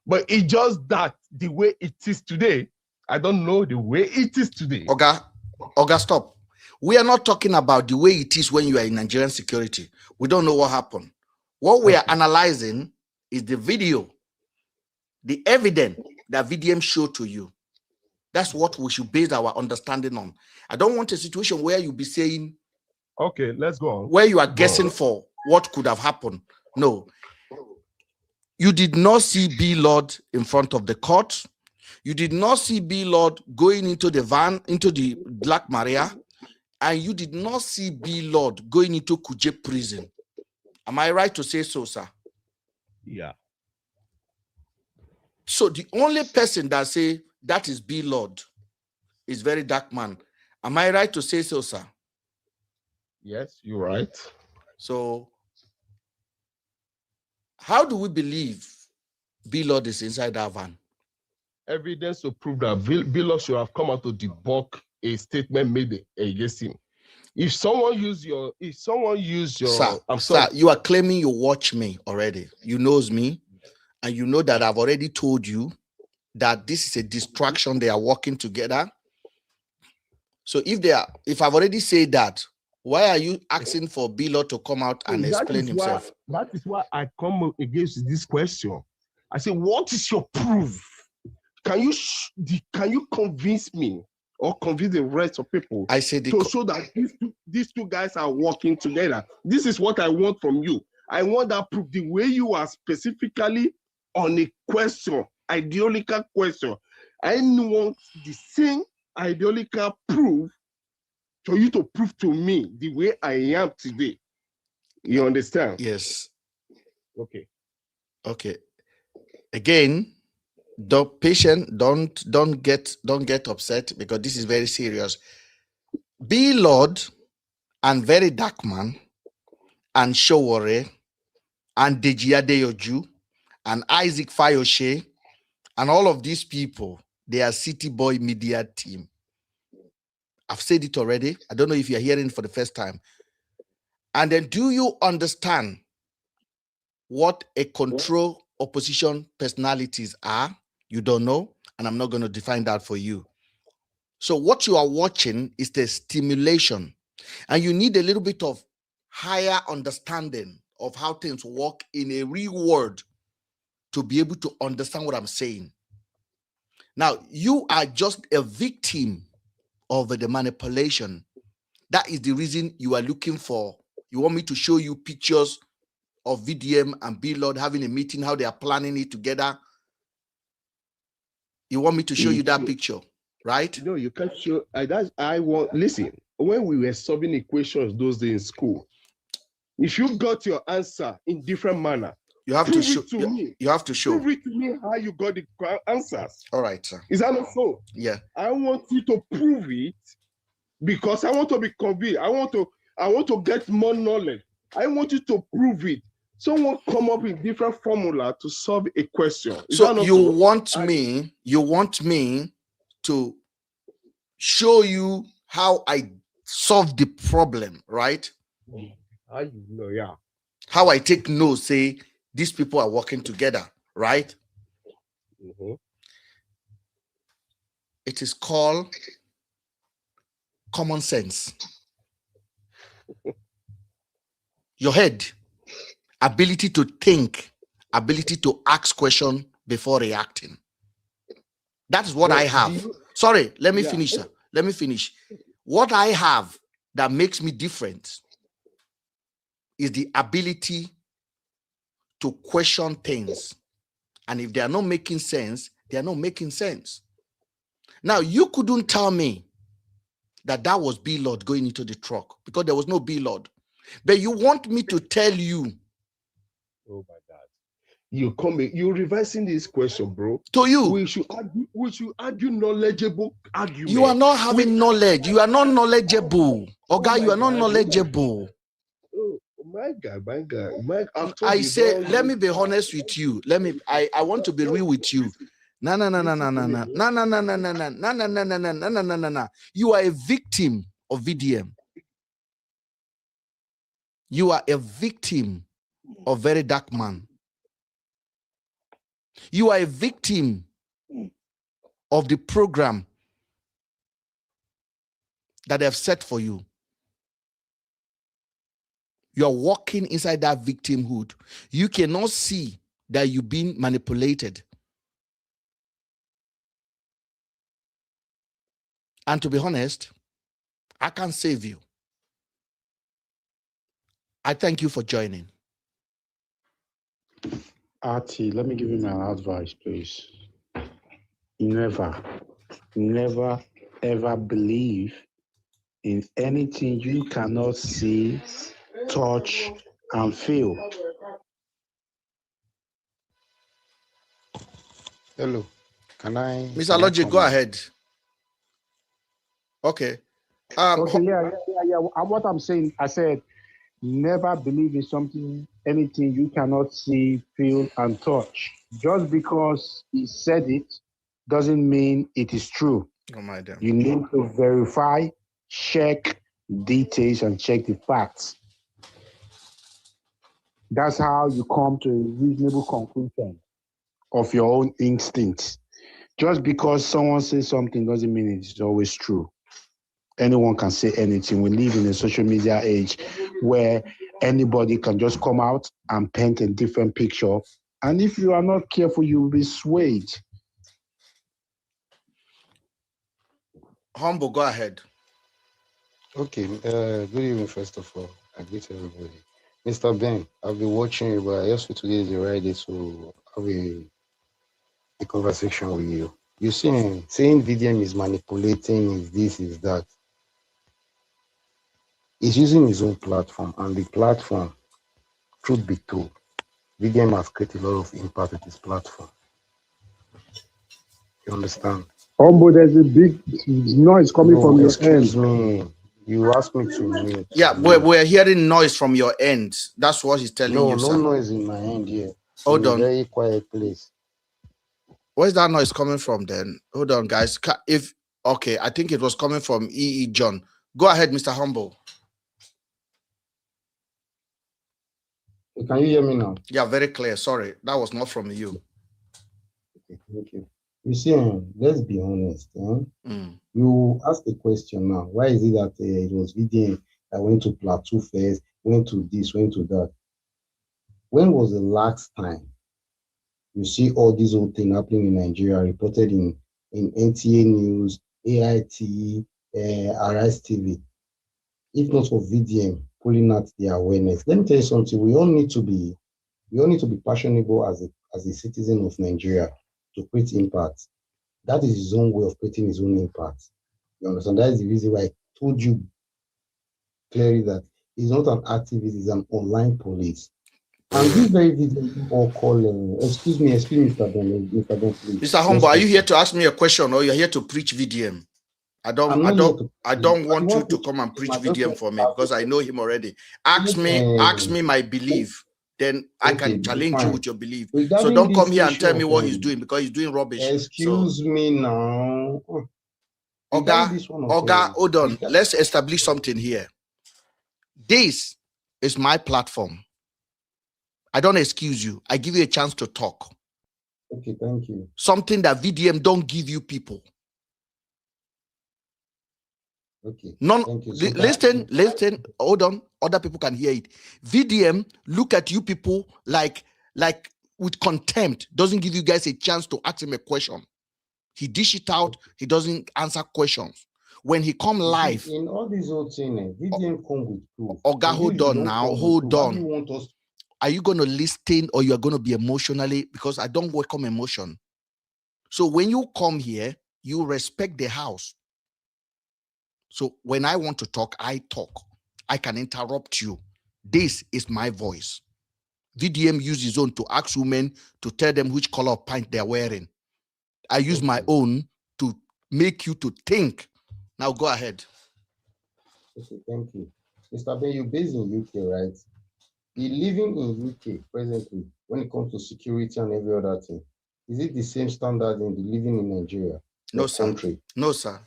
But it's just that the way it is today, I don't know the way it is today. Oga, stop. We are not talking about the way it is when you are in Nigerian security. We don't know what happened. What we are analyzing is the video, the evidence that VDM showed to you. That's what we should base our understanding on. I don't want a situation where you be saying, okay, let's go on. Where you are guessing for what could have happened. No. You did not see BLord in front of the court. You did not see BLord going into the van, into the Black Maria. And you did not see BLord going into Kuje prison. Am I right to say so, sir? Yeah. So the only person that say that is BLord is VeryDarkMan. Am I right to say so, sir? Yes, you're right. So how do we believe BLord is inside that van? Evidence to prove that BLord should have come out to debunk a statement made against him. If someone use your, sir, you are claiming you watch me already. You knows me, and you know that I've already told you that this is a distraction. They are working together. So if I've already said that, why are you asking for BLord to come out and explain himself? That is why I come against this question. I say, what is your proof? Can you convince me or convince the rest of people to show that these two guys are working together? This is what I want from you. I want that proof. The way you are specifically on a question, ideological question. I want the same ideological proof for you to prove to me the way I am today. You understand? Yes. Okay. Okay. Again, don't get upset, because this is very serious. BLord and VeryDarkMan and Showore and Deji Adeyoju and Isaac Fayoshe and all of these people, they are City Boy Media team. I've said it already. I don't know if you're hearing it for the first time. And then, do you understand what a control opposition personalities are? You don't know, and I'm not going to define that for you. So what you are watching is the stimulation, and you need a little bit of higher understanding of how things work in a real world to be able to understand what I'm saying. Now, you are just a victim of the manipulation. That is the reason you are looking for. You want me to show you pictures of VDM and BLord having a meeting, how they are planning it together. You want me to show you that picture, right? No, you can't show. Listen, when we were solving equations those days in school, if you got your answer in different manner, you have to show. You have to show. Prove it to me how you got the answers. All right, sir. Is that not so? Yeah. I want you to prove it because I want to be convinced. I want to get more knowledge. I want you to prove it. Someone come up with different formula to solve a question. So you want me to show you how I solve the problem, right? How you know, yeah. How I take notes, say these people are working together, right? Mm-hmm. It is called common sense. Your head, ability to think, ability to ask questions before reacting. That is what I have. Sorry, let me finish, sir. Let me finish. What I have that makes me different is the ability to question things. And if they are not making sense, they are not making sense. Now, you couldn't tell me that that was BLord going into the truck because there was no BLord. But you want me to tell you. Oh my God. You're reversing this question, bro. To you. We should argue knowledgeable argument. You are not having knowledge. You are not knowledgeable. Okay, you are not knowledgeable. Oh my God. I say, let me be honest with you. I want to be real with you. No. You are a victim of VDM. You are a victim of VeryDarkMan. You are a victim of the program that they have set for you. You're walking inside that victimhood. You cannot see that you've been manipulated. And to be honest, I can't save you. I thank you for joining. Artie, let me give you my advice, please. Never, ever believe in anything you cannot see, touch, and feel. Hello, can I? Mr. Logic, go ahead. Okay. Yeah. What I'm saying, I said, never believe in anything you cannot see, feel, and touch. Just because he said it doesn't mean it is true. Oh my damn. You need to verify, check details, and check the facts. That's how you come to a reasonable conclusion of your own instincts. Just because someone says something doesn't mean it's always true. Anyone can say anything. We live in a social media age where anybody can just come out and paint a different picture. And if you are not careful, you will be swayed. Humble, go ahead. Okay, good evening, first of all. I greet everybody. Mr. Ben, I've been watching you, but I just feel today is the right day to have a conversation with you. You see, saying VDM is manipulating, is this, is that. He's using his own platform, and the platform, truth be told, VDM has created a lot of impact with his platform. You understand? Humble, there's a big noise coming from your end. Excuse me. You asked me to mute. Yeah, we're hearing noise from your end. That's what he's telling you, sir. No noise in my end here. Hold on. A very quiet place. Where's that noise coming from then? Hold on, guys. Okay, I think it was coming from EE John. Go ahead, Mr. Humble. Can you hear me now? Yeah, very clear. Sorry, that was not from you. Okay, thank you. You see, let's be honest. You asked the question now. Why is it that it was VDM that went to Plateau first, went to this, went to that? When was the last time you see all these old things happening in Nigeria, reported in NTA News, AIT, Arise TV? If not for VDM pulling out the awareness. Let me tell you something. We all need to be passionate as a citizen of Nigeria to create impact. That is his own way of creating his own impact. You understand? That is the reason why I told you clearly that he's not an activist, he's an online police. And this very video all call excuse me, Mr. Ben, please. Mr. Humble, are you here to ask me a question or you're here to preach VDM? I don't want you to come and preach VDM for me because I know him already. Ask me my belief. Then I can challenge you with your belief. So don't come here and tell me what he's doing because he's doing rubbish. Excuse me now. Oga, hold on. Let's establish something here. This is my platform. I don't excuse you. I give you a chance to talk. Okay, thank you. Something that VDM don't give you people. Okay. Listen, hold on. Other people can hear it. VDM look at you people like with contempt, doesn't give you guys a chance to ask him a question. He dish it out, he doesn't answer questions. When he come live, in all these old things, VDM come with proof. Oga, hold on now, hold on. Want us? Are you going to listen or you are going to be emotionally? Because I don't welcome emotion. So when you come here, you respect the house. So when I want to talk, I talk. I can interrupt you. This is my voice. VDM use his own to ask women to tell them which color of pant they're wearing. I use my own to make you to think. Now go ahead. Okay, thank you. Mr. Ben, you're based in UK, right? You're living in UK presently when it comes to security and every other thing. Is it the same standard in the living in Nigeria? No, sir. Country? No, sir.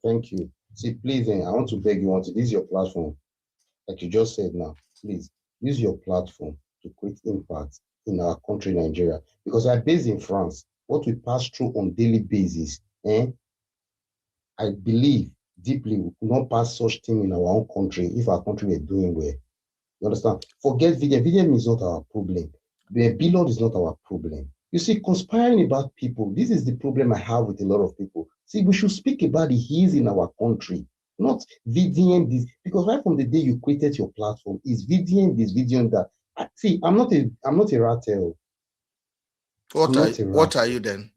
Thank you. See, please, I want to beg you, this is your platform. Like you just said now, please use your platform to create impact in our country, Nigeria. Because I'm based in France. What we pass through on daily basis, I believe deeply we could not pass such thing in our own country if our country were doing well. You understand? Forget VDM. VDM is not our problem. The BLord is not our problem. You see, conspiring about people, this is the problem I have with a lot of people. See, we should speak about the he's in our country, not VDM this, because right from the day you created your platform, is VDM this, VDM that. See, I'm not a ratter. What are you then?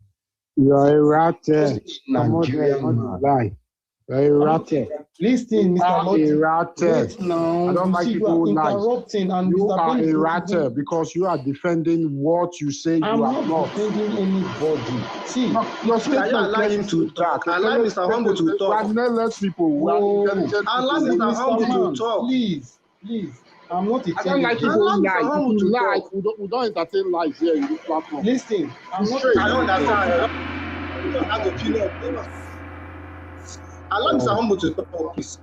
You are a ratter. Nigerian lie. You are a ratter. Listen, Mr. Lord. A ratter. I don't like people who lie. And you are a ratter because you are defending what you say you are not. Defending anybody. See, your statement allow him to talk. Allow Mr. Humble to talk. Let people who are intelligent. Allow Mr. Humble to talk. Please. I'm not a I don't like people who lie. If you lie, we don't entertain lies here in this platform. Listen, I'm not. I don't understand. You don't have opinion. Allow Mr. Humble to talk, please.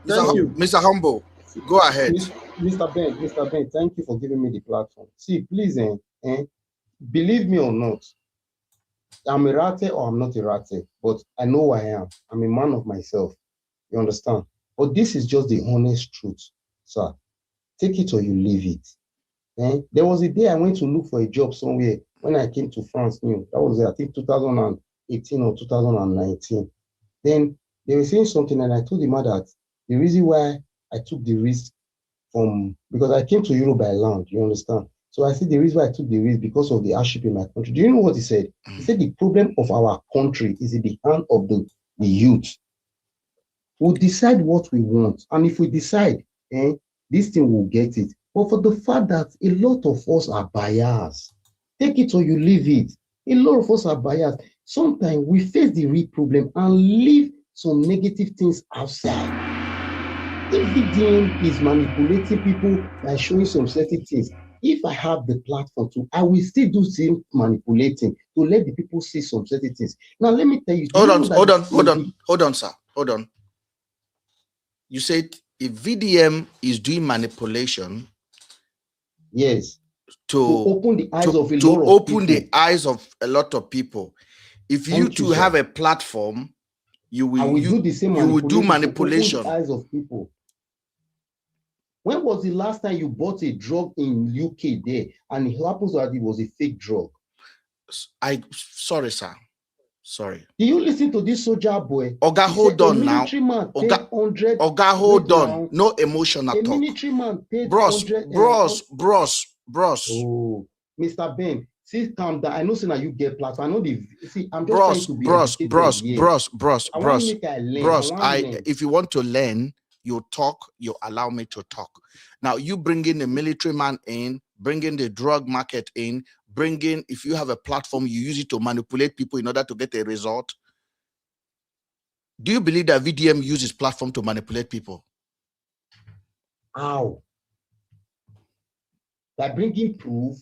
Thank you. Mr. Humble, go ahead. Mr. Ben, thank you for giving me the platform. See, please, believe me or not, I'm a ratter or I'm not a ratter, but I know who I am. I'm a man of myself. You understand? But this is just the honest truth, sir. Take it or you leave it. There was a day I went to look for a job somewhere when I came to France. That was, I think, 2018 or 2019. Then they were saying something, and I told the man that the reason why I took the risk because I came to Europe by land, you understand? So I said the reason why I took the risk because of the hardship in my country. Do you know what he said? He said the problem of our country is in the hand of the youth. We'll decide what we want, and if we decide, this thing will get it. But for the fact that a lot of us are biased, take it or you leave it. A lot of us are biased. Sometimes we face the real problem and leave some negative things outside. If VDM is manipulating people by showing some certain things, if I have the platform to, I will still do some manipulating to let the people see some certain things. Now, let me tell you. Hold on, sir. Hold on. You said if VDM is doing manipulation, yes, to open the eyes of a lot of people. If you two have a platform, you will do the same. You will do manipulation. Open the eyes of people. When was the last time you bought a drug in UK there, and it happens that it was a fake drug? Sorry, sir. Sorry. Do you listen to this soldier boy? Oga, hold on now. Oga, hold on. No emotion at all. A military man paid bros. Oh, Mr. Ben, see, calm down. I know, saying that you get platform. I know the. See, I'm just trying to be bros. Learn. If you want to learn, you talk. You allow me to talk. Now you bring in the military man in, bring in the drug market in. If you have a platform, you use it to manipulate people in order to get a result. Do you believe that VDM uses platform to manipulate people? How? By bringing proof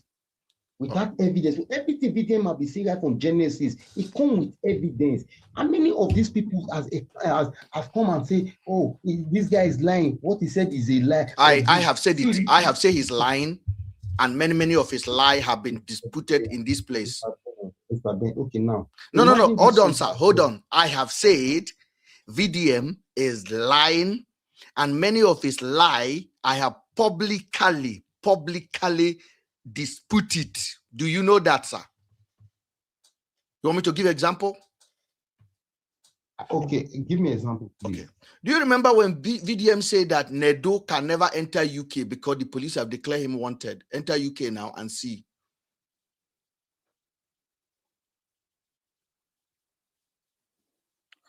without evidence. Everything VDM have been saying right from Genesis, it comes with evidence. How many of these people have come and say, oh, this guy is lying. What he said is a lie. I have said it. I have said he's lying. And many of his lies have been disputed in this place. Okay, now. No. Hold on, sir. Hold on. I have said VDM is lying, and many of his lies I have publicly disputed. Do you know that, sir? You want me to give an example? Okay, give me an example, please. Okay. Do you remember when VDM said that Nedo can never enter UK because the police have declared him wanted? Enter UK now and see.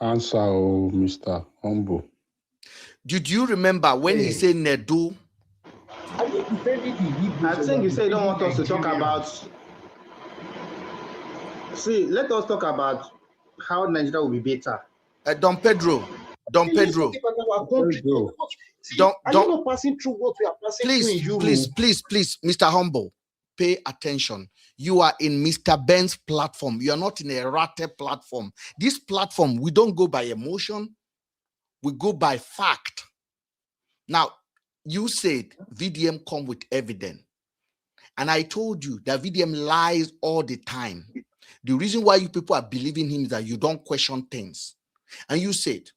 Answer, Mr. Humble. Did you remember when he said Nedo? I think you say you don't want us to talk about. See, let us talk about how Nigeria will be better. Don Pedro. Don Pedro. Are you not passing through what we are passing through in Europe? Please, Mr. Humble, pay attention. You are in Mr. Ben's platform. You are not in a ratte platform. This platform, we don't go by emotion. We go by fact. Now, you said VDM come with evidence. And I told you that VDM lies all the time. The reason why you people are believing him is that you don't question things. And you said,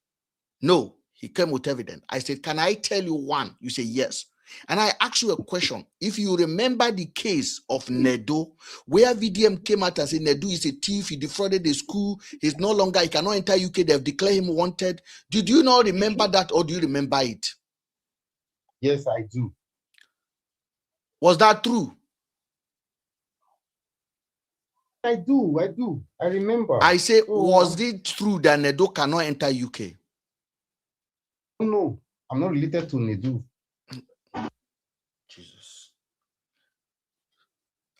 no, he came with evidence. I said, can I tell you one? You say, yes. And I asked you a question. If you remember the case of Nedo, where VDM came out and said, Nedo is a thief, he defrauded the school, he cannot enter UK, they've declared him wanted. Did you not remember that, or do you remember it? Yes, I do. Was that true? I do. I remember. I say, was it true that Nedo cannot enter UK? No, I'm not related to Nedo. Jesus.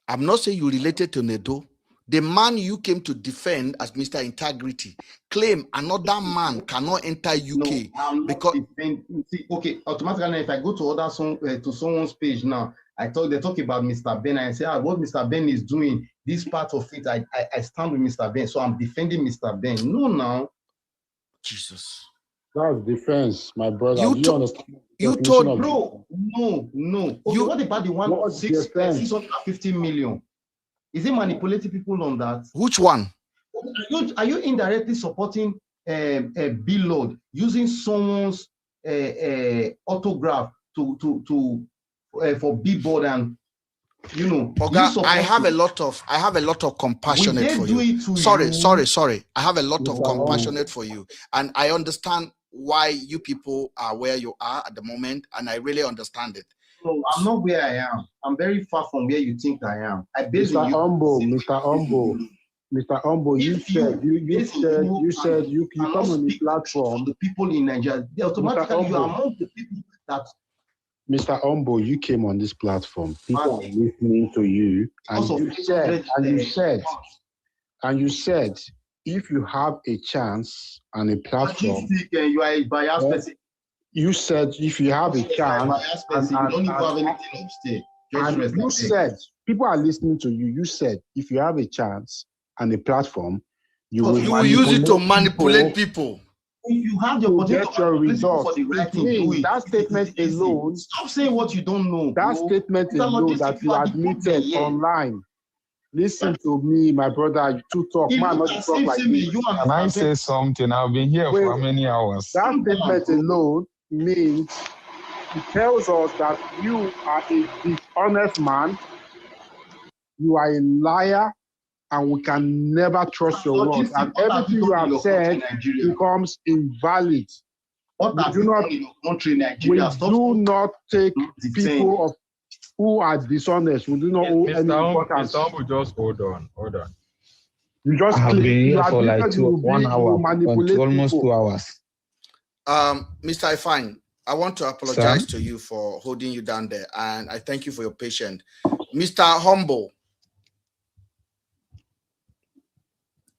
I'm not saying you related to Nedo. The man you came to defend as Mr. Integrity claim another man cannot enter UK. No, because okay, automatically if I go to someone's page now, they talk about Mr. Ben, and I say, what Mr. Ben is doing, this part of it, I stand with Mr. Ben, so I'm defending Mr. Ben. No, now. Jesus. That's defense, my brother. You told bro, no. Okay, what about the one of 650 million? Is it manipulating people on that? Which one? Are you indirectly supporting BLord using someone's autograph for billboard, and okay, I have a lot of compassionate for you. Sorry. I have a lot of compassionate for you, and I understand why you people are where you are at the moment, and I really understand it. No, I'm not where I am. I'm very far from where you think I am. Mr. Humble, you said you come on the platform. The people in Nigeria, they automatically you are among the people that. Mr. Humble, you came on this platform. People are listening to you, and you said, if you have a chance and a platform, you are a biased person. You said if you have a chance, you said people are listening to you. You said if you have a chance and a platform, you will use it to manipulate people. If you have the opportunity to get your results, that statement alone. Stop saying what you don't know. That statement alone that you admitted online. Listen to me, my brother. You two talk, man. Not to talk like me. Can I say something? I've been here for many hours. That statement alone means it tells us that you are a dishonest man, you are a liar, and we can never trust your words. And everything you have said becomes invalid. We do not take people who are dishonest. We do not owe any importance. Mr. Humble, just hold on. You just have been here for like 1 hour, almost 2 hours. Mr. Ifine, I want to apologize to you for holding you down there, and I thank you for your patience. Mr. Humble,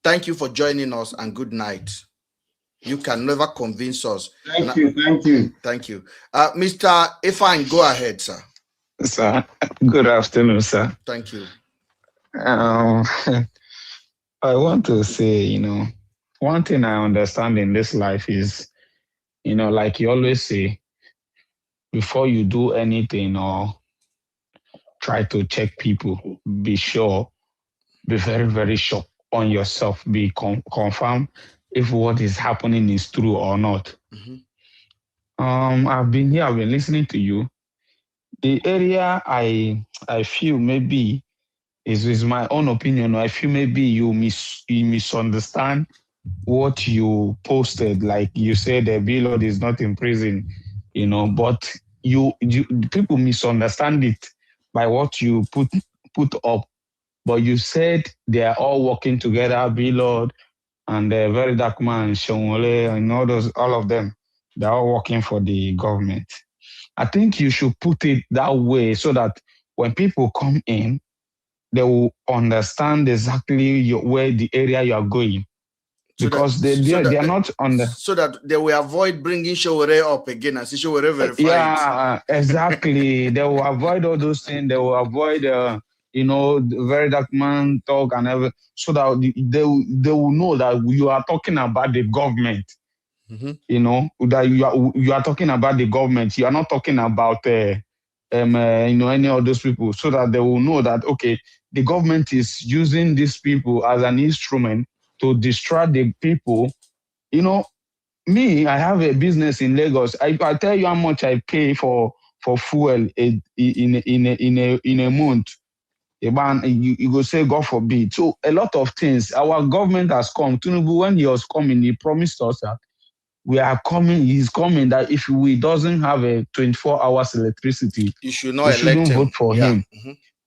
thank you for joining us, and good night. You can never convince us. Thank you. Mr. Ifine, go ahead, sir. Sir, good afternoon, sir. Thank you. I want to say, one thing I understand in this life is, like you always say, before you do anything or try to check people, be sure, be very, very sure on yourself, be confirm if what is happening is true or not. I've been here, I've been listening to you. The area I feel maybe is my own opinion. I feel maybe you misunderstand what you posted. Like you said, the BLord is not in prison, but you people misunderstand it by what you put up. But you said they are all working together, BLord and VeryDarkMan, Shonwole, and all of them. They're all working for the government. I think you should put it that way so that when people come in, they will understand exactly where the area you are going. Because they are not on the... So that they will avoid bringing Showore up again and see Showore verify Yeah, exactly. They will avoid all those things. They will avoid, the VeryDarkMan talk and everything, so that they will know that you are talking about the government. That you are talking about the government. You are not talking about any of those people, so that they will know that, okay, the government is using these people as an instrument to distract the people. Me, I have a business in Lagos. I tell you how much I pay for fuel in a month. You go say, God forbid. So a lot of things. Our government has come. Tinubu, when he was coming, he promised us that he's coming, that if we doesn't have a 24 hours electricity, you should not we elect shouldn't him. vote for him.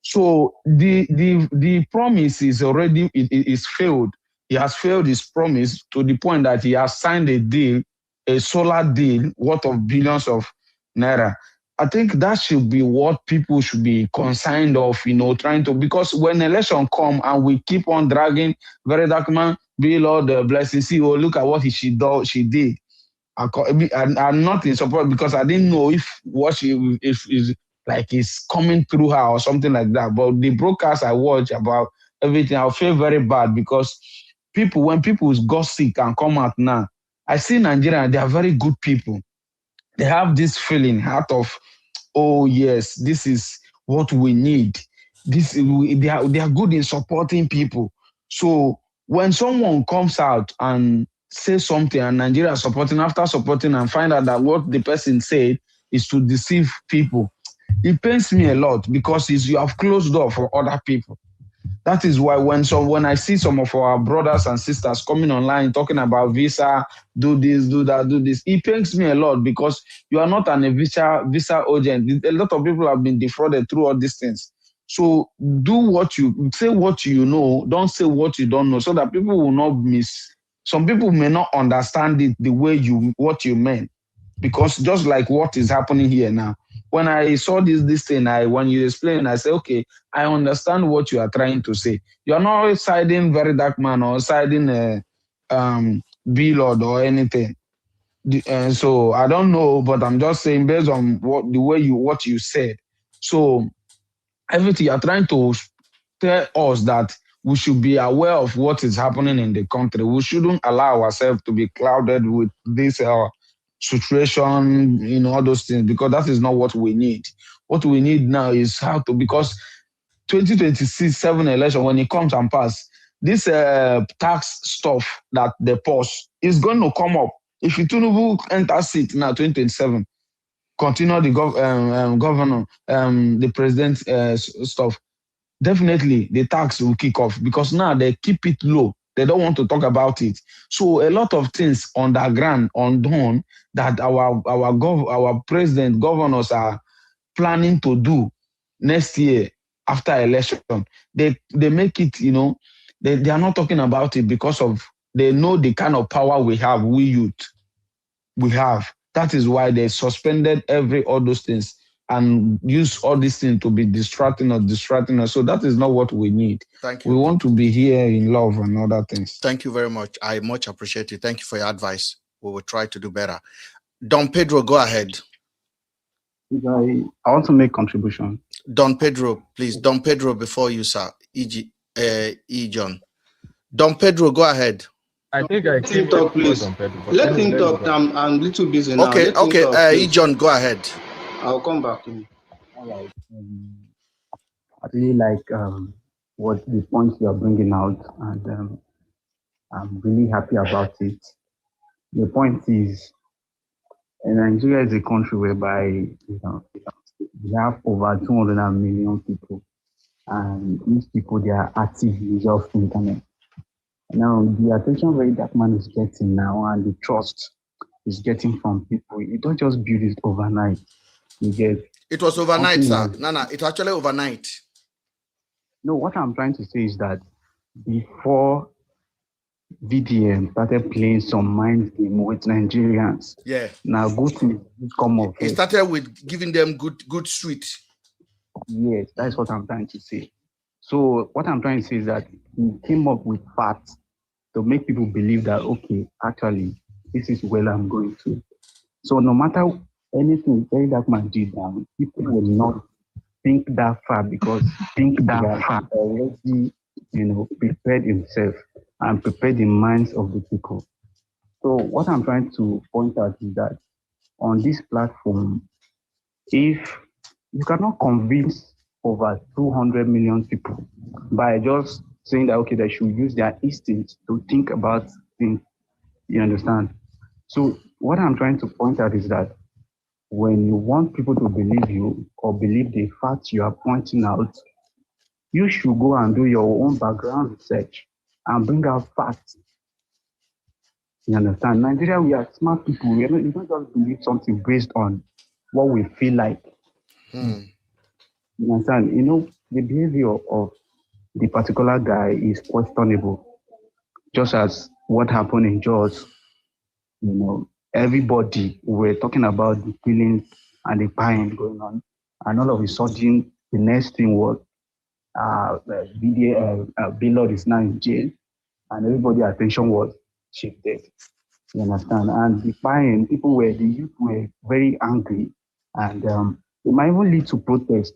So the promise is already is failed. He has failed his promise to the point that he has signed a solar deal worth of billions of naira. I think that should be what people should be concerned of, trying to, because when election come and we keep on dragging VeryDarkMan, BLord, blessing, see, look at what she did. I'm not in support, because I didn't know if is like it's coming through her or something like that. But the broadcast I watch about everything, I feel very bad, because when people got sick and come out now, I see Nigeria, they are very good people. They have this feeling out of, oh yes, this is what we need. They are good in supporting people. So when someone comes out and says something and Nigeria supporting, after supporting and find out that what the person said is to deceive people, it pains me a lot, because you have closed door for other people. That is why when I see some of our brothers and sisters coming online talking about visa, do this, do that, do this, it pains me a lot, because you are not a visa agent. A lot of people have been defrauded through all these things. So say what you know, don't say what you don't know, so that people will not some people may not understand it the way what you meant. Because just like what is happening here now, when I saw this thing, when you explain, I say, okay, I understand what you are trying to say. You are not siding VeryDarkMan or siding BLord or anything. So I don't know, but I'm just saying based on what you said. So everything you are trying to tell us that we should be aware of what is happening in the country. We shouldn't allow ourselves to be clouded with this situation, all those things, because that is not what we need. What we need now is because 2026 7 election, when it comes and pass, this tax stuff that they pause is going to come up. If Tinubu enters seat now, 2027, continue the governor, the president stuff, definitely the tax will kick off, because now they keep it low. They don't want to talk about it. So a lot of things underground, undone, that our president, governors are planning to do next year after election. They make it, they are not talking about it, because they know the kind of power we have, we youth. We have. That is why they suspended all those things and use all these things to be distracting us. So that is not what we need. Thank you. We want to be here in love and other things. Thank you very much. I much appreciate it. Thank you for your advice. We will try to do better. Don Pedro, go ahead. I want to make contribution. Don Pedro, please. Don Pedro, before you, sir. John. Don Pedro, go ahead. I think I can talk, please. Let him talk. I'm a little busy now. Okay. John, go ahead. I'll come back. All right. I really like what the points you are bringing out, and I'm really happy about it. The point is, Nigeria is a country whereby we have over 200 million people, and these people, they are active users of the internet. Now, the attention VeryDarkMan is getting now and the trust is getting from people, you don't just build it overnight. You get it was overnight, sir. like, No, it's actually overnight. No, what I'm trying to say is that before VDM started playing some mind game with Nigerians, yeah, now good things come of it. Started with giving them good sweet. Yes, that's what I'm trying to say. So what I'm trying to say is that he came up with facts to make people believe that, okay, actually, this is where I'm going to. So no matter anything VeryDarkMan did now, people will not think that far because think that far already, prepared himself and prepared the minds of the people. So what I'm trying to point out is that on this platform, if you cannot convince over 200 million people by just saying that, okay, they should use their instincts to think about things, you understand? So what I'm trying to point out is that when you want people to believe you or believe the facts you are pointing out, you should go and do your own background research and bring out facts. You understand? Nigeria, we are smart people. You don't just believe something based on what we feel like. You understand? The behavior of the particular guy is questionable. Just as what happened in Jaws, everybody were talking about the killings and the pain going on. And all of a sudden, the next thing was BLord is now in jail. And everybody's attention was shifted. You understand? And the the youth were very angry. And it might even lead to protest.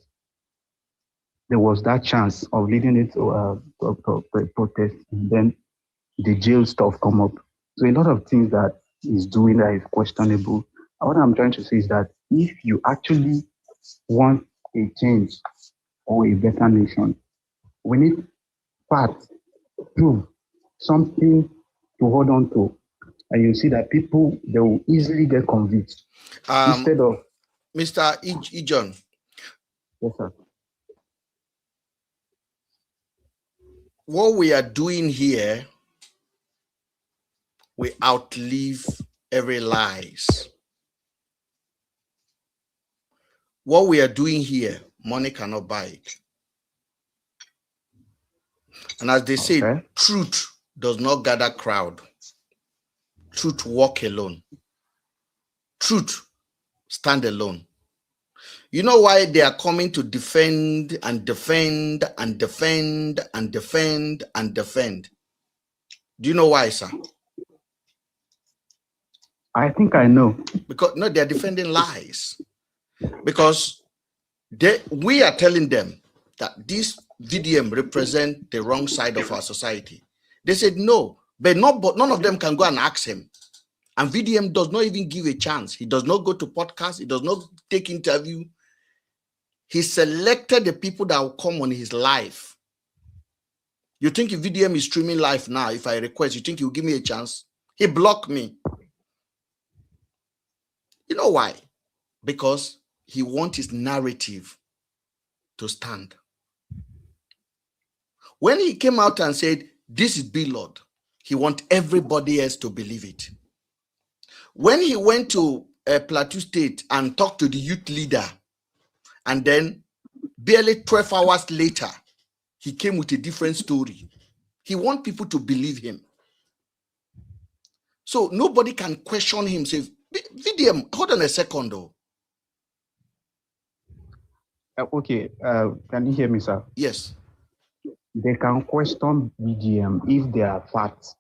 There was that chance of leading it to protest, and then the jail stuff come up. So a lot of things that he's doing that is questionable. And what I'm trying to say is that if you actually want a change or a better nation, we need facts, proof, something to hold on to. And you see that people, they will easily get convinced. Instead of Mr. Ijon. Yes, sir. What we are doing here, we outlive every lies. What we are doing here, money cannot buy it. And as they say, truth does not gather crowd. Truth walk alone. Truth stand alone. You know why they are coming to defend and defend and defend and defend and defend? Do you know why, sir? I think I know. Because no, they're defending lies. Because we are telling them that this VDM represent the wrong side of our society. They said no, but none of them can go and ask him. And VDM does not even give a chance. He does not go to podcasts. He does not take interview. He selected the people that will come on his live. You think if VDM is streaming live now, if I request, you think he'll give me a chance? He blocked me. You know why? Because he wants his narrative to stand. When he came out and said, this is BLord, he wants everybody else to believe it. When he went to Plateau State and talked to the youth leader, and then barely 12 hours later, he came with a different story. He wants people to believe him. So nobody can question him, say, VDM, hold on a second though. Okay, can you hear me, sir? Yes. They can question VDM if they are facts.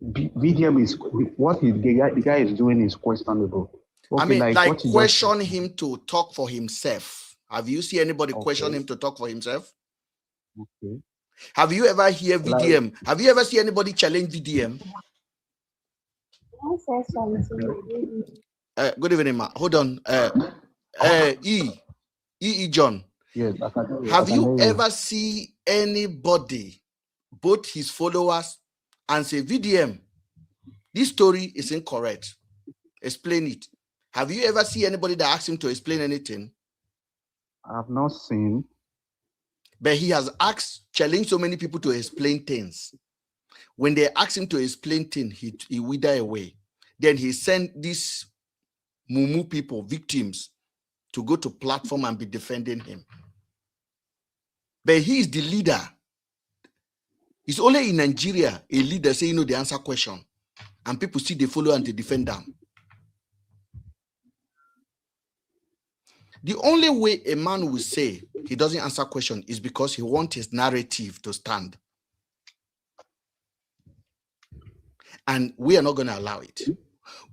VDM is what the guy is doing is questionable. Okay, I mean, like question him to talk for himself. Have you seen anybody question him to talk for himself? Okay. Have you ever heard VDM? Have you ever seen anybody challenge VDM? Good evening, ma. Hold on. John. Yes, have you ever seen anybody, both his followers, and say, VDM, this story is incorrect? Explain it. Have you ever seen anybody that asked him to explain anything? I have not seen. But he has challenged so many people to explain things. When they ask him to explain things, he wither away. Then he sent these mumu people, victims, to go to platform and be defending him. But he is the leader. It's only in Nigeria a leader say, the answer question. And people see they follow and they defend them. The only way a man will say he doesn't answer question is because he wants his narrative to stand. And we are not going to allow it.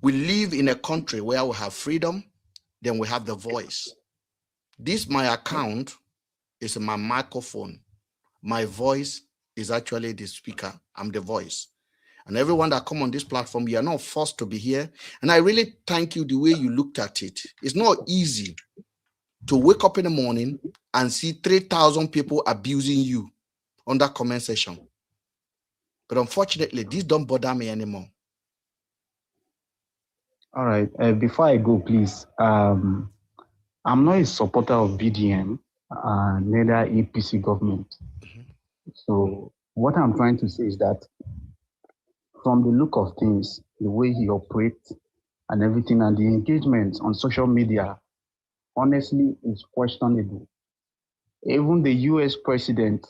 We live in a country where we have freedom, then we have the voice. This, my account, is my microphone. My voice is actually the speaker. I'm the voice. And everyone that come on this platform, you are not forced to be here. And I really thank you the way you looked at it. It's not easy to wake up in the morning and see 3,000 people abusing you on that comment section. But unfortunately, this don't bother me anymore. All right. Before I go, please, I'm not a supporter of BDM, neither APC government. So what I'm trying to say is that from the look of things, the way he operates and everything, and the engagement on social media, honestly, is questionable. Even the US president,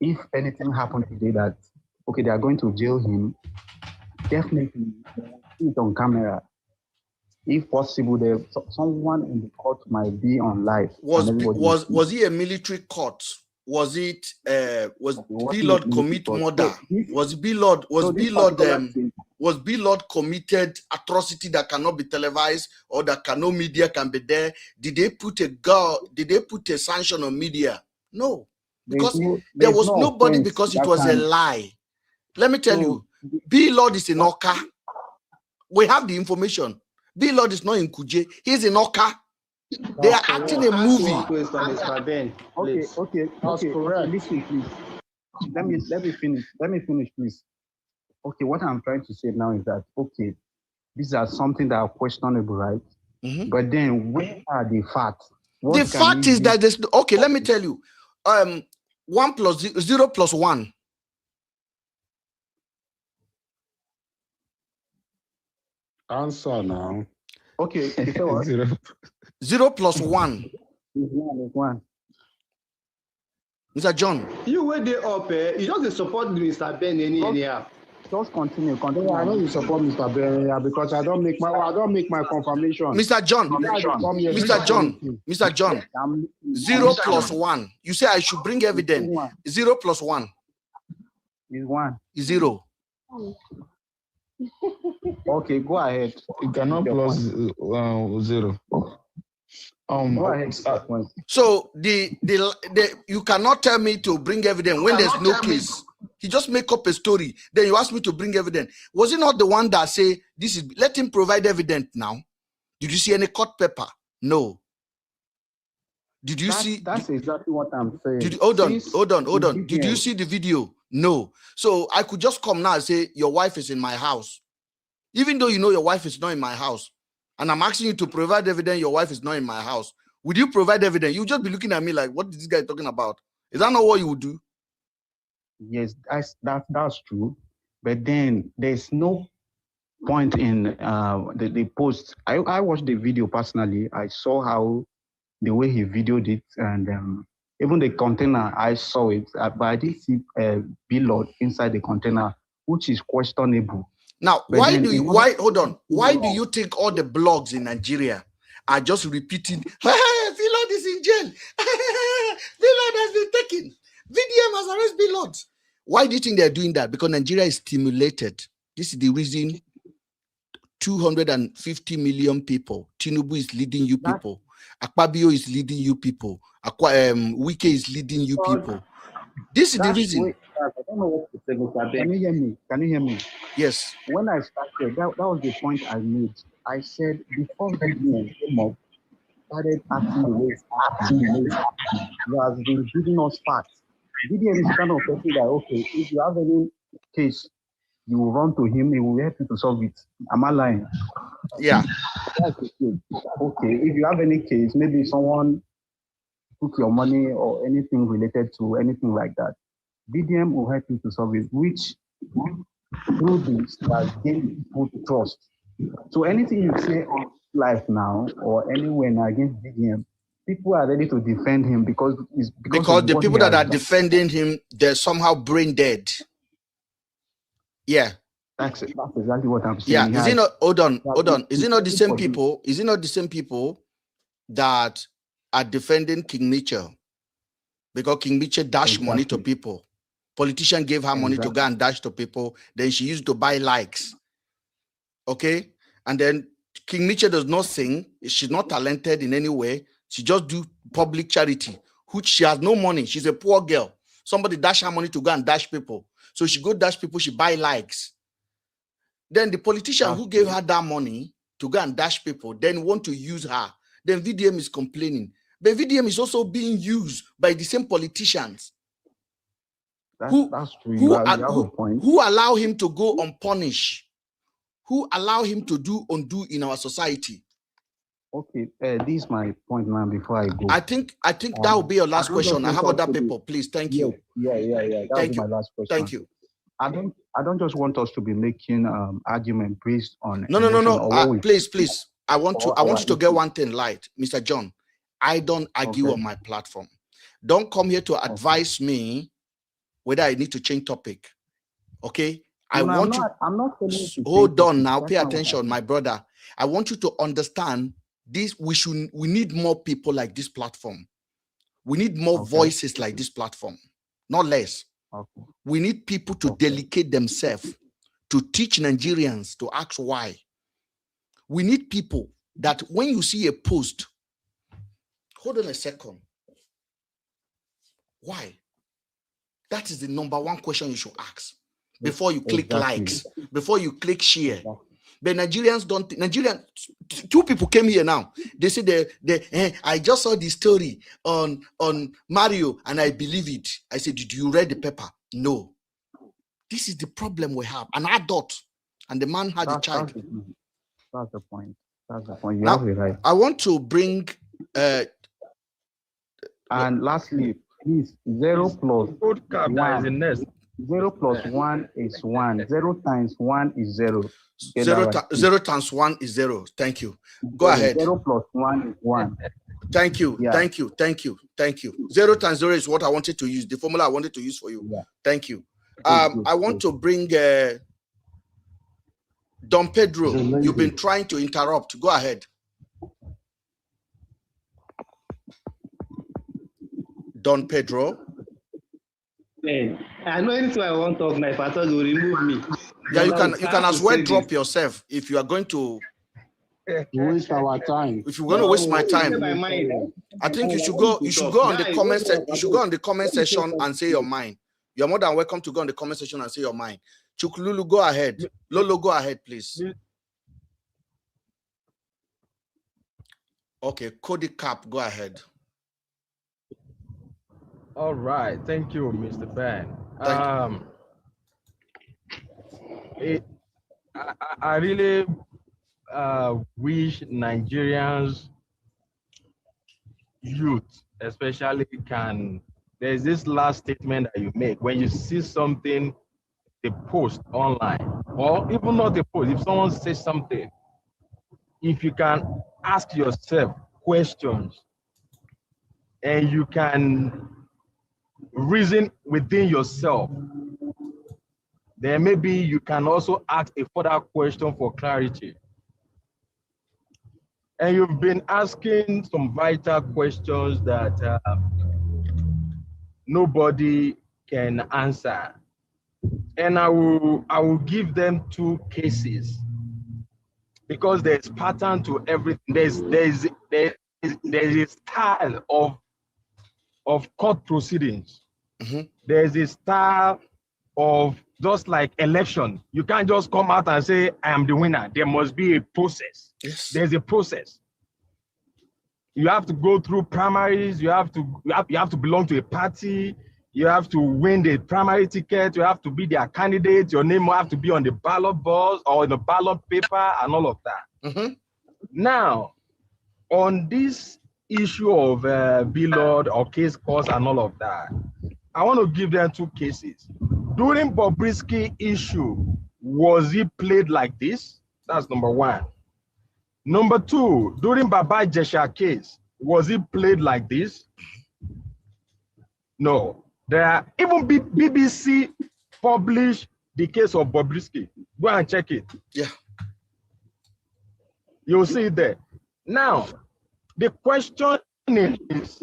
if anything happened today that, okay, they are going to jail him, definitely see it on camera. If possible, someone in the court might be on live. Was he a military court? Was it was BLord commit murder? Was BLord committed atrocity that cannot be televised or that no media can be there? Did they put a sanction on media? No, because there was nobody, because it was a lie. Let me tell you, BLord is in Oka. We have the information. BLord is not in Kuje. He's in Oka. They are acting a movie. Okay. Listen, please. Let me finish, please. Okay, what I'm trying to say now is that, okay, these are something that are questionable, right? But then where are the facts? The fact is that there's, okay, let me tell you. 1 plus 0 plus 1. Answer now. Okay, 0 plus 1. Is 1. Mr. John. You were there up, you just support Mr. Ben anyhow. Just continue. I know you support Mr. Ben because I don't make my confirmation. Mr. John. 0 plus 1. You say I should bring evidence. 0 plus 1 is 1. Is 0. Okay, go ahead. You cannot plus 0. Go ahead. So you cannot tell me to bring evidence when there's no case. He just make up a story. Then you ask me to bring evidence. Was it not the one that say this is? Let him provide evidence now. Did you see any court paper? No. Did you see? That's exactly what I'm saying. Hold on. Did you see the video? No. So I could just come now and say your wife is in my house, even though you know your wife is not in my house, and I'm asking you to provide evidence your wife is not in my house. Would you provide evidence? You just be looking at me like, what is this guy talking about? Is that not what you would do? Yes, that's true. But then there's no point in the post. I watched the video personally. I saw how the way he videoed it, and even the container, I saw it, but I didn't see BLord inside the container, which is questionable. Now, why do you think all the blogs in Nigeria are just repeating, hey, BLord is in jail, BLord has been taken, VDM has arrested BLord? Why do you think they're doing that? Because Nigeria is stimulated. This is the reason 250 million people. Tinubu is leading you people. Akpabio is leading you people. Wike is leading you people. This is the reason. I don't know what to say, Mr. Ben. Can you hear me? Yes. When I started, that was the point I made. I said before VDM came up, started acting the way it's acting. He has been giving us facts. VDM is kind of person that, okay, if you have any case, you will run to him, he will help you to solve it. Am I lying? Yeah. That's the thing. Okay, if you have any case, maybe someone took your money or anything related to anything like that. VDM will help you to solve it, which through this that gain people trust. So anything you say on life now or anywhere now against VDM, people are ready to defend him because the people that are defending him, they're somehow brain dead. Yeah. That's exactly what I'm saying. Yeah. Is it not? Hold on. Is it not the same people? Is it not the same people that are defending King Mitchell? Because King Mitchell dashed money to people. Politician gave her money to go and dash to people. Then she used to buy likes. Okay? And then King Mitchell does not sing. She's not talented in any way. She just do public charity, which she has no money. She's a poor girl. Somebody dash her money to go and dash people. So she go dash people, she buy likes. Then the politician who gave her that money to go and dash people then want to use her. Then VDM is complaining. But VDM is also being used by the same politicians that's true. Who allow him to go unpunished, who allow him to do undo in our society. Okay, this is my point now before I go. I think that will be your last question. I have other people, please. Thank you. Yeah. That was my last question. Thank you. I don't just want us to be making argument based on no. Please. I want you to get one thing right, Mr. John. I don't argue on my platform. Don't come here to advise me whether I need to change topic. Okay? I'm not telling you to hold on now. Pay attention, my brother. I want you to understand this. We need more people like this platform. We need more voices like this platform, not less. Okay. We need people to delegate themselves, to teach Nigerians to ask why. We need people that when you see a post, hold on a second. Why? That is the number one question you should ask before you click likes, before you click share. But Nigerians don't. Nigerian, two people came here now. They say I just saw the story on Mario and I believe it. I said, did you read the paper? No. This is the problem we have. An adult and the man had a child. That's the point. That's the point. You now, have it right. I want to bring. And lastly, please 0 plus 1. 0 plus 1 is 1. 0 times 1 is 0. 0 times 1 is 0. Thank you. Go ahead. 0 plus 1 is 1. Thank you. Yeah. Thank you. 0 times 0 is what I wanted to use. The formula I wanted to use for you. Yeah. Thank you. I want to bring Don Pedro. You've been trying to interrupt. Go ahead. Don Pedro. Hey, I know anything I want to talk now. If I thought you will remove me. Yeah, you can as well drop yourself if you are going to waste our time. If you're going to waste my time, I think you should go on the comment section. You should go on the comment section and say your mind. You're more than welcome to go on the comment section and say your mind. Chukululu, go ahead. Lolo, go ahead, please. Okay, Cody Cap, go ahead. All right, thank you, Mr. Ben. I really wish Nigerians youth, especially, there's this last statement that you make when you see something, a post online, or even not a post, if someone says something, if you can ask yourself questions and you can reason within yourself, then maybe you can also ask a further question for clarity. And you've been asking some vital questions that nobody can answer. And I will give them 2 cases because there's pattern to everything. There's a style of court proceedings. Mm-hmm. There's a style of, just like election, you can't just come out and say, I am the winner. There must be a process. Yes. There's a process. You have to go through primaries. You have to belong to a party. You have to win the primary ticket. You have to be their candidate. Your name will have to be on the ballot box or in the ballot paper and all of that. Mm-hmm. Now, on this issue of BLord or case course and all of that, I want to give them two cases. During Bobrisky issue, was he played like this? That's number one. Number two, during Baba Jesha case, was he played like this? No. There are even BBC published the case of Bobrisky. Go and check it. Yeah. You'll see it there. Now, the question is,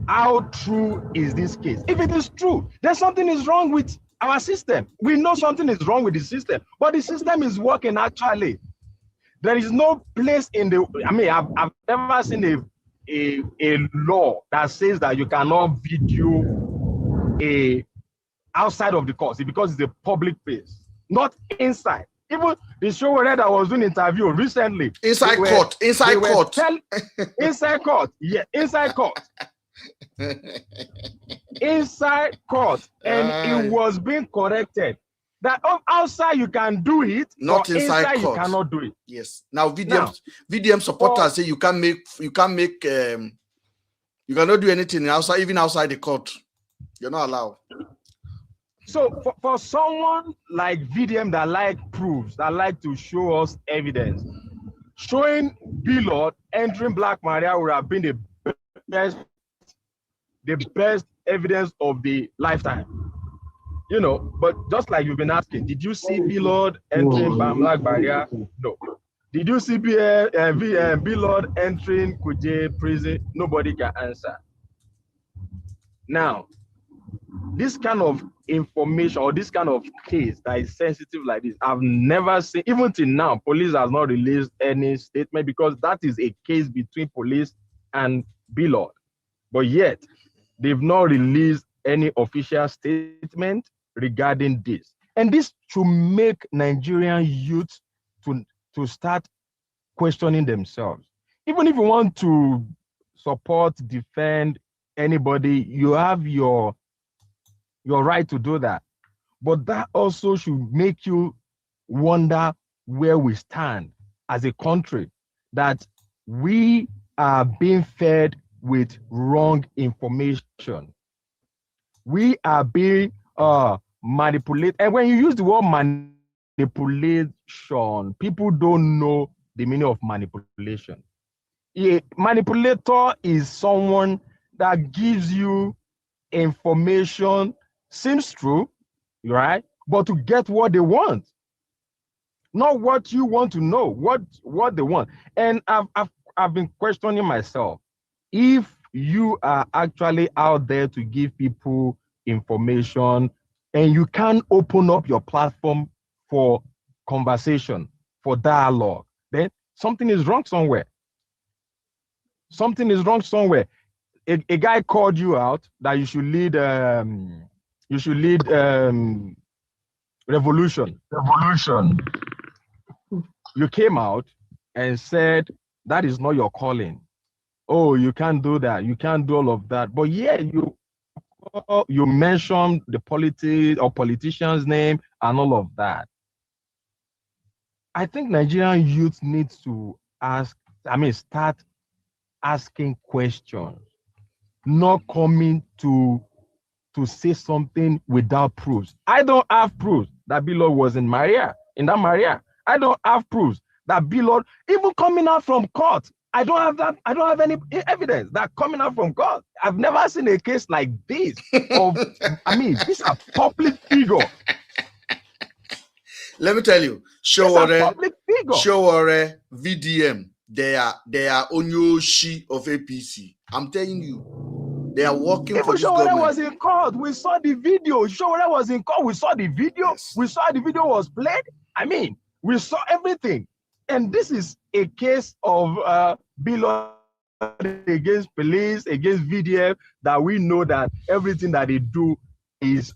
how true is this case? If it is true, then something is wrong with our system. We know something is wrong with the system, but the system is working actually. There is no place in the, I mean, I've never seen a law that says that you cannot video outside of the court because it's a public place, not inside. Even the show where I was doing interview recently. Inside court. Inside court. Yeah, inside court. Inside court. And it was being corrected. That outside you can do it, not inside court. You cannot do it. Yes. Now VDM supporters say you cannot do anything outside, even outside the court. You're not allowed. So for someone like VDM that like proofs, that like to show us evidence, showing BLord entering Black Maria would have been the best evidence of the lifetime. You know, but just like you've been asking, did you see BLord entering Black Maria? No. Did you see BLord entering Kuje prison? Nobody can answer. Now, this kind of information or this kind of case that is sensitive like this, I've never seen, even till now, police has not released any statement because that is a case between police and BLord. But yet, they've not released any official statement regarding this. And this should make Nigerian youth to start questioning themselves. Even if you want to support, defend anybody, you have your right to do that. But that also should make you wonder where we stand as a country, that we are being fed with wrong information. We are being manipulated. And when you use the word manipulation, people don't know the meaning of manipulation. A manipulator is someone that gives you information, seems true, right? But to get what they want, not what you want to know, what they want. And I've been questioning myself. If you are actually out there to give people information and you can't open up your platform for conversation, for dialogue, then something is wrong somewhere. Something is wrong somewhere. A guy called you out that you should lead revolution. You came out and said that is not your calling. Oh, you can't do that. You can't do all of that. But yeah, you mentioned the politician's name and all of that. I think Nigerian youth needs to start asking questions, not coming to say something without proofs. I don't have proofs that BLord was in that Maria. I don't have proofs that BLord, even coming out from court, I don't have that. I don't have any evidence that coming out from court. I've never seen a case like this. These are public figures. Let me tell you, Showore, VDM, they are Onyoshi of APC. I'm telling you, they are working for this government. Showore was in court. We saw the video. Showore was in court. We saw the video. Yes. We saw the video was played. We saw everything. And this is a case of BLord against police, against VDM, that we know that everything that they do is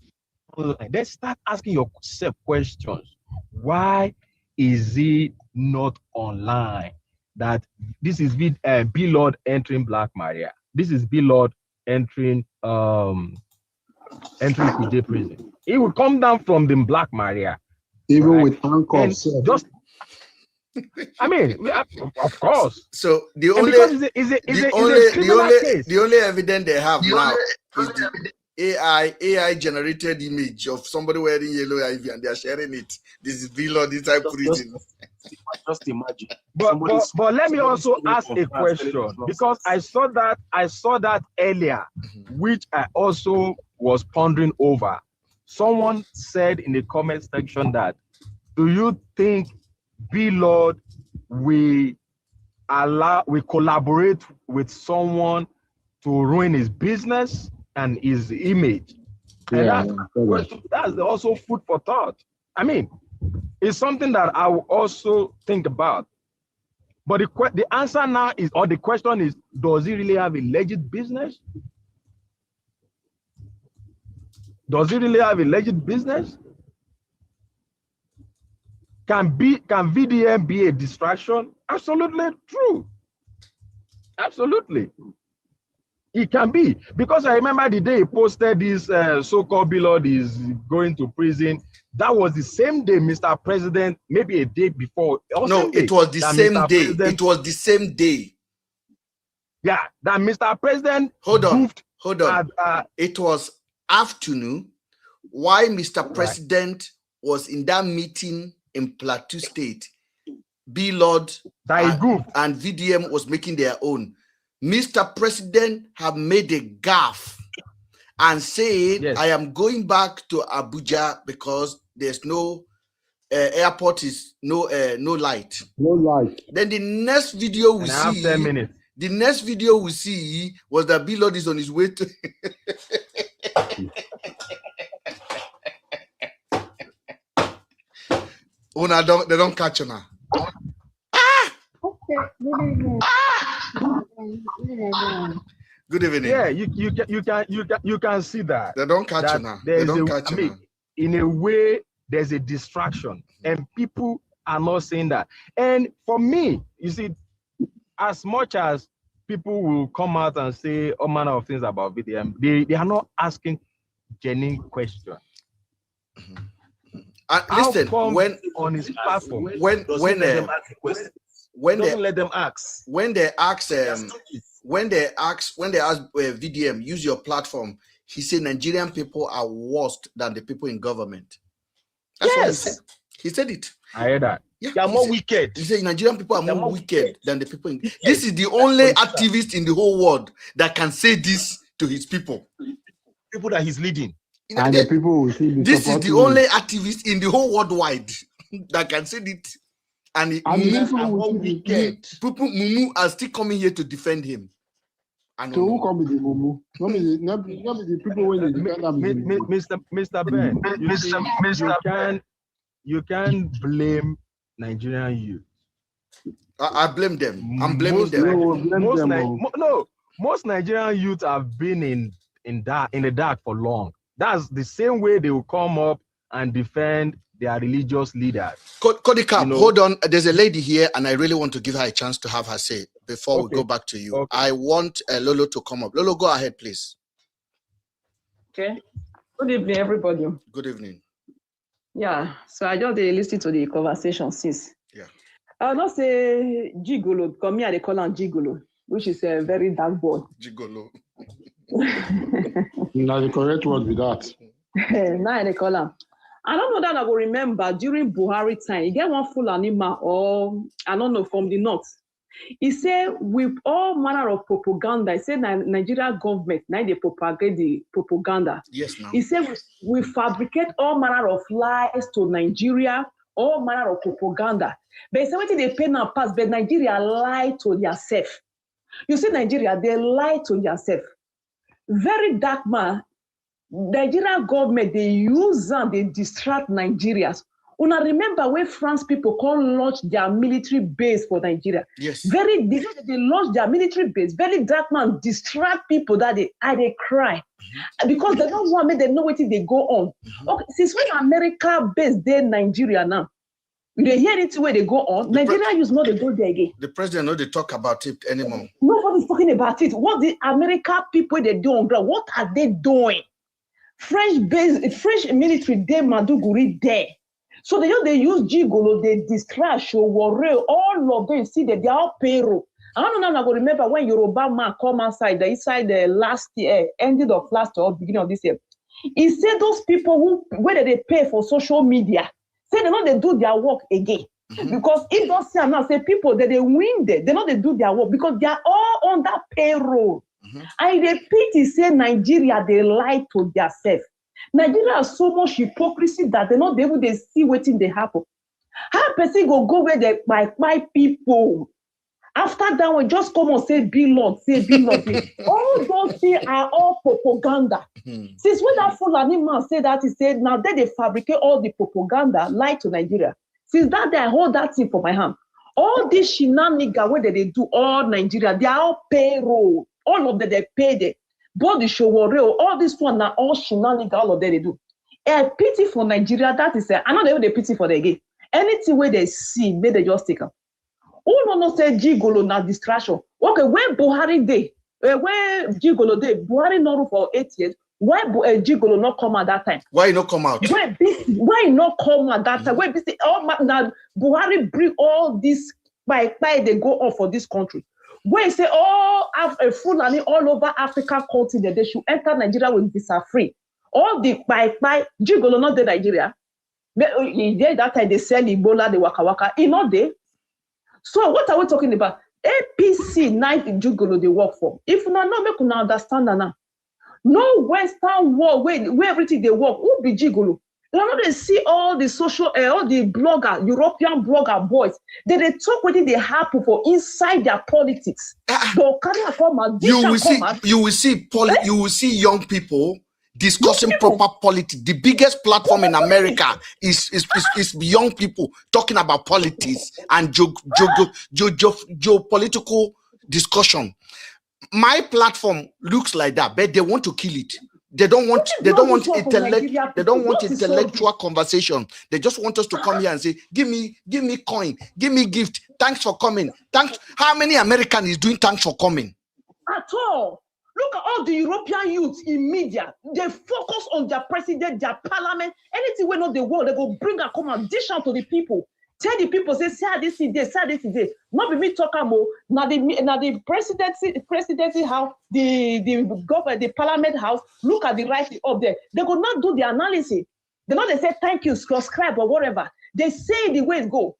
online. Let's start asking yourself questions. Why is it not online? That this is BLord entering Black Maria. This is BLord entering Kuje prison. It will come down from the Black Maria. Even right? With handcuffs. I mean, of course. So the And only because the only evidence they have now is the AI generated image of somebody wearing yellow ivy, and they are sharing it. This is VeryDarkMan inside prison. Just imagine. But let me also ask a question, because I saw that earlier, which I also was pondering over. Someone said in the comment section that, do you think BLord we collaborate with someone to ruin his business and his image? And that's also food for thought. I mean, it's something that I will also think about. But the answer now is, or the question is, does he really have a legit business? Does he really have a legit business? Can VDM be a distraction? Absolutely true. Absolutely. It can be. Because I remember the day he posted this so-called BLord is going to prison. That was the same day, Mr. President, maybe a day before. No, it was the same day. It was the same day. Yeah, that Mr. President. Hold on. It was afternoon. Why Mr. President was in that meeting in Plateau State, BLord and VDM was making their own. Mr. President have made a gaffe and said, I am going back to Abuja because there's no airport, is no light. No light. Then the next video we see, 10 minutes. The next video we see was that BLord is on his way to oh, no, they don't catch you now. Okay. Good evening. Yeah, you can see that. They don't catch you now. They don't catch you now. In a way, there's a distraction, and people are not saying that. And for me, you see, as much as people will come out and say all manner of things about VDM, they are not asking genuine questions. Listen, when on his platform, when they ask VDM, use your platform, he said Nigerian people are worse than the people in government. That's what he said. He said it. I heard that. Yeah, they are more wicked. He said Nigerian people are more wicked than the people in. This is the only activist in the whole world that can say this to his people. People that he's leading. And the people who see this is the only activist in the whole worldwide that can say it. And Mumu are still coming here to defend him. So who come with the Mumu? Not the people when they defend him. Mr. Ben, you can't blame Nigerian youth. I blame them. I'm blaming them. Most Nigerian youth have been in the dark for long. That's the same way they will come up and defend their religious leaders. Kodikap, hold on. There's a lady here, and I really want to give her a chance to have her say before we go back to you. Okay. I want Lolo to come up. Lolo, go ahead, please. Okay. Good evening, everybody. Good evening. Yeah. So I just listened to the conversation since. Yeah. I'll not say gigolo, because me they call him gigolo, which is a very dark word. Gigolo. Now the correct word with that. Now they call him. I don't know that I will remember during Buhari time, you get one full animal or I don't know from the north. He said with all manner of propaganda, he said Nigeria government, now they propagate the propaganda. Yes, now. He said we fabricate all manner of lies to Nigeria, all manner of propaganda. But it's something they pay now pass, but Nigeria lie to themselves. You see Nigeria, they lie to themselves. VeryDarkMan, Nigerian government, they use them, they distract Nigerians. Una remember when France people can launch their military base for Nigeria. Yes. They launch their military base. VeryDarkMan distract people that they cry. Because they don't want me, they know what they go on. Okay, since when America based there Nigeria now, they hear it where they go on. Nigeria use not they go there again. The president know they talk about it anymore. Nobody's talking about it. What the America people they do on ground? What are they doing? French military there, Maduguri there. So they use gigolo, they distract, show, worry, all of them, see that they are all payroll. I don't know, I'm going to remember when Yoruba man come outside, inside the last year, ending of last year or beginning of this year. He said those people who, whether they pay for social media, say they know they do their work again. Because if don't say now, say people that they win there, they know they do their work because they are all on that payroll. I repeat, he say Nigeria, they lie to themselves. Nigeria has so much hypocrisy that they not able to see what they happen. How a person go where they by people? After that, we just come and say BLord, say BLord. All those things are all propaganda. Since when that Fulani man said that, he said, now they fabricate all the propaganda, lie to Nigeria. Since that day, I hold that thing for my hand. All these shenanigans, where they do all Nigeria, they are all payroll. All of them, they pay them. Both the show, all this one, are all shenanigans, all of them, they do. A pity for Nigeria, that is, I know they have a pity for the game. Anything where they see, may they just take them. Oh, no, say gigolo na distraction. Okay, when Buhari day, where gigolo day, Buhari not for 8 years, why gigolo not come at that time? Why not come out? Why not come at that time? Why busy? Now Buhari bring all this by they go on for this country. Where say all Fulani all over Africa continent, they should enter Nigeria with visa free. All the by gigolo not the Nigeria. That time they sell Ebola, the waka waka. You know they. So what are we talking about? APC night in Jugolo they work for. If you not make you understand that now. No Western world where everything they work, who be Jigolo? You know they see all the social, all the blogger, European blogger boys. They talk what they happen for inside their politics. You will see young people discussing proper politics. The biggest platform in America is young people talking about politics and geopolitical discussion. My platform looks like that, but they want to kill it. They don't want intellectual conversation. They just want us to come here and say, give me coin, give me gift. Thanks for coming. Thanks. How many Americans is doing thanks for coming? At all. Look at all the European youths in media. They focus on their president, their parliament, anything we know the world, they go bring a commendation to the people. Tell the people, say this today. Not be me talking about now the presidency house, the government, the parliament house, look at the writing up there. They will not do the analysis. They not they say thank you, subscribe or whatever. They say the way it go.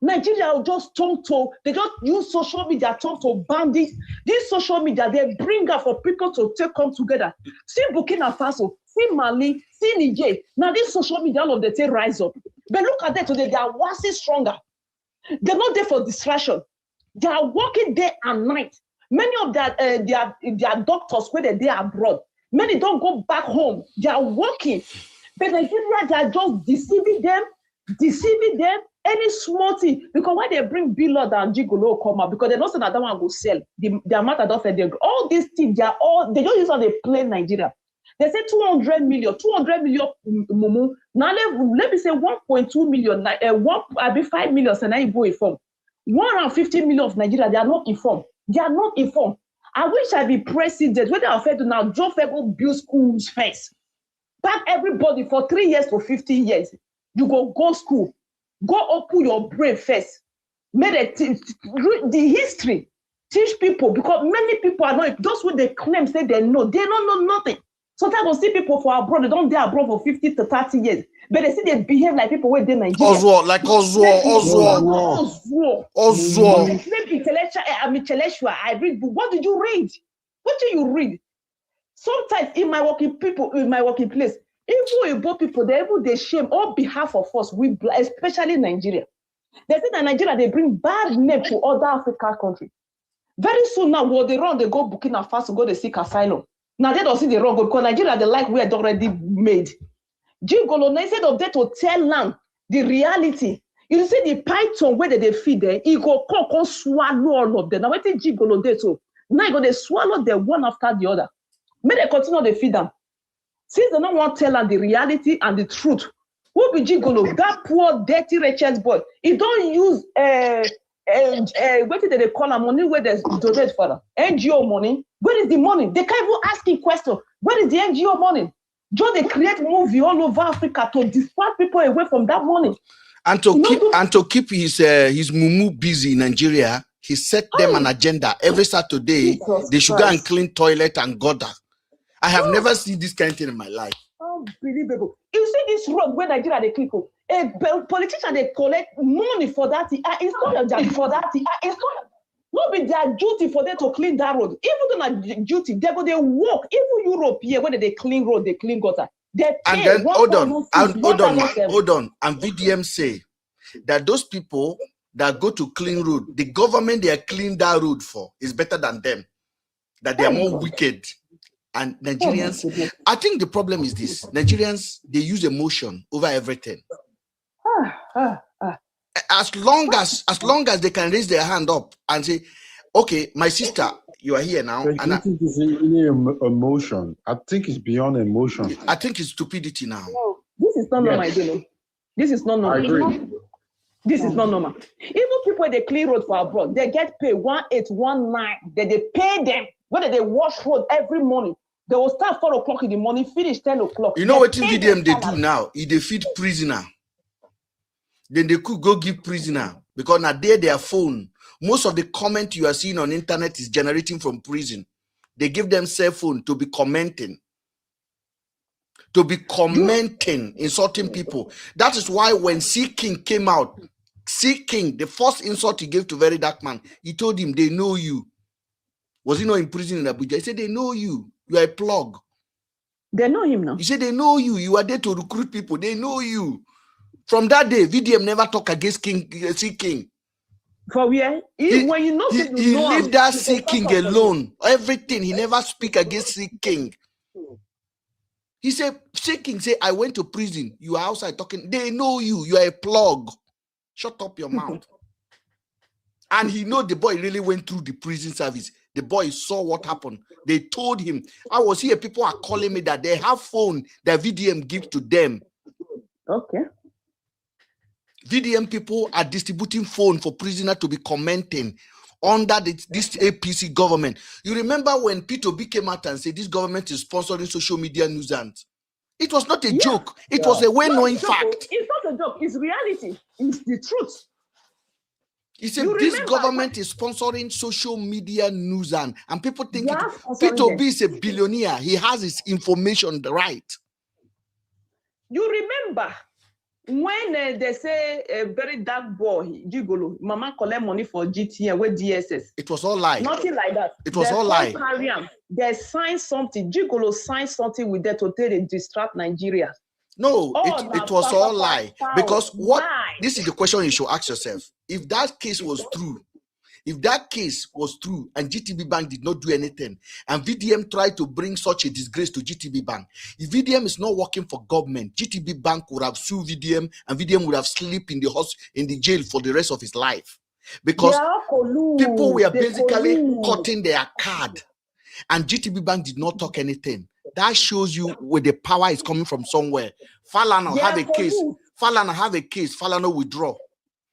Nigeria will just talk to, they just use social media talk to bandits. This social media, they bring up for people to come together. See Burkina Faso, see Mali, see Niger. Now this social media, all of them say rise up. But look at that today, they are vastly stronger. They're not there for distraction. They are working day and night. Many of their doctors, whether they are abroad, many don't go back home. They are working. But Nigeria, they are just deceiving them. Any small thing, because when they bring BLord and Gigolo come out, because they don't say that one go sell. The amount of that all these things, they don't use on the plain Nigeria. They say 200 million mumu. Now let me say 1.2 million, 5 million, and I go inform. 150 million of Nigeria, they are not informed. They are not informed. I wish I be president. When they are fed to now, Joe Fego build schools first. Back everybody for 3 years to 15 years. You go school. Go open your brain first. Read the history. Teach people, because many people are not, those who they claim say they don't know nothing. Sometimes we see people for abroad, they don't abroad for 50 to 30 years. But they see they behave like people where they Nigeria. Oswald. I'm intellectual. I read book. What did you read? What do you read? Sometimes in my working place, even Igbo people, they shame on behalf of us, especially Nigeria. They say that Nigeria, they bring bad name to other African countries. Very soon now, when they run, they go Burkina Faso, go they seek asylum. Now they don't see the wrong, because Nigeria, they like we had already made. Gigolo, instead of that to tell land the reality, you see the python where they feed them, it go swallow all of them. Now what is Gigolo there so? Now they swallow them one after the other. May they continue to feed them. Since they don't want to tell them the reality and the truth, who be Gigolo? That poor, dirty, wretched boy. He don't use what did they call them money where there's donate for them? NGO money. Where is the money? They can't even ask him question. Where is the NGO money? Just they create movie all over Africa to distract people away from that money. And to keep his mumu busy in Nigeria, he set them an agenda every Saturday. They should go and clean toilet and gutter. I have never seen this kind of thing in my life. Unbelievable. You see this road where Nigeria they click up. A politician they collect money for that. It's not their for that. It's not be their duty for them to clean that road. Even though not duty, they go they walk. Even Europe here, when they clean road, they clean gutter. They pay. And then hold on. And VDM say that those people that go to clean road, the government they are clean that road for is better than them. That they are more wicked. And Nigerians, I think the problem is this: Nigerians, they use emotion over everything. As long as they can raise their hand up and say, "Okay, my sister, you are here now." I think it's really emotion. I think it's beyond emotion. I think it's stupidity now. No, this is not normal, This is not normal. I agree. This is not normal. Even people they clean road for abroad, they get paid 1819. They pay them when they wash road every morning. They will start 4 o'clock in the morning, finish 10 o'clock. You know what VDM they do now? They feed prisoner. Then they could go give prisoner because now their phone. Most of the comment you are seeing on internet is generating from prison. They give them cell phone to be commenting. Insulting people. That is why when C King came out, C King, the first insult he gave to VeryDarkMan, he told him they know you. Was he not in prison in Abuja? He said they know you. You are a plug. They know him now. He said they know you. You are there to recruit people. They know you. From that day, VDM never talk against C King. For where? He leave that C King alone. Everything. He never speak against C King. He said, C King say, I went to prison. You are outside talking. They know you. You are a plug. Shut up your mouth. And he know the boy really went through the prison service. The boy saw what happened. They told him, I was here. People are calling me that they have phone that VDM give to them. Okay. VDM people are distributing phone for prisoner to be commenting under this APC government. You remember when P2B came out and said this government is sponsoring social media nuisance? It was not a joke. It was a well-known fact. It's not a joke. It's reality. It's the truth. He said this government is sponsoring social media nuisance, and people think P2B is a billionaire. He has his information right. You remember when they say a very dark boy, Gigolo, Mama collect money for GTN with DSS. It was all lie. Nothing like that. It was all lie. They signed something. Gigolo signed something with them to tell they distract Nigeria. No, it was all lie. Because this is the question you should ask yourself. If that case was true, and GTB Bank did not do anything, and VDM tried to bring such a disgrace to GTB Bank, if VDM is not working for government, GTB Bank would have sued VDM, and VDM would have slept in the jail for the rest of his life. Because people were basically cutting their card, and GTB Bank did not talk anything. That shows you where the power is coming from somewhere. Falana have a case. Falana withdraw.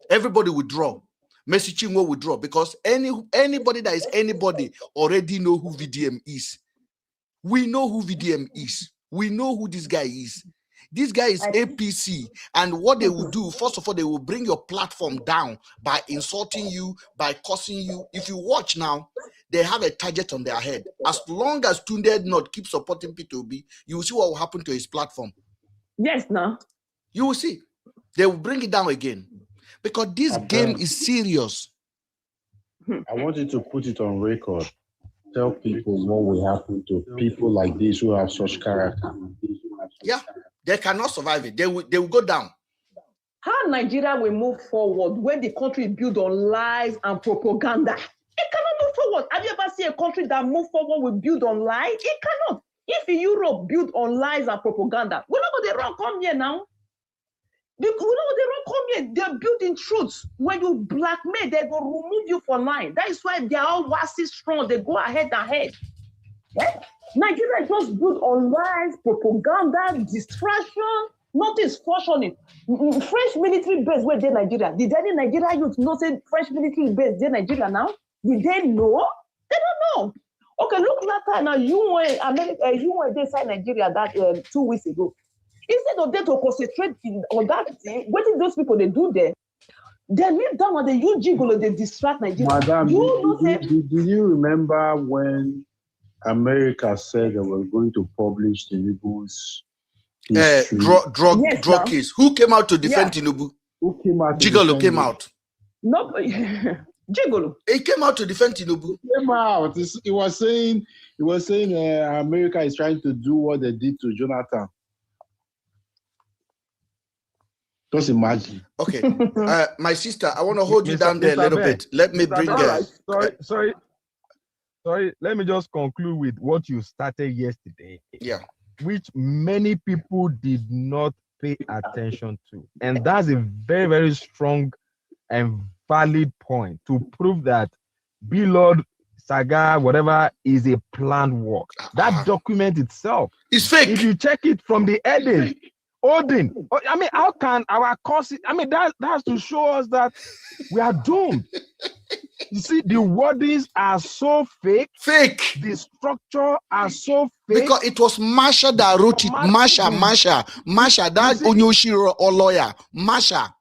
Everybody withdraw. Messi Chinwo withdraw because anybody that is anybody already know who VDM is. We know who VDM is. We know who this guy is. This guy is APC, and what they will do, first of all, they will bring your platform down by insulting you, by cursing you. If you watch now, they have a target on their head. As long as Tunde not keep supporting P2B, you will see what will happen to his platform. Yes, no. You will see. They will bring it down again. Because this game is serious. I want you to put it on record. Tell people what will happen to people like this who have such character. Yeah, they cannot survive it. They will go down. How Nigeria will move forward when the country is built on lies and propaganda? It cannot move forward. Have you ever seen a country that move forward with build on lies? It cannot. If Europe built on lies and propaganda, we're not going to run come here now. We know they don't come here. They're building truths. When you blackmail, they go remove you for lying. That is why they are all vastly strong. They go ahead. Yeah? Nigeria is just built on lies, propaganda, distraction. Nothing is functioning. French military base where they Nigeria. Did any Nigeria youth know say French military base they Nigeria now? Did they know? They don't know. Okay, look last time now, you were inside Nigeria that 2 weeks ago. Instead of them to concentrate on that, what did those people they do there? They kneel down and they use gigolo, they distract Nigeria. Madam, You do you remember when America said they were going to publish Tinubu's history? Drug case. Who came out to defend Tinubu? Who came out? Gigolo came out. No, Gigolo. He came out to defend Tinubu. He came out. He was saying America is trying to do what they did to Jonathan. Just imagine. Okay. My sister, I want to hold you down there a little bit. Let me bring Sorry. Let me just conclude with what you started yesterday. Yeah. Which many people did not pay attention to. And that's a very, very strong and valid point to prove that BLord saga, whatever, is a planned work. That document itself is fake. If you check it from the heading, Odin. I mean, how can our cause? I mean, that's to show us that we are doomed. You see, the wordings are so fake. Fake. The structure are so fake. Because it was Masha that wrote it. Masha. That Onyoshiro or lawyer. Masha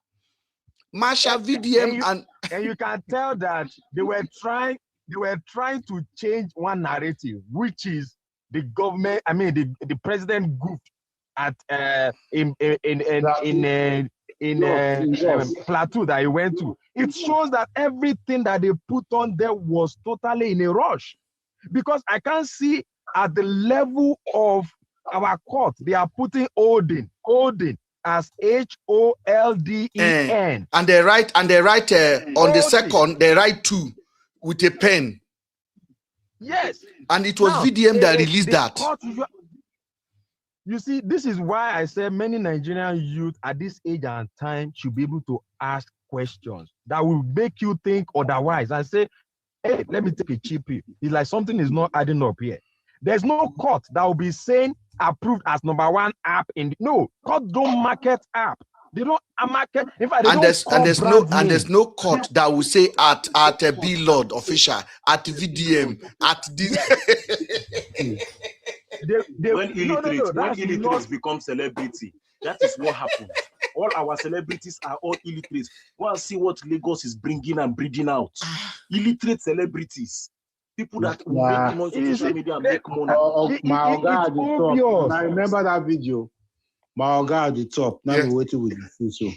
VDM and you can tell that they were trying to change one narrative, which is the government. I mean, the president goofed at in plateau that he went to. It shows that everything that they put on there was totally in a rush, because I can't see at the level of our court they are putting Odin as HOLDEN, and they write on the second they write 2 with a pen. Yes, and it was VDM that released that. You see, this is why I said many Nigerian youth at this age and time should be able to ask questions that will make you think otherwise and say, hey, let me take a cheap pill. It's like something is not adding up here. There's no court that will be saying approved as _1 app no, court don't market app. They don't market. In fact, there's no court that will say at a BLord official, at VDM, at this. When illiterates become celebrity, that is what happens. All our celebrities are all illiterates. Go and see what Lagos is bringing and breeding out. Illiterate celebrities. People that will make money on social media and make money. My Oga at the top. I remember that video. My Oga at the top. Now we're waiting with the so.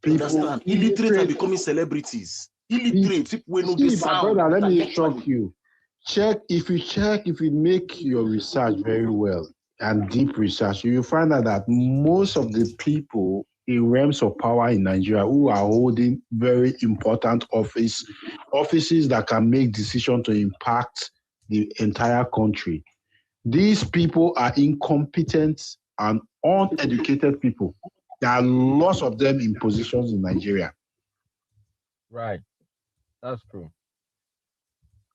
People understand. Illiterate are becoming celebrities. Illiterate people will not be sound. Brother, let me shock you. If you make your research very well and deep research, you will find out that most of the people in realms of power in Nigeria who are holding very important offices that can make decisions to impact the entire country, these people are incompetent and uneducated people. There are lots of them in positions in Nigeria. Right. That's true.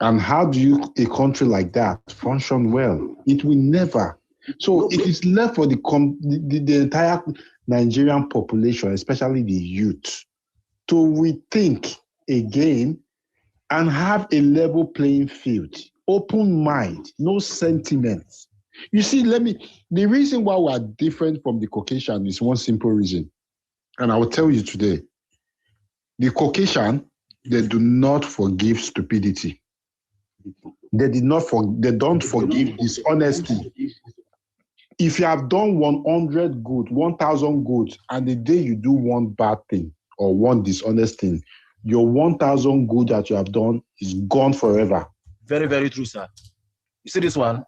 And how do a country like that function well? It will never. So it is left for the entire Nigerian population, especially the youth, to rethink again and have a level playing field, open mind, no sentiments. You see, the reason why we are different from the Caucasian is one simple reason. And I will tell you today. The Caucasian, they do not forgive stupidity. They don't forgive dishonesty. If you have done 100 good, 1,000 good, and the day you do one bad thing or one dishonest thing, your 1,000 good that you have done is gone forever. Very, very true, sir. You see this one?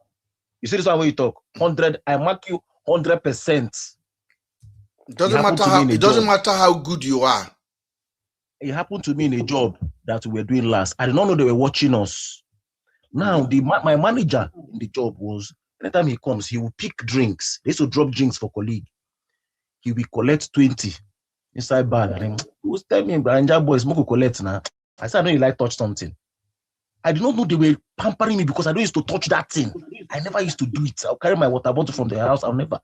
When you talk 100, I mark you 100%. It doesn't matter how good you are. It happened to me in a job that we were doing last. I did not know they were watching us. Now, my manager in the job was, anytime he comes, he will pick drinks. They used to drop drinks for colleague. He will collect 20 inside bar. And he was telling me, Branja boys, smoke collect now. I said, I know you like touch something. I did not know they were pampering me because I don't used to touch that thing. I never used to do it. I'll carry my water bottle from the house. I'll never.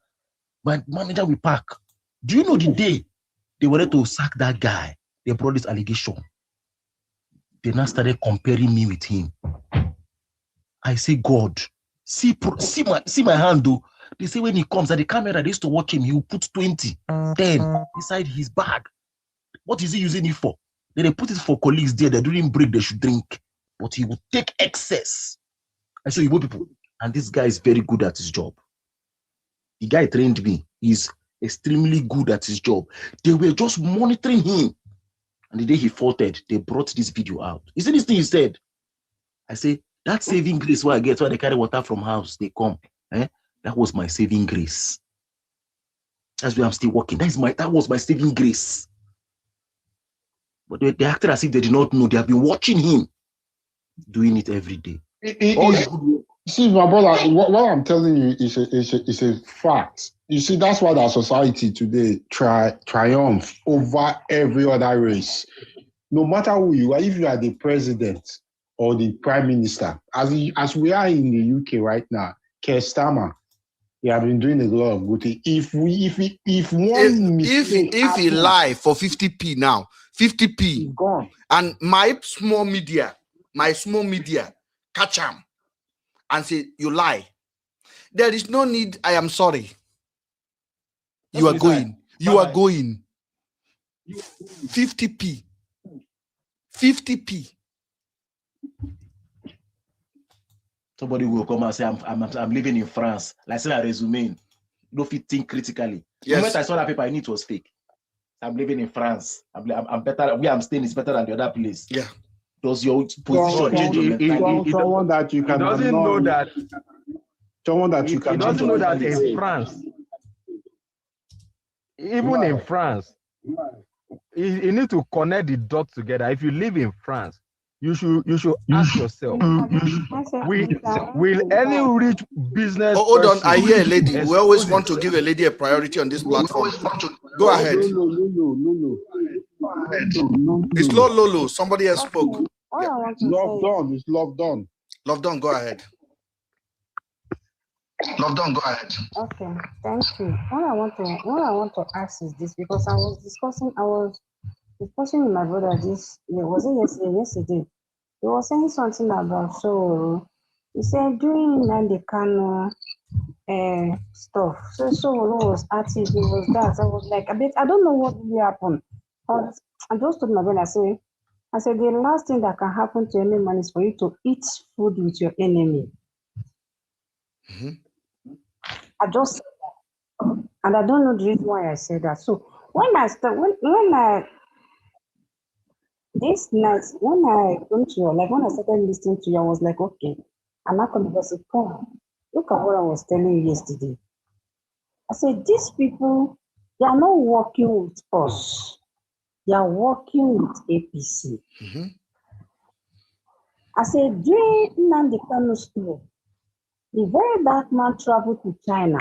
My manager will pack. Do you know the day they wanted to sack that guy? They brought this allegation. They now started comparing me with him. I say, God, see my hand, though. They say when he comes at the camera, they used to watch him, he will put 20, 10 inside his bag. What is he using it for? Then they put it for colleagues there. They're during break, they should drink. But he will take excess. I say, you people. And this guy is very good at his job. The guy trained me. He's extremely good at his job. They were just monitoring him. And the day he faltered, they brought this video out. You see this thing he said? I say, that saving grace where I get when they carry water from house, they come. That was my saving grace. That's why I'm still working. That was my saving grace. But they acted as if they did not know. They have been watching him doing it every day. See, my brother, what I'm telling you is a fact. You see, that's why our society today triumph over every other race. No matter who you are, if you are the president or the prime minister, as we are in the UK right now, Keir Starmer, he have been doing a lot of good things. If he lie for 50p now, 50p gone, and my small media catch him and say you lie, there is no need. I am sorry. You are going. 50p. 50p. Somebody will come and say, I'm living in France. Like say a resume. No fit think critically. Yes. The moment I saw that paper, I knew it was fake. I'm living in France. I'm better. Where I'm staying is better than the other place. Yeah. Does your position change your mentality? Someone that you can doesn't know that. Someone that you can. He doesn't know that in France, even in France, you need to connect the dots together. If you live in France, you should ask yourself, will any rich business hold on, I hear a lady. We always want to give a lady a priority on this platform. Go ahead. No. It's not Lolo. Somebody else spoke. Love done. It's love done. Love done. Go ahead. Love done. Go ahead. Okay, thank you. What I want to ask is this, because I was discussing with my brother yesterday. He was saying something about Sowolu. He said during the Kano stuff, so Sowolu was active, he was that. I was like, I don't know what really happened. But I just told my brother, I said the last thing that can happen to any man is for you to eat food with your enemy. Mm-hmm. I just said that. And I don't know the reason why I said that. So this night, when I started listening to you, I was like, okay, I'm not going to say, come, look at what I was telling you yesterday. I said, these people, they are not working with us. They are working with APC. Mm-hmm. I said, during Nnamdi Kanu's tour, the VeryDarkMan traveled to China.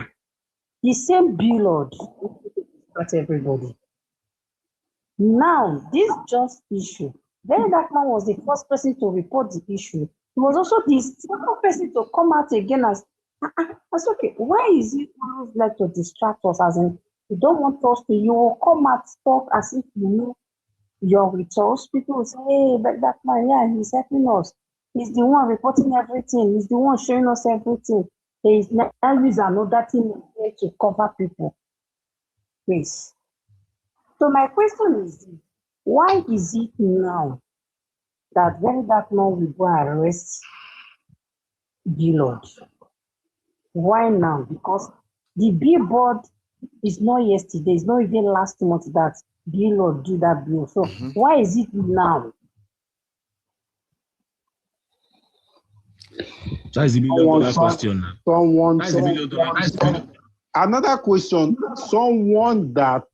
The same BLord, not everybody. Now, this just issue, VeryDarkMan was the first person to report the issue. He was also the second person to come out again as, that's okay. Why is it always like to distract us? As in, you don't want us to, you will come out, talk as if you know you're with us. People will say, hey, VeryDarkMan, yeah, he's helping us. He's the one reporting everything. He's the one showing us everything. There is now use another thing to cover people. Please. So my question is, why is it now that VeryDarkMan will go arrest BLord? Why now? Because the billboard is not yesterday, it's not even last month that BLord do that bill. So why is it now? That is the million-dollar question. Another question. Someone that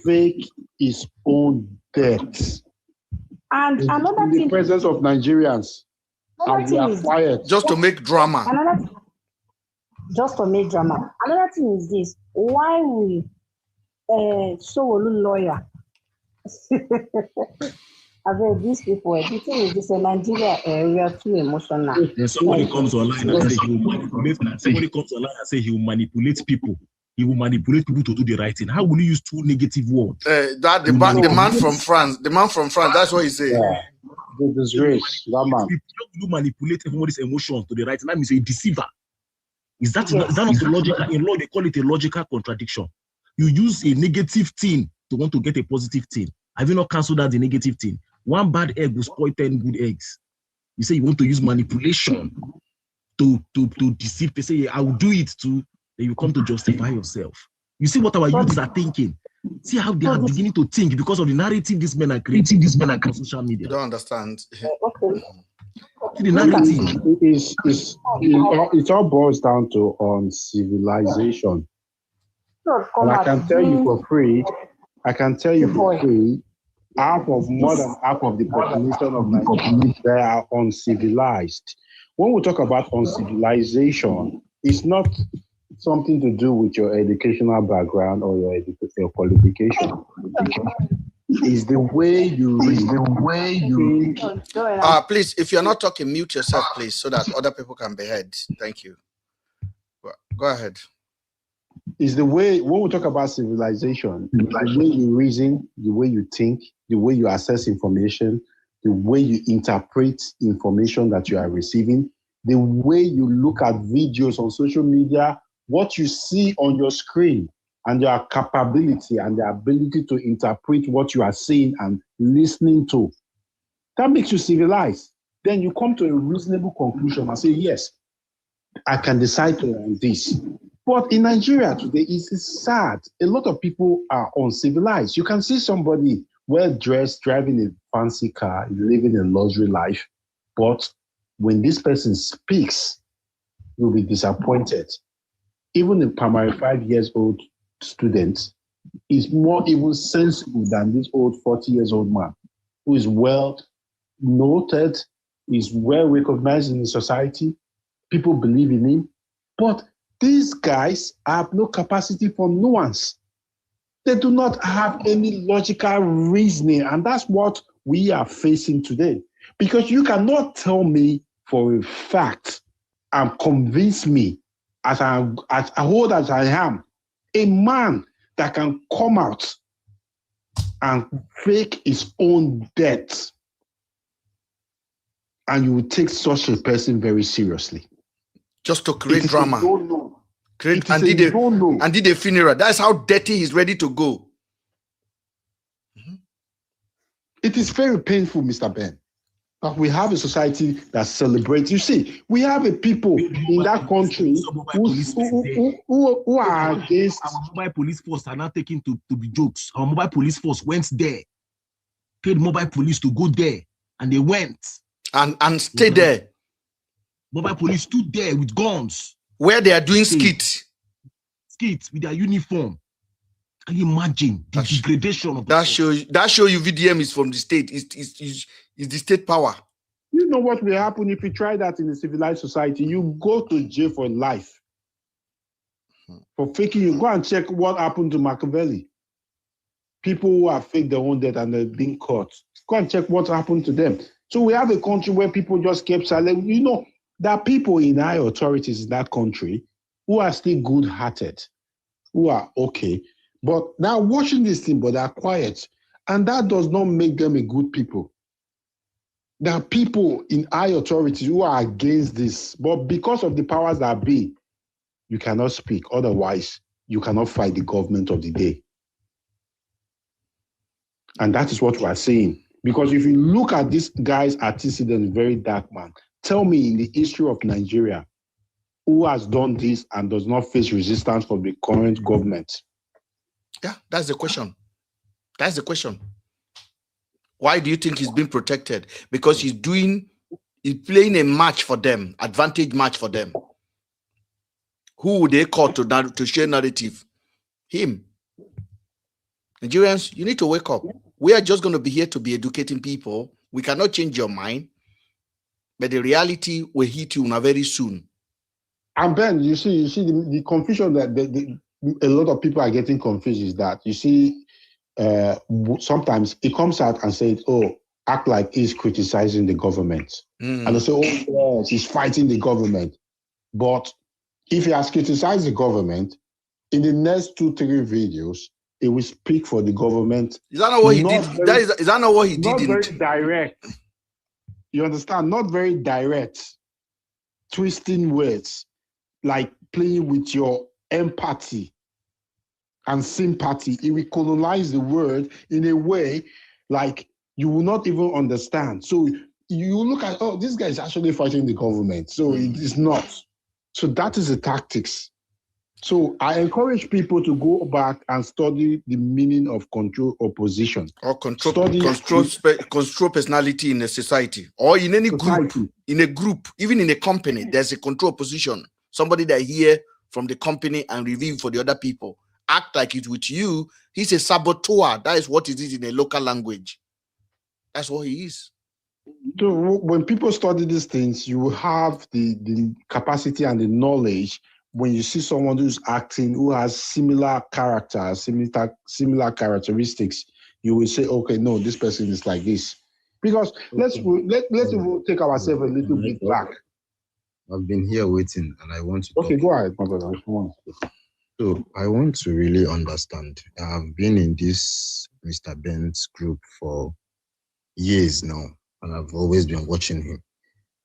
fake his own death. And another in the thing, presence of Nigerians. And we are quiet. Just to make drama. Just to make drama. Another thing is this. Why will Sowolu lawyer? I mean, these people, the thing is this, in Nigeria, we are too emotional. Somebody comes online and say he will manipulate. Somebody comes online and say he will manipulate people. He will manipulate people to do the right thing. How will you use two negative words? The man from France, that's what he said. The disgrace, that man. You manipulate everybody's emotions to the right, and that means a deceiver. Is that not logical? In law, they call it a logical contradiction. You use a negative thing to want to get a positive thing. Have you not cancelled out the negative thing? One bad egg will spoil 10 good eggs. You say you want to use manipulation to deceive. They say, I will do it too. Then you come to justify yourself. You see what our youths are thinking. See how they are beginning to think because of the narrative these men are creating, on social media. You don't understand. See the narrative. It all boils down to civilization. And I can tell you for free, more than half of the population of Nigeria, they are uncivilized. When we talk about uncivilization, it's not something to do with your educational background or your qualification. It's the way you please, if you're not talking, mute yourself, please, so that other people can be heard. Thank you. Go ahead. Is the way, when we talk about civilization, the way you reason, the way you think, the way you assess information, the way you interpret information that you are receiving, the way you look at videos on social media, what you see on your screen, and your capability and the ability to interpret what you are seeing and listening to. That makes you civilized. Then you come to a reasonable conclusion and say, yes, I can decide on this. But in Nigeria today, it's sad. A lot of people are uncivilized. You can see somebody well-dressed, driving a fancy car, living a luxury life. But when this person speaks, you'll be disappointed. Even a primary 5 years old student is more even sensible than this old 40 years old man who is well noted, is well recognized in the society. People believe in him. But these guys have no capacity for nuance. They do not have any logical reasoning. And that's what we are facing today. Because you cannot tell me for a fact and convince me as old as I am, a man that can come out and fake his own death, and you will take such a person very seriously. Just to create drama. Create and did a funeral. That's how dirty he's ready to go. It is very painful, Mr. Ben. But we have a society that celebrates. You see, we have a people in that country who are against. Our mobile police force are not taken to be jokes. Our mobile police force went there, paid mobile police to go there, and they went and stayed there. Mobile police stood there with guns where they are doing skits with their uniform. Can you imagine the degradation of that show? That show you VDM is from the state. Is the state power. You know what will happen if you try that in a civilized society? You go to jail for life. For faking, you go and check what happened to Machiavelli. People who have faked their own death and they're being caught. Go and check what happened to them. So we have a country where people just kept silent. You know, there are people in high authorities in that country who are still good-hearted, who are okay. But now watching this thing, but they're quiet. And that does not make them a good people. There are people in high authorities who are against this, but because of the powers that be, you cannot speak. Otherwise, you cannot fight the government of the day. And that is what we are saying. Because if you look at this guy's antecedent, VeryDarkMan, tell me in the history of Nigeria, who has done this and does not face resistance from the current government? Yeah, that's the question. That's the question. Why do you think he's being protected? Because he's playing a match for them, advantage match for them. Who would they call to share narrative? Him. Nigerians, you need to wake up. We are just going to be here to be educating people. We cannot change your mind, but the reality will hit you very soon. And Ben, you see the confusion that a lot of people are getting confused is that you see. Sometimes he comes out and says, oh, act like he's criticizing the government. And they say, oh, yes, he's fighting the government. But if he has criticized the government, in the next 2-3 videos, he will speak for the government. Is that not what he did? Is that not what he did? Not very direct. You understand? Not very direct, twisting words, like playing with your empathy and sympathy. It will colonize the word in a way like you will not even understand. So you look at, oh, this guy is actually fighting the government. So it is not. So that is the tactics. So I encourage people to go back and study the meaning of control opposition. Or control personality in a society or in any group, in a group, even in a company, there's a control position. Somebody that hear from the company and review for the other people. Act like it's with you. He's a saboteur. That is what it is in a local language. That's what he is. So when people study these things, you will have the capacity and the knowledge. When you see someone who's acting, who has similar characters, similar characteristics, you will say, okay, no, this person is like this. Because let's take ourselves a little bit back. I've been here waiting and I want to Okay, go ahead, my brother. So I want to really understand. I've been in this Mr. Ben's group for years now, and I've always been watching him.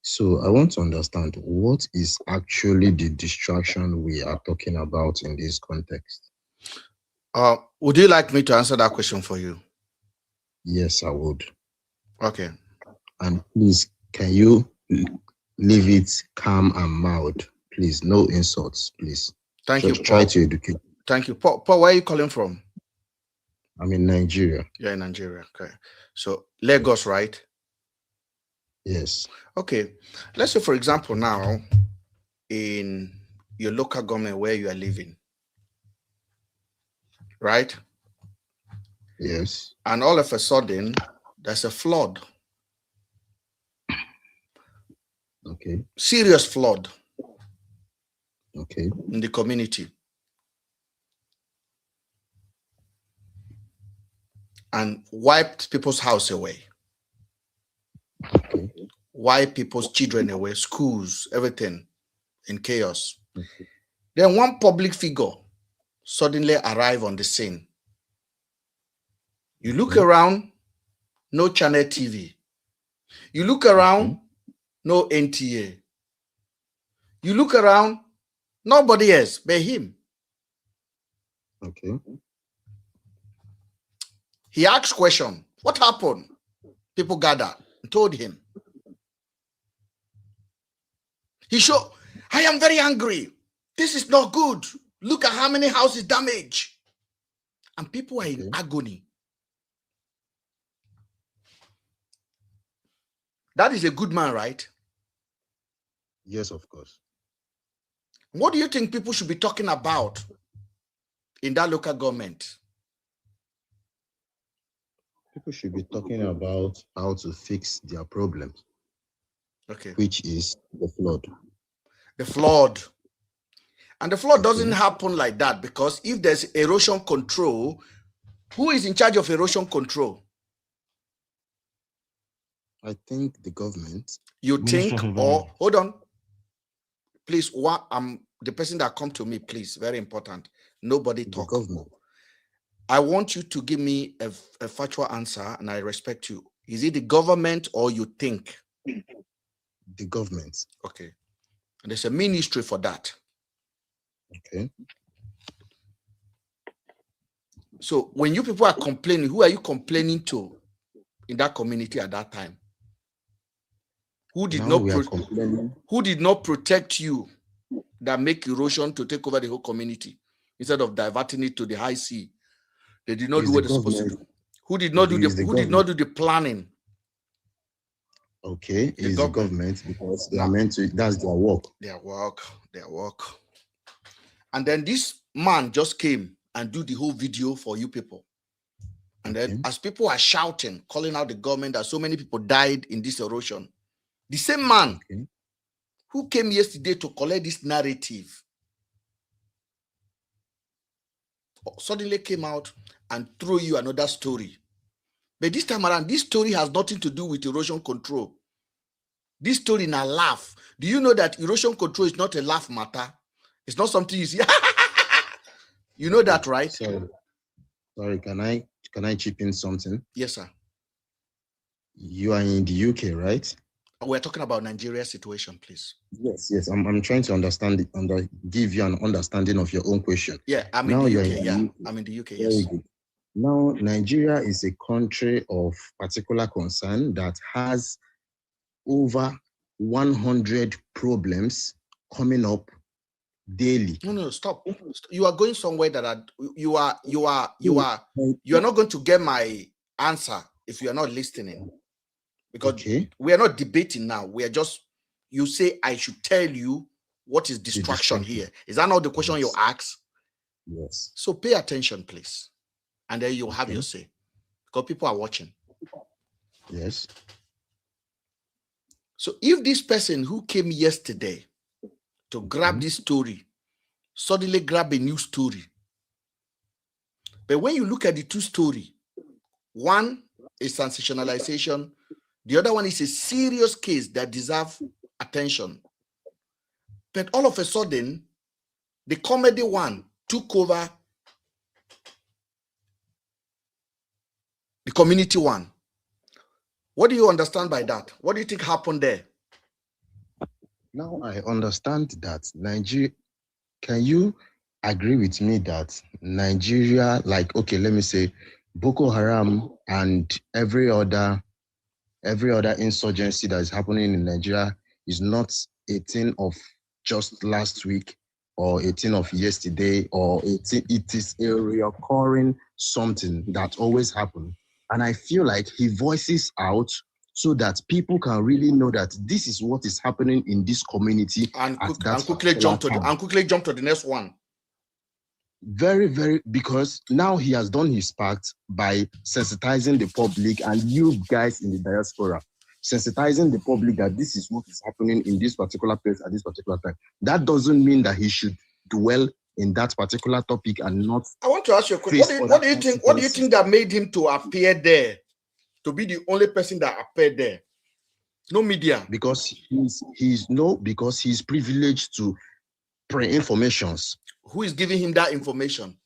So I want to understand what is actually the distraction we are talking about in this context. Would you like me to answer that question for you? Yes, I would. Okay. And please, can you leave it calm and mild? Please, no insults, please. Thank you, Paul. Try to educate. Thank you. Paul, where are you calling from? I'm in Nigeria. You're in Nigeria. Okay. So Lagos, right? Yes. Okay. Let's say, for example, now in your local government where you are living, right? Yes. And all of a sudden, there's a flood. Okay. Serious flood. Okay. In the community. And wiped people's house away. Okay. Wipe people's children away, schools, everything in chaos. Okay. Then one public figure suddenly arrive on the scene. You look around, no channel TV. You look around, no NTA. You look around, nobody else but him. Okay. He asked question. What happened? People gathered and told him. He showed, I am very angry. This is not good. Look at how many houses damaged. And people are in agony. That is a good man, right? Yes, of course. What do you think people should be talking about in that local government? People should be talking about how to fix their problems. Okay. Which is the flood. The flood. And the flood doesn't happen like that, because if there's erosion control, who is in charge of erosion control? I think the government. You think, or hold on, please. The person that come to me, please, very important. Nobody talk. The government. I want you to give me a factual answer, and I respect you. Is it the government or you think? The government. Okay. And there's a ministry for that. Okay. So when you people are complaining, who are you complaining to in that community at that time? Who did not protect you that make erosion to take over the whole community instead of diverting it to the high sea? They did not do what they're supposed to do. Who did not do the planning? Okay, it's the government, because they are meant to, that's their work. Their work. And then this man just came and do the whole video for you people. And then as people are shouting, calling out the government that so many people died in this erosion, the same man who came yesterday to collect this narrative suddenly came out and threw you another story. But this time around, this story has nothing to do with erosion control. This story na laugh. Do you know that erosion control is not a laugh matter? It's not something you see. You know that, right? Sorry, can I chip in something? Yes, sir. You are in the UK, right? We're talking about Nigeria's situation, please. Yes, yes. I'm trying to understand it, give you an understanding of your own question. Yeah, I'm now in the UK. Yeah, I'm in the UK. Very Yes. good. Now, Nigeria is a country of particular concern that has over 100 problems coming up daily. No, stop. You are going somewhere that you are not going to get my answer if you are not listening. Because we are not debating now. We are just, you say I should tell you what is distraction here. Is that not the question you ask? Yes. So pay attention, please. And then you'll have your say. Because people are watching. Yes. So if this person who came yesterday to grab this story, suddenly grab a new story. But when you look at the two stories, one is sensationalization, the other one is a serious case that deserves attention. But all of a sudden, the comedy one took over the community one. What do you understand by that? What do you think happened there? Now I understand that Nigeria, can you agree with me that Nigeria, like, okay, let me say Boko Haram and every other insurgency that is happening in Nigeria is not a thing of just last week or a thing of yesterday, or it is a recurring something that always happens. And I feel like he voices out so that people can really know that this is what is happening in this community. And quickly jump to the next one. Very, very, because now he has done his part by sensitizing the public, and you guys in the diaspora, sensitizing the public that this is what is happening in this particular place at this particular time. That doesn't mean that he should dwell in that particular topic and not. I want to ask you a question. What do you think? What do you think that made him to appear there, to be the only person that appeared there? No media. Because he's privileged to pre-informations. Who is giving him that information?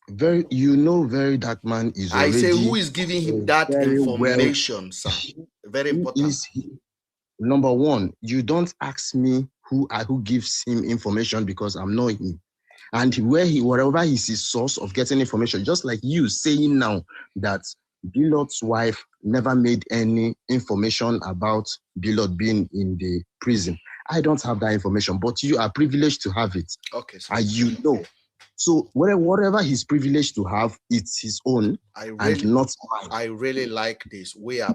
VeryDarkMan is already. I say, who is giving him that information, sir? Very important. Number one, you don't ask me who gives him information, because I'm not him. And wherever is his source of getting information, just like you saying now that BLord's wife never made any information about BLord being in the prison. I don't have that information, but you are privileged to have it. Okay. So and you know. So whatever he's privileged to have, it's his own and not mine. I really like this. We're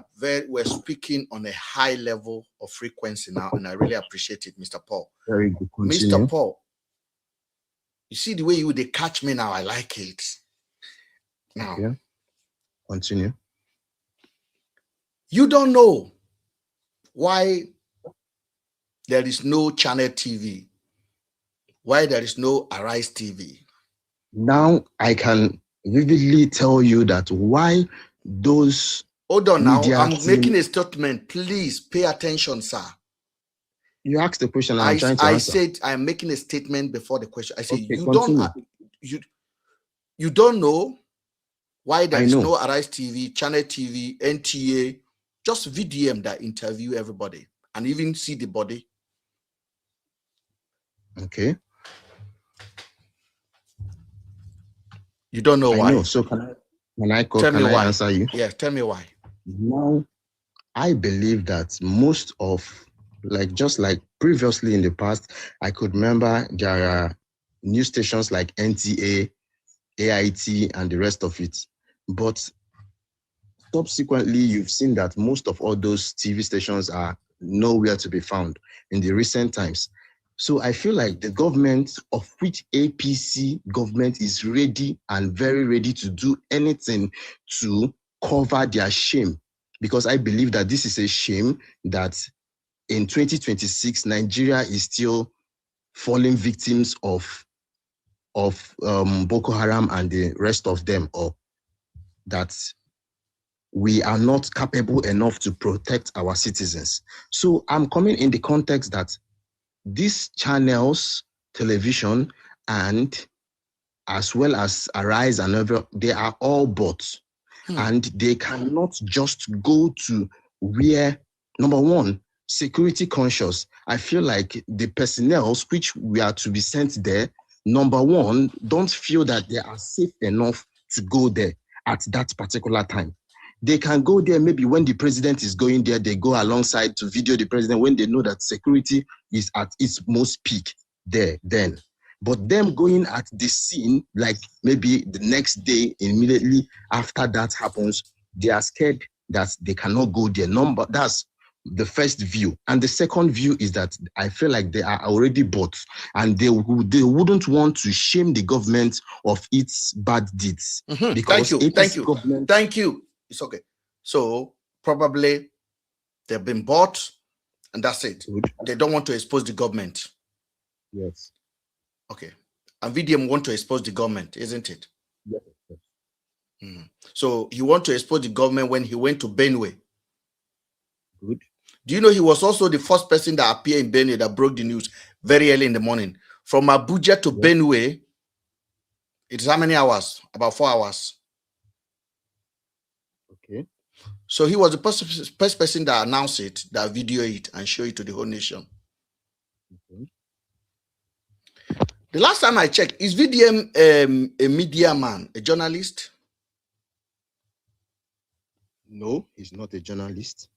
speaking on a high level of frequency now, and I really appreciate it, Mr. Paul. Very good. Continue. Mr. Paul, you see the way they catch me now. I like it. Now, continue. You don't know why there is no Channel TV, why there is no Arise TV. Now I can vividly tell you that why those. Hold on now, I'm making a statement. Please pay attention, sir. You asked the question and I'm trying to answer. I said I'm making a statement before the question. I said you don't know why there is no Arise TV, Channel TV, NTA, just VDM that interview everybody and even see the body. Okay. You don't know why. I know. So can I answer you? Yeah, tell me why. Now, I believe that most of, just like previously in the past, I could remember there are news stations like NTA, AIT, and the rest of it. But subsequently, you've seen that most of all those TV stations are nowhere to be found in the recent times. So I feel like the government, of which APC government is ready and very ready to do anything to cover their shame, because I believe that this is a shame that in 2026, Nigeria is still falling victims of Boko Haram and the rest of them, or that we are not capable enough to protect our citizens. So I'm coming in the context that these channels, television, and as well as Arise and other, they are all bots. And they cannot just go to where number one, security conscious. I feel like the personnel which we are to be sent there, number one, don't feel that they are safe enough to go there at that particular time. They can go there maybe when the president is going there, they go alongside to video the president when they know that security is at its most peak there then. But them going at the scene, like maybe the next day, immediately after that happens, they are scared that they cannot go there. That's the first view. And the second view is that I feel like they are already bought and they wouldn't want to shame the government of its bad deeds. Because Thank you. It's okay. So probably they've been bought and that's it. They don't want to expose the government. Yes. Okay. And VDM want to expose the government, isn't it? Yes. So he want to expose the government when he went to Benue. Good. Do you know he was also the first person that appeared in Benue that broke the news very early in the morning? From Abuja to Benue, it's how many hours? About 4 hours. Okay. So he was the first person that announced it, that video it, and show it to the whole nation. Okay. The last time I checked, is VDM a media man, a journalist? No, he's not a journalist.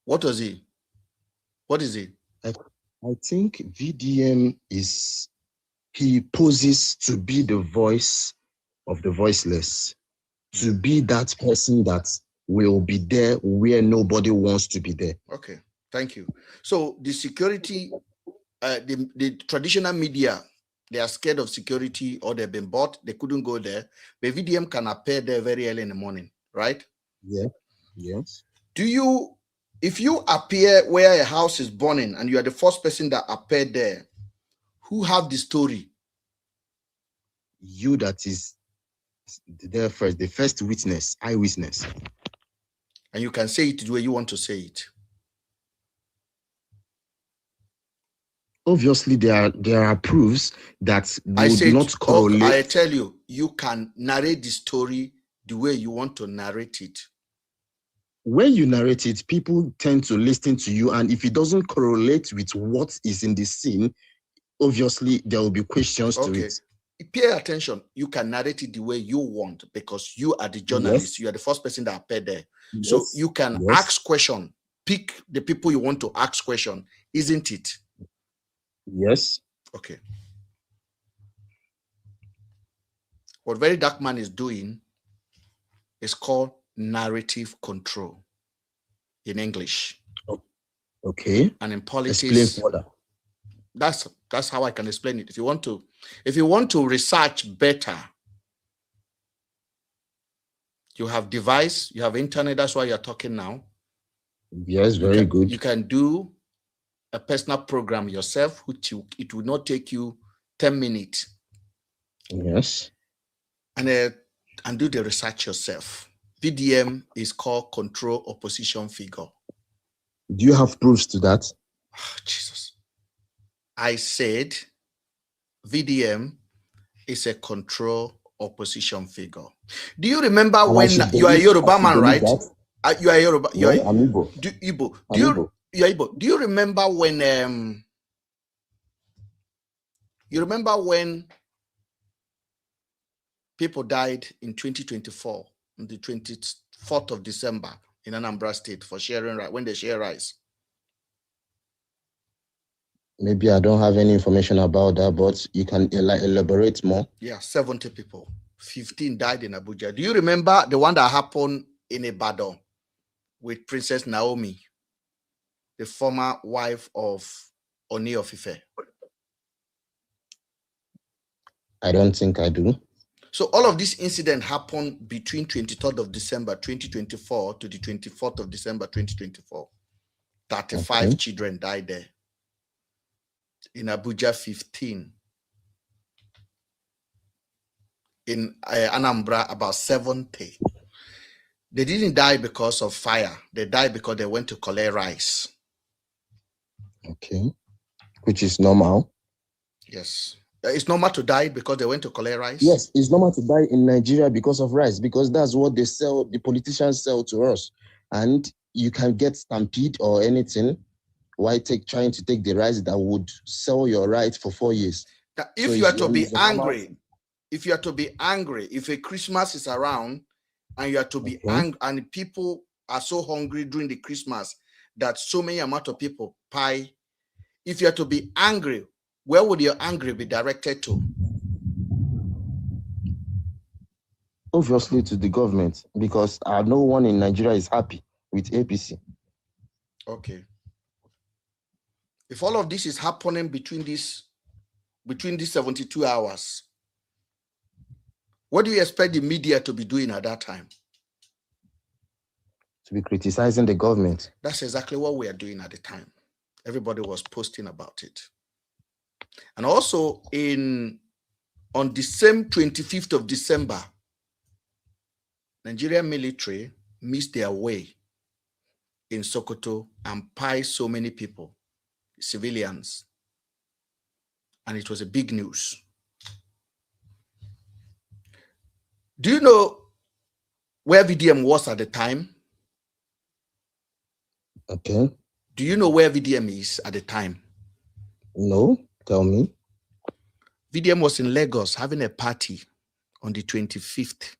What was he? What is he? I think VDM he poses to be the voice of the voiceless, to be that person that will be there where nobody wants to be there. Okay, thank you. So the security, the traditional media, they are scared of security or they've been bought, they couldn't go there. But VDM can appear there very early in the morning, right? Yeah, yes. If you appear where a house is burning and you are the first person that appeared there, who have the story? You that is there first, the first witness, eyewitness. And you can say it the way you want to say it. Obviously, there are proofs that would not correlate. I tell you, you can narrate the story the way you want to narrate it. When you narrate it, people tend to listen to you, and if it doesn't correlate with what is in the scene, obviously there will be questions to it. Pay attention. You can narrate it the way you want because you are the journalist. Yes. You are the first person that appeared there. Yes. So you can ask question. Pick the people you want to ask question, isn't it? Yes. Okay. What VeryDarkMan is doing is called narrative control in English. Okay. And in politics, explain further. That's how I can explain it. If you want to research better, you have device, you have internet. That's why you're talking now. Yes, very good. You can do a personal program yourself, which it will not take you 10 minutes. Yes. And do the research yourself. VDM is called control opposition figure. Do you have proofs to that? Oh, Jesus. I said VDM is a control opposition figure. Do you remember when you are a Yoruba man, right? You are Yoruba. You are Igbo. Igbo. You are Igbo. Do you remember when people died in 2024 on the 24th of December in Anambra State for sharing when they share rice? Maybe I don't have any information about that, but you can elaborate more. Yeah, 70 people. 15 died in Abuja. Do you remember the one that happened in Ibadan with Princess Naomi, the former wife of Oni of Ife? I don't think I do. So all of this incident happened between 23rd of December 2024 to the 24th of December 2024. 35 children died there. In Abuja, 15. In Anambra, about 70. They didn't die because of fire. They died because they went to collect rice. Okay. Which is normal. Yes. It's normal to die because they went to collect rice? Yes, it's normal to die in Nigeria because of rice, because that's what they sell, the politicians sell to us. And you can get stampede or anything. Why trying to take the rights that would sell your rights for 4 years? If you are to be angry, if a Christmas is around and you are to be angry, and people are so hungry during the Christmas that so many amount of people pie, if you are to be angry, where would your anger be directed to? Obviously to the government, because no one in Nigeria is happy with APC. Okay. If all of this is happening between these 72 hours, what do you expect the media to be doing at that time? To be criticizing the government. That's exactly what we are doing at the time. Everybody was posting about it. And also on the same 25th of December, Nigerian military missed their way in Sokoto and pied so many people, civilians. And it was a big news. Do you know where VDM was at the time? Okay. Do you know where VDM is at the time? No, tell me. VDM was in Lagos having a party on the 25th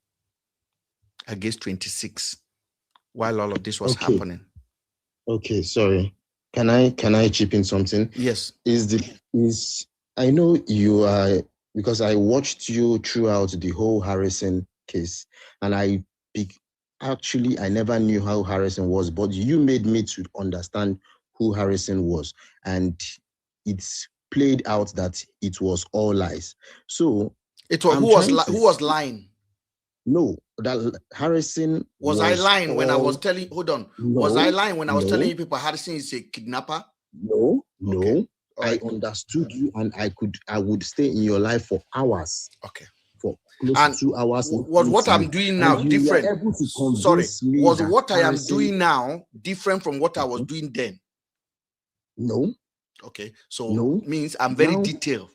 against 26 while all of this was happening. Okay, sorry. Can I chip in something? Yes. I know you are, because I watched you throughout the whole Harrison case, and I never knew how Harrison was, but you made me to understand who Harrison was, and it's played out that it was all lies. So it was who was lying? No, that Harrison was I lying when I was telling? Hold on, was I lying when I was telling you people Harrison is a kidnapper? No. I understood you, and I would stay in your life for hours. Okay. For close to 2 hours. Was what I'm doing now different? Sorry, was what I am doing now different from what I was doing then? No. Okay, so means I'm very detailed.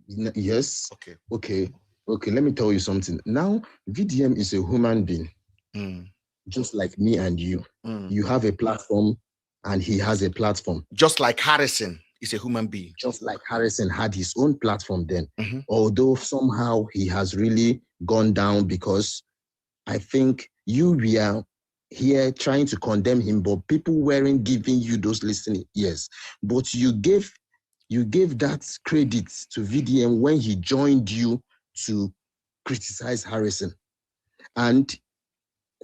Yes. Okay. Let me tell you something. Now, VDM is a human being, just like me and you. You have a platform, and he has a platform. Just like Harrison is a human being. Just like Harrison had his own platform then. Although somehow he has really gone down, because I think you were here trying to condemn him, but people weren't giving you those listening ears. But you gave that credit to VDM when he joined you to criticize Harrison, and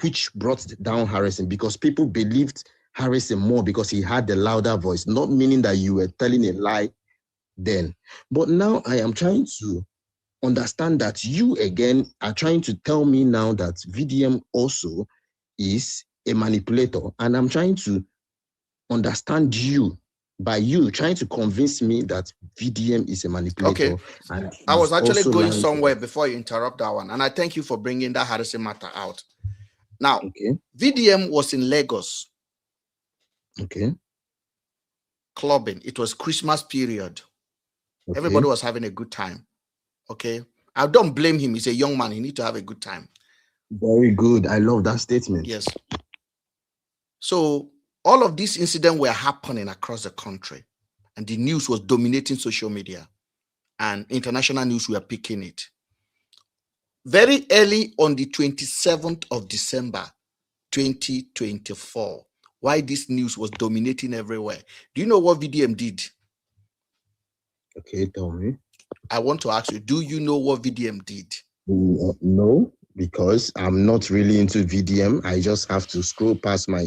which brought down Harrison, because people believed Harrison more because he had the louder voice, not meaning that you were telling a lie then. But now I am trying to understand that you again are trying to tell me now that VDM also is a manipulator, and I'm trying to understand you by you trying to convince me that VDM is a manipulator. Okay, and I was actually going somewhere before you interrupt that one, and I thank you for bringing that Harrison matter out. Now, VDM was in Lagos. Clubbing. It was Christmas period. Everybody was having a good time. Okay, I don't blame him. He's a young man. He needs to have a good time. Very good. I love that statement. Yes. So all of these incidents were happening across the country, and the news was dominating social media, and international news were picking it. Very early on the 27th of December, 2024, why this news was dominating everywhere. Do you know what VDM did? Okay, tell me. I want to ask you, do you know what VDM did? No, because I'm not really into VDM. I just have to scroll past my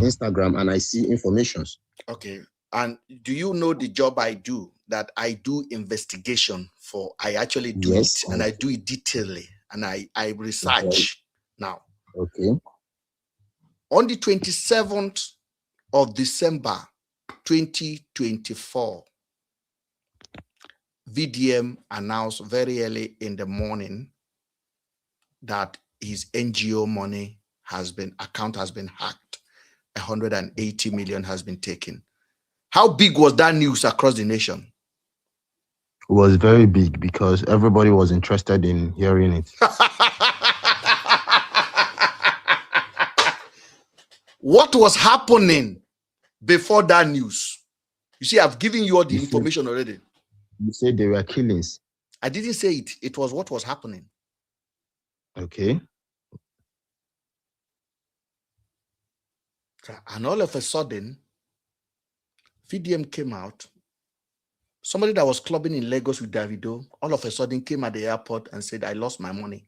Instagram and I see information. Okay. And do you know the job I do? That I do investigation for. I actually do it, and I do it detailedly, and I research now. Okay. On the 27th of December, 2024, VDM announced very early in the morning that his NGO money account has been hacked. 180 million has been taken. How big was that news across the nation? It was very big because everybody was interested in hearing it. What was happening before that news? You see, I've given you all the information already. You said there were killings. I didn't say it. It was what was happening. Okay. And all of a sudden, VDM came out. Somebody that was clubbing in Lagos with Davido, all of a sudden came at the airport and said, I lost my money.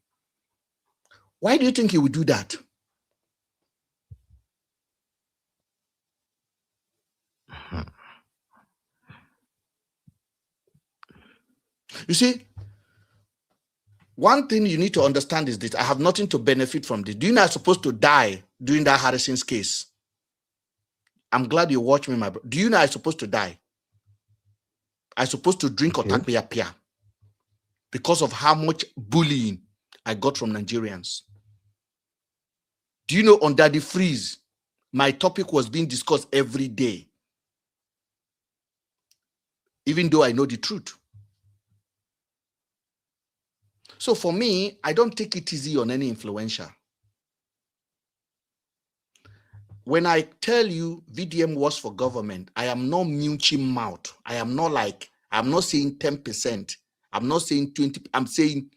Why do you think he would do that? You see, one thing you need to understand is this. I have nothing to benefit from this. Do you know I'm supposed to die during that Harrison's case? I'm glad you watched me, my bro. Do you know I'm supposed to die? I'm supposed to drink otakpia because of how much bullying I got from Nigerians. Do you know on Daddy Freeze, my topic was being discussed every day, even though I know the truth. So for me, I don't take it easy on any influencer. When I tell you VDM was for government, I am not munching mouth. I am not like, I'm not saying 10%. I'm not saying 20. I'm saying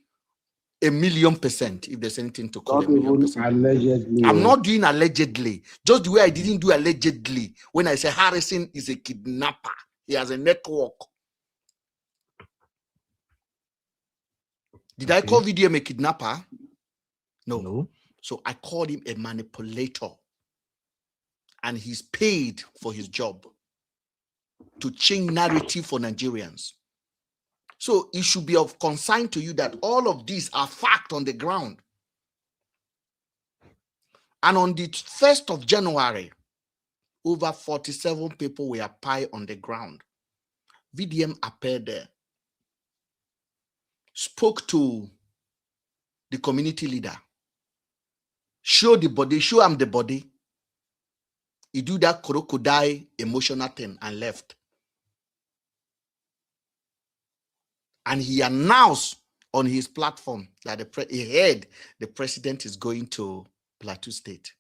1,000,000%, if there's anything to call Not even 1,000,000%. allegedly. I'm not doing allegedly. Just the way I didn't do allegedly when I say Harrison is a kidnapper. He has a network. Did I call VDM a kidnapper? No. So I called him a manipulator. And he's paid for his job to change narrative for Nigerians. So it should be of concern to you that all of these are fact on the ground. And on the 1st of January, over 47 people were pie on the ground. VDM appeared there, spoke to the community leader, showed the body, show him the body. He do that crocodile emotional thing and left. And he announced on his platform that he heard the president is going to Plateau State.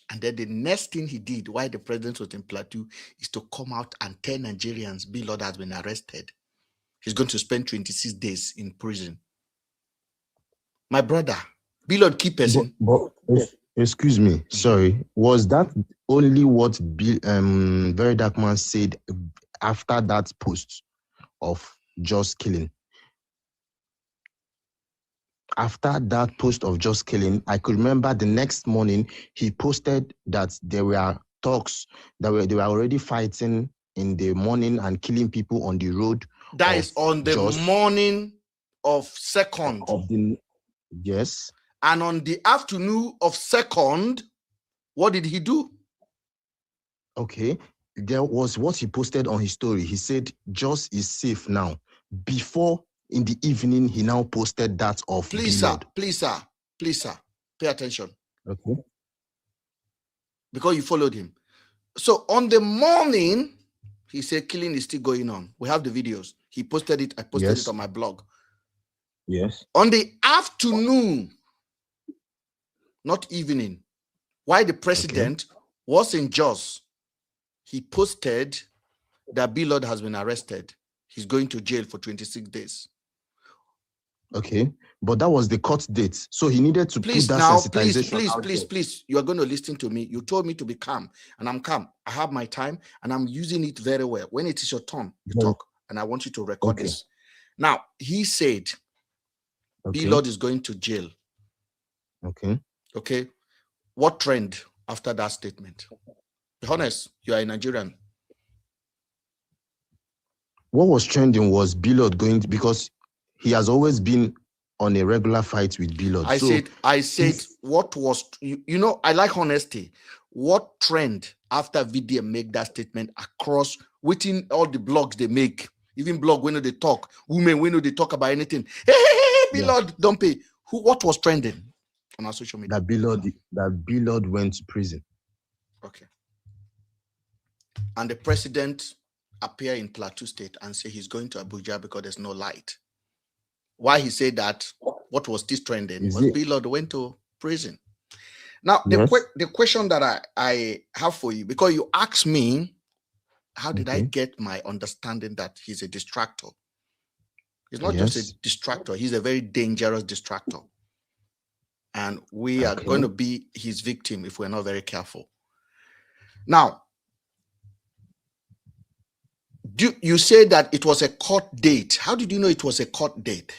And then the next thing he did while the president was in Plateau is to come out and tell Nigerians BLord has been arrested. He's going to spend 26 days in prison. My brother, BLord key person. Excuse me, sorry. Was that only what VeryDarkMan said after that post of just killing? After that post of just killing, I could remember the next morning he posted that there were talks that they were already fighting in the morning and killing people on the road. That is on the morning of 2nd. Of the yes. And on the afternoon of 2nd, what did he do? Okay, there was what he posted on his story. He said, Just is safe now. Before in the evening, he now posted that of please, BLord. Sir, please, sir, pay attention. Okay. Because you followed him. So on the morning, he said killing is still going on. We have the videos. He posted it. I posted it on my blog. Yes. On the afternoon, not evening, while the president was in Jos, he posted that BLord has been arrested. He's going to jail for 26 days. Okay, but that was the court date. So he needed to put that sensitization. Please, you are going to listen to me. You told me to be calm, and I'm calm. I have my time, and I'm using it very well. When it is your turn, you talk, and I want you to record this. Now, he said, BLord is going to jail. Okay. What trend after that statement? Be honest, you are a Nigerian. What was trending was BLord going to, because he has always been on a regular fight with BLord. I said, what was, you know, I like honesty. What trend after VDM make that statement across within all the blogs they make, even blog when they talk, women when they talk about anything. Hey, BLord, don't pay. What was trending on our social media? That BLord went to prison. Okay. And the president appeared in Plateau State and say he's going to Abuja because there's no light. Why he said that, what was this trending? Was BLord went to prison. Now, Yes. the question that I have for you, because you asked me, how did I get my understanding that he's a distractor? He's not just a distractor, he's a very dangerous distractor. And we are going to be his victim if we're not very careful. Now, you say that it was a court date. How did you know it was a court date?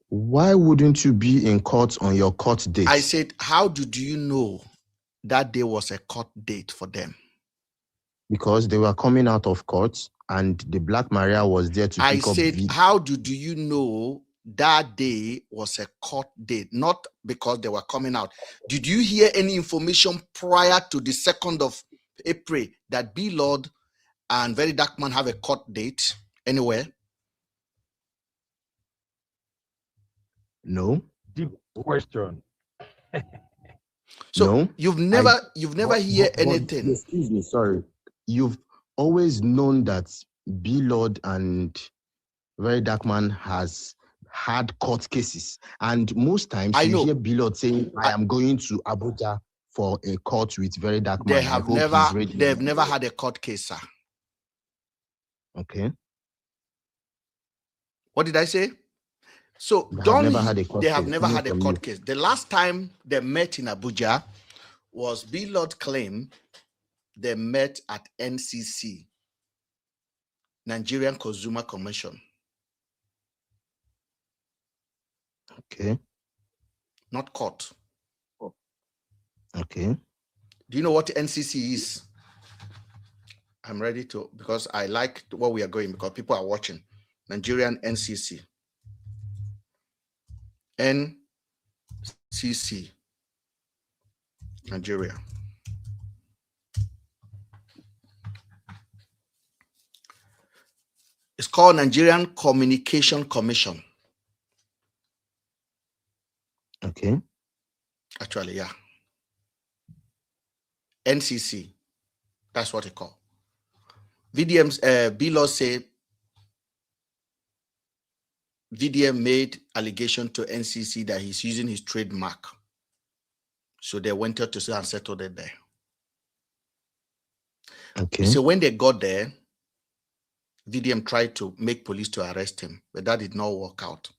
Why wouldn't you be in court on your court date? I said, how did you know that day was a court date for them? Because they were coming out of court and the Black Maria was there to pick up. I said, how did you know that day was a court date? Not because they were coming out. Did you hear any information prior to the 2nd of April that BLord and VeryDarkMan have a court date anywhere? No. Deep question. So no, you've never heard anything. Excuse me, sorry. You've always known that BLord and VeryDarkMan has had court cases, and most times hear BLord saying, "I am going to Abuja for a court with VeryDarkMan." They've never had a court case, sir. Okay. What did I say? So they have never had a court case. The last time they met in Abuja was BLord claimed they met at NCC, Nigerian Consumer Commission. Okay. Not court. Okay. Do you know what NCC is? I'm ready to, because I like where we are going, because people are watching. Nigerian NCC. NCC. Nigeria. It's called Nigerian Communication Commission. Okay. Actually, yeah. NCC. That's what it called. BLord say VDM made allegation to NCC that he's using his trademark. So they went out to say and settled it there. Okay. So when they got there, VDM tried to make police to arrest him, but that did not work out.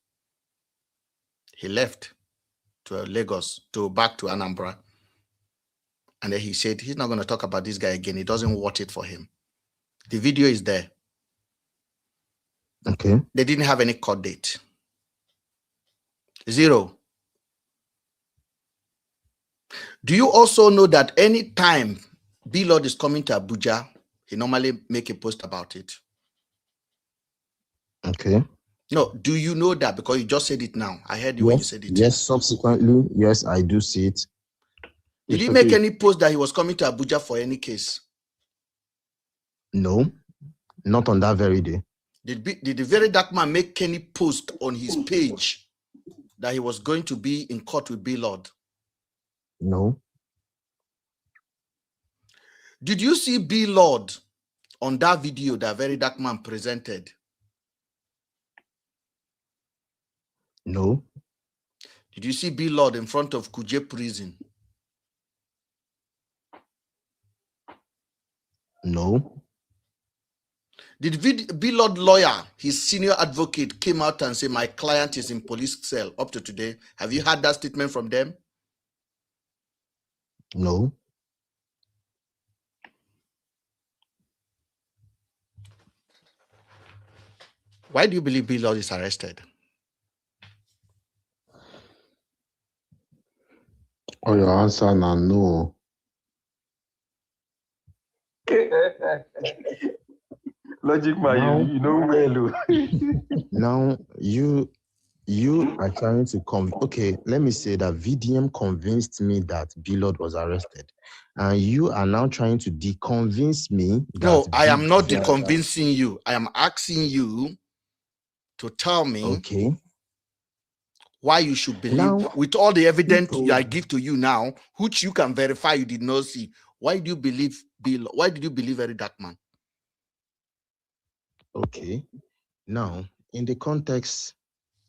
He left to Lagos, back to Anambra. And then he said he's not going to talk about this guy again. He doesn't want it for him. The video is there. Okay. They didn't have any court date. 0. Do you also know that any time BLord is coming to Abuja, he normally make a post about it? Okay. No, do you know that? Because you just said it now. I heard you when you said it. Yes, subsequently, yes, I do see it. Did he make any post that he was coming to Abuja for any case? No, not on that very day. Did the VeryDarkMan make any post on his page that he was going to be in court with BLord? No. Did you see BLord on that video that VeryDarkMan presented? No. Did you see BLord in front of Kuje prison? No. Did BLord lawyer, his senior advocate, came out and say, my client is in police cell up to today? Have you had that statement from them? No. Why do you believe BLord is arrested? Oh, your answer now, no. Logic man, you know well. Now you are trying to okay, let me say that VDM convinced me that BLord was arrested, and you are now trying to deconvince me that no, I am not deconvincing you. I am asking you to tell me why you should believe now, with all the evidence I give to you now, which you can verify you did not see. Why do you believe BLord? Why did you believe VeryDarkMan? Okay. Now, in the context,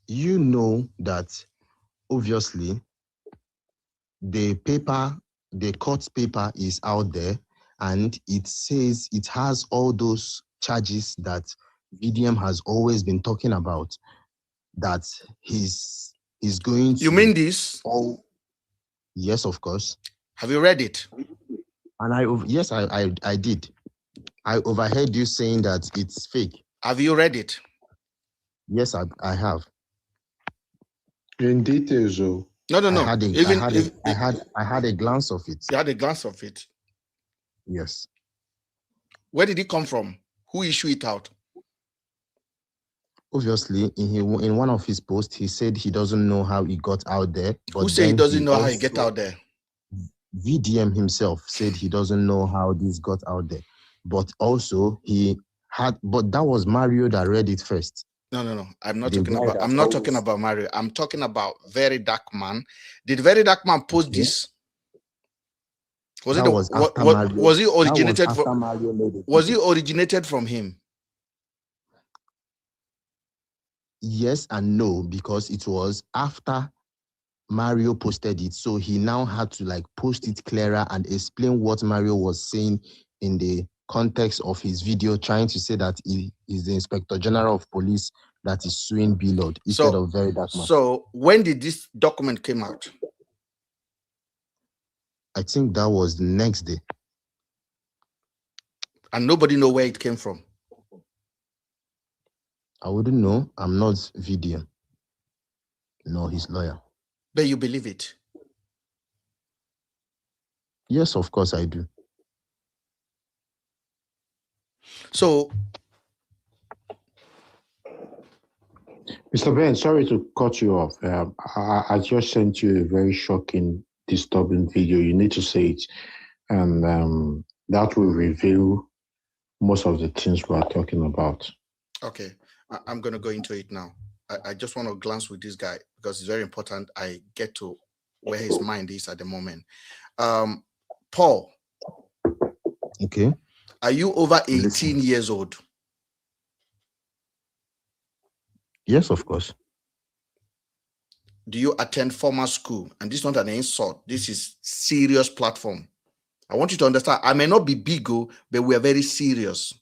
you know that obviously the paper, the court paper is out there, and it says it has all those charges that VDM has always been talking about, that he's going to... You mean this? Oh, yes, of course. Have you read it? And yes, I did. I overheard you saying that it's fake. Have you read it? Yes, I have. In details, though. No. I had a glance of it. You had a glance of it. Yes. Where did it come from? Who issued it out? Obviously, in one of his posts, he said he doesn't know how it got out there. But who said he doesn't know how it get out there? VDM himself said he doesn't know how this got out there. But also but that was Mario that read it first. No. I'm not talking about Mario. I'm talking about VeryDarkMan. Did VeryDarkMan post this? Was it originated from him? Yes and no, because it was after Mario posted it, so he now had to post it clearer and explain what Mario was saying in the context of his video, trying to say that he is the Inspector General of Police that is suing BLord instead of VeryDarkMan. So when did this document came out? I think that was the next day. And nobody know where it came from? I wouldn't know. I'm not VDM. No, his lawyer. But you believe it? Yes, of course I do. So, Mr. Ben, sorry to cut you off. I just sent you a very shocking, disturbing video. You need to say it. And that will reveal most of the things we are talking about. Okay, I'm going to go into it now. I just want to glance with this guy because it's very important I get to where his mind is at the moment. Paul. Okay. Are you over 18 years old? Yes, of course. Do you attend formal school? And this is not an insult. This is serious platform. I want you to understand, I may not be big, but we are very serious.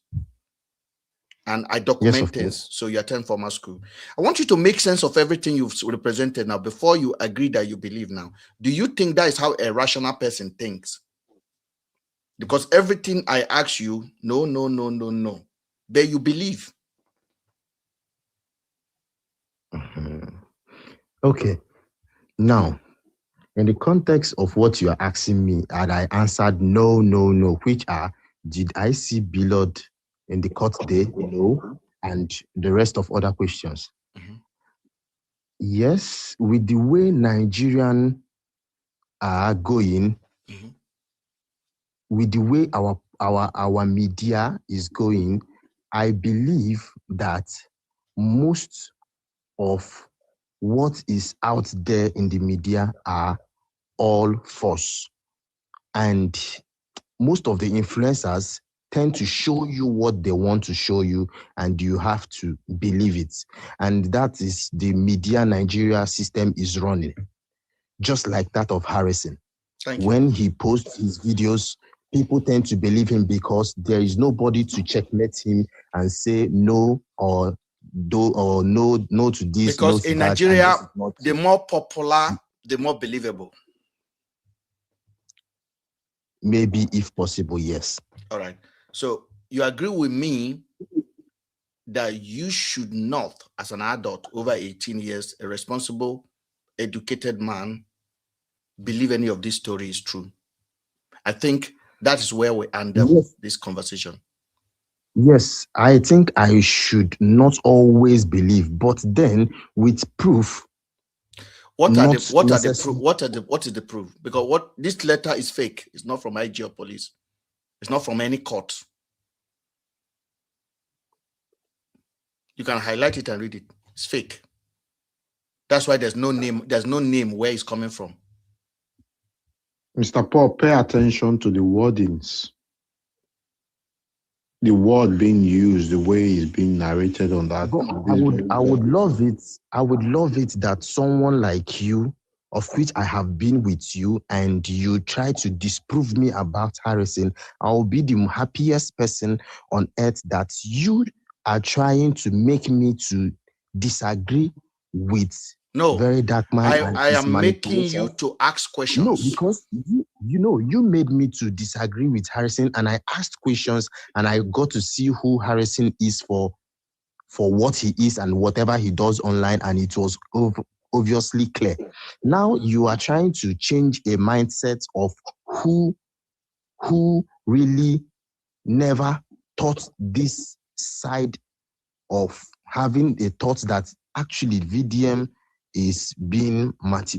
And I document things, so you attend formal school. I want you to make sense of everything you've represented now before you agree that you believe now. Do you think that is how a rational person thinks? Because everything I ask you, no. But you believe. Okay. Now, in the context of what you are asking me, and I answered no, which are, did I see BLord in the court day? No. And the rest of other questions. Yes, with the way Nigerians are going, with the way our media is going, I believe that most of what is out there in the media are all false. And most of the influencers tend to show you what they want to show you, and you have to believe it. And that is the media Nigeria system is running, just like that of Harrison. When he posts his videos, people tend to believe him because there is nobody to checkmate him and say no or no to this. Because no to in that, Nigeria, the more popular, the more believable. Maybe if possible, yes. All right. So you agree with me that you should not, as an adult over 18 years, a responsible, educated man, believe any of this story is true. I think that is where we end up this conversation. Yes, I think I should not always believe, but then with proof. What is the proof? Because this letter is fake. It's not from IG or police. It's not from any court. You can highlight it and read it. It's fake. That's why there's no name. There's no name where it's coming from. Mr. Paul, pay attention to the wordings. The word being used, the way it's being narrated on that. I would love it. I would love it that someone like you of which I have been with you, and you try to disprove me about Harrison, I will be the happiest person on earth that you are trying to make me to disagree with No, VeryDarkMan and I his am making manipulation. you to ask questions. No, because you made me to disagree with Harrison, and I asked questions, and I got to see who Harrison is for what he is and whatever he does online, and it was obviously clear. Now you are trying to change a mindset of who really never thought this side of having a thought that actually VDM is being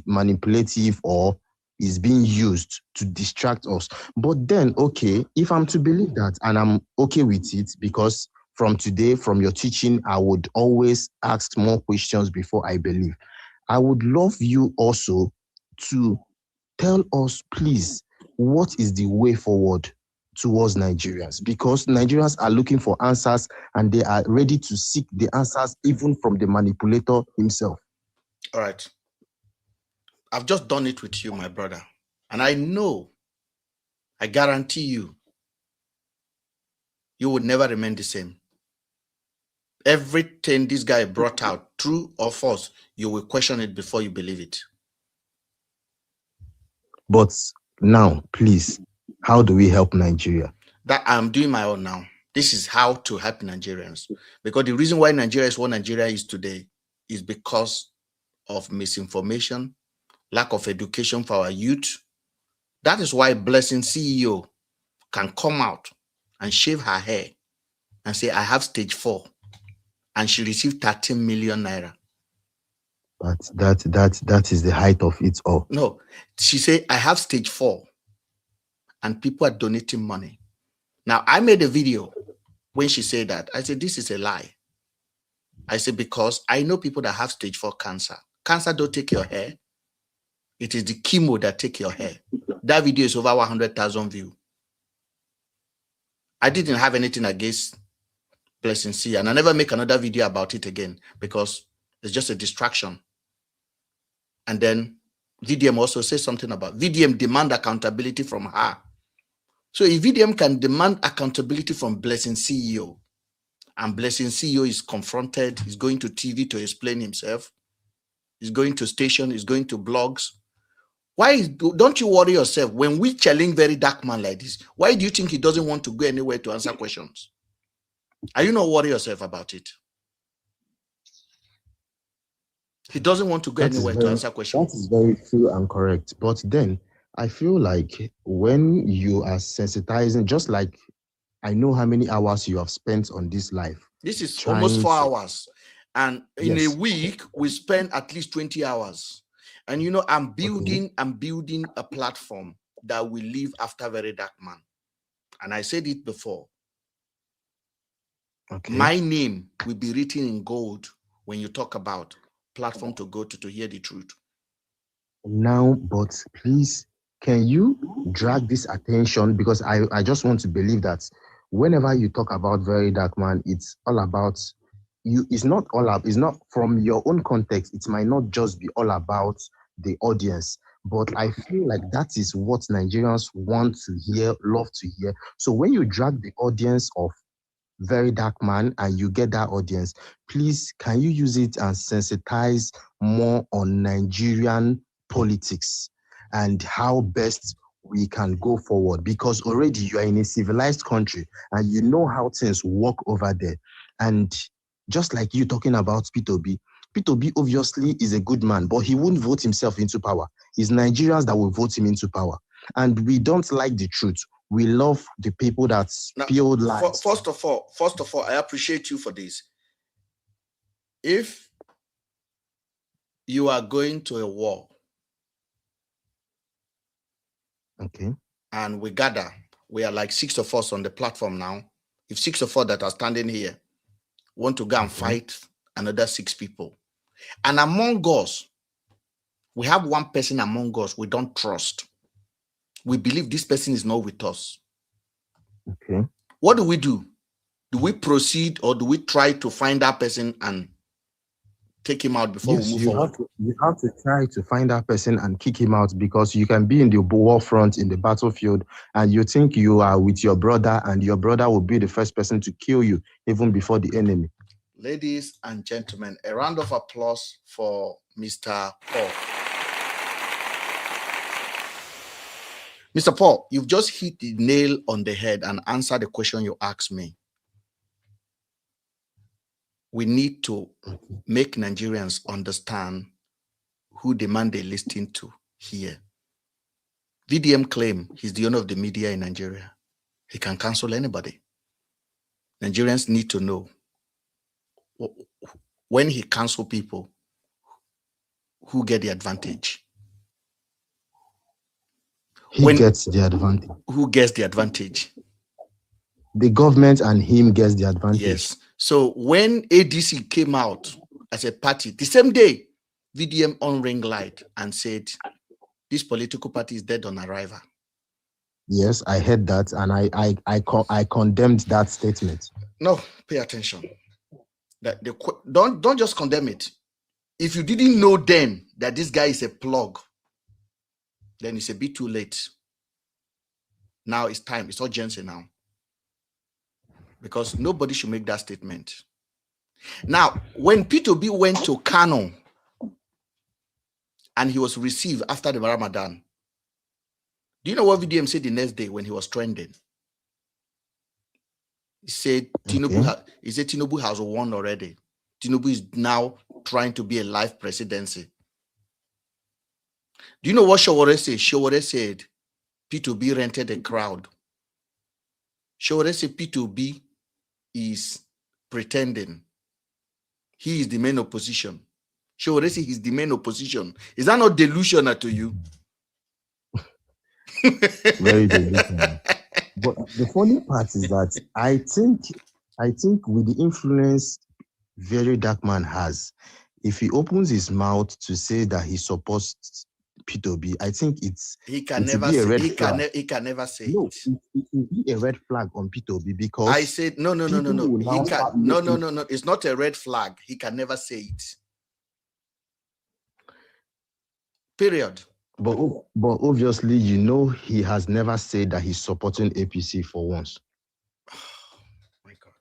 manipulative or is being used to distract us. But then, okay, if I'm to believe that, and I'm okay with it, because from today, from your teaching, I would always ask more questions before I believe. I would love you also to tell us, please, what is the way forward towards Nigerians? Because Nigerians are looking for answers, and they are ready to seek the answers even from the manipulator himself. All right. I've just done it with you, my brother. And I know, I guarantee you, you would never remain the same. Everything this guy brought out, true or false, you will question it before you believe it. But now, please, how do we help Nigeria? That I'm doing my own now. This is how to help Nigerians. Because the reason why Nigeria is what Nigeria is today is because of misinformation, lack of education for our youth. That is why Blessing CEO can come out and shave her hair and say, I have stage 4. And she received 13 million naira. But that is the height of it all. No, she said, I have stage 4. And people are donating money. Now, I made a video when she said that. I said, this is a lie. I said, because I know people that have stage 4 cancer. Cancer don't take your hair. It is the chemo that take your hair. That video is over 100,000 views. I didn't have anything against Blessing C, and I never make another video about it again because it's just a distraction. And then VDM also says something about VDM demand accountability from her. So if VDM can demand accountability from Blessing CEO, and Blessing CEO is confronted, he's going to TV to explain himself, he's going to station, he's going to blogs. Why don't you worry yourself when we challenge VeryDarkMan like this? Why do you think he doesn't want to go anywhere to answer questions? Are you not worry yourself about it? He doesn't want to go anywhere to answer questions. That is very true and correct. But then I feel like when you are sensitizing, just like I know how many hours you have spent on this life. This is almost 4 hours. And in a week, we spend at least 20 hours. And you know, I'm building a platform that will live after VeryDarkMan. And I said it before. Okay. My name will be written in gold when you talk about platform to go to hear the truth. Now, but please, can you drag this attention? Because I just want to believe that whenever you talk about VeryDarkMan, it's all about you. It's not from your own context. It might not just be all about the audience, but I feel like that is what Nigerians want to hear, love to hear. So when you drag the audience of VeryDarkMan and you get that audience, please, can you use it and sensitize more on Nigerian politics and how best we can go forward? Because already you are in a civilized country and you know how things work over there. And just like you talking about P2B obviously is a good man, but he wouldn't vote himself into power. It's Nigerians that will vote him into power. And we don't like the truth. We love the people that spilled lies. First of all, I appreciate you for this. If you are going to a war, okay, and we gather, we are like 6 of us on the platform now. If 6 of us that are standing here want to go and fight another 6 people, and among us, we have one person among us we don't trust. We believe this person is not with us. Okay. What do? Do we proceed or do we try to find that person and take him out before we move you forward. have to try to find that person and kick him out, because you can be in the war front, in the battlefield, and you think you are with your brother, and your brother will be the first person to kill you even before the enemy. Ladies and gentlemen, a round of applause for Mr. Paul. Mr. Paul, you've just hit the nail on the head and answered the question you asked me. We need to make Nigerians understand who the man they listen to here. VDM claim he's the owner of the media in Nigeria. He can cancel anybody. Nigerians need to know when he cancel people, who get the advantage. He gets the advantage. Who gets the advantage? The government and him gets the advantage. Yes. So when ADC came out as a party, the same day, VDM on ring light and said, this political party is dead on arrival. Yes, I heard that, and I condemned that statement. No, pay attention. Don't just condemn it. If you didn't know then that this guy is a plug, then it's a bit too late. Now it's time. It's urgency now. Because nobody should make that statement. Now, when P2B went to Kano and he was received after the Ramadan, do you know what VDM said the next day when he was trending? He said Tinubu has won already. Tinubu is now trying to be a life presidency. Do you know what Showore said? Showore said P2B rented a crowd. Showore said P2B is pretending. He is the main opposition. Showore said he's the main opposition. Is that not delusional to you? Very delusional. But the funny part is that I think with the influence VeryDarkMan has, if he opens his mouth to say that he supports P2B, I think he can never say it. It will be a red flag on P2B, because I said no. It's not a red flag. He can never say it. Period. But obviously, you know, he has never said that he's supporting APC for once. My God.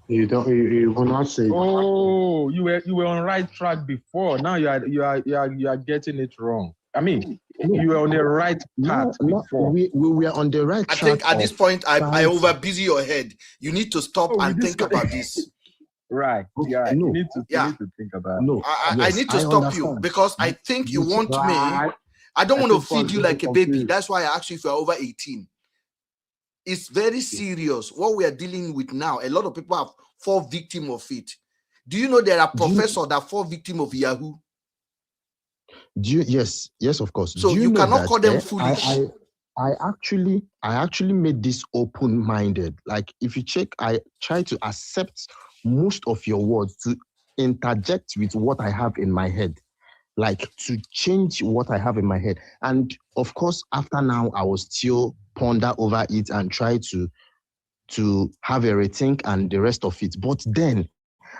You will not say. Oh, you were on right track before. Now you are getting it wrong. I mean, you were on the right path before. We were on the right track. I think at this point, I over busy your head. You need to stop and think about this. Right. Yeah. No. You need to think about it. No. I need to stop you because I think you want me. I don't want to feed you like a baby. That's why I asked you if you're over 18. It's very serious. What we are dealing with now, a lot of people have fall victim of it. Do you know there are professors that fall victim of Yahoo? Yes, of course. So you cannot call them foolish. I actually made this open-minded. Like, if you check, I try to accept most of your words, to interject with what I have in my head, like to change what I have in my head. And of course, after now, I will still ponder over it and try to have a rethink and the rest of it. But then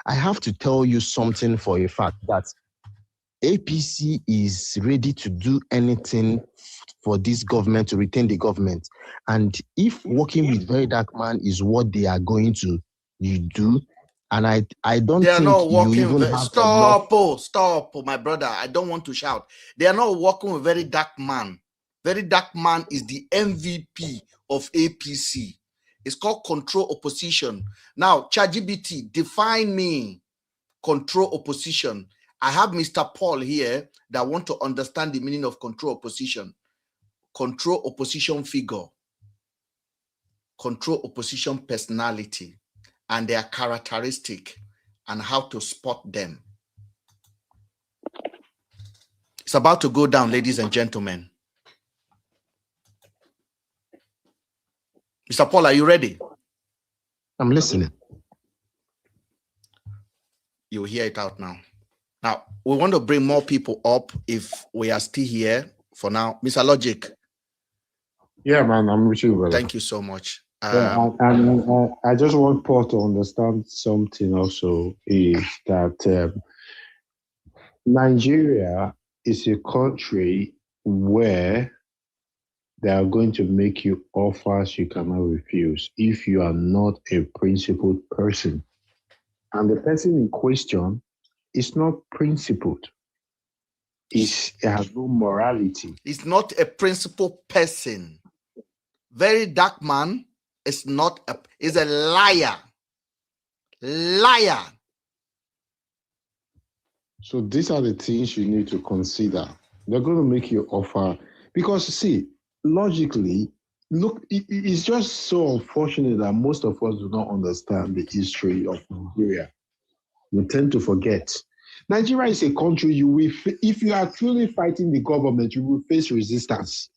I have to tell you something for a fact, that APC is ready to do anything for this government, to retain the government. And if working with VeryDarkMan is what they are going to do, and I don't they are think not working you even with, have stop, my brother. I don't want to shout. They are not working with VeryDarkMan. VeryDarkMan is the MVP of APC. It's called control opposition. Now, ChatGPT, define me control opposition. I have Mr. Paul here that want to understand the meaning of control opposition. Control opposition figure, control opposition personality, and their characteristic, and how to spot them. It's about to go down, ladies and gentlemen. Mr. Paul, are you ready? I'm listening. You'll hear it out now. Now, we want to bring more people up if we are still here for now. Mr. Logic. Yeah, man, I'm with you, brother. Thank you so much. I just want Paul to understand something also, is that Nigeria is a country where they are going to make you offers you cannot refuse if you are not a principled person. And the person in question is not principled. It has no morality. It's not a principled person. VeryDarkMan is not is a liar. Liar. So these are the things you need to consider. They're going to make you offer, because see, logically, look, it's just so unfortunate that most of us do not understand the history of Nigeria. We tend to forget. Nigeria is a country if you are truly fighting the government, you will face resistance.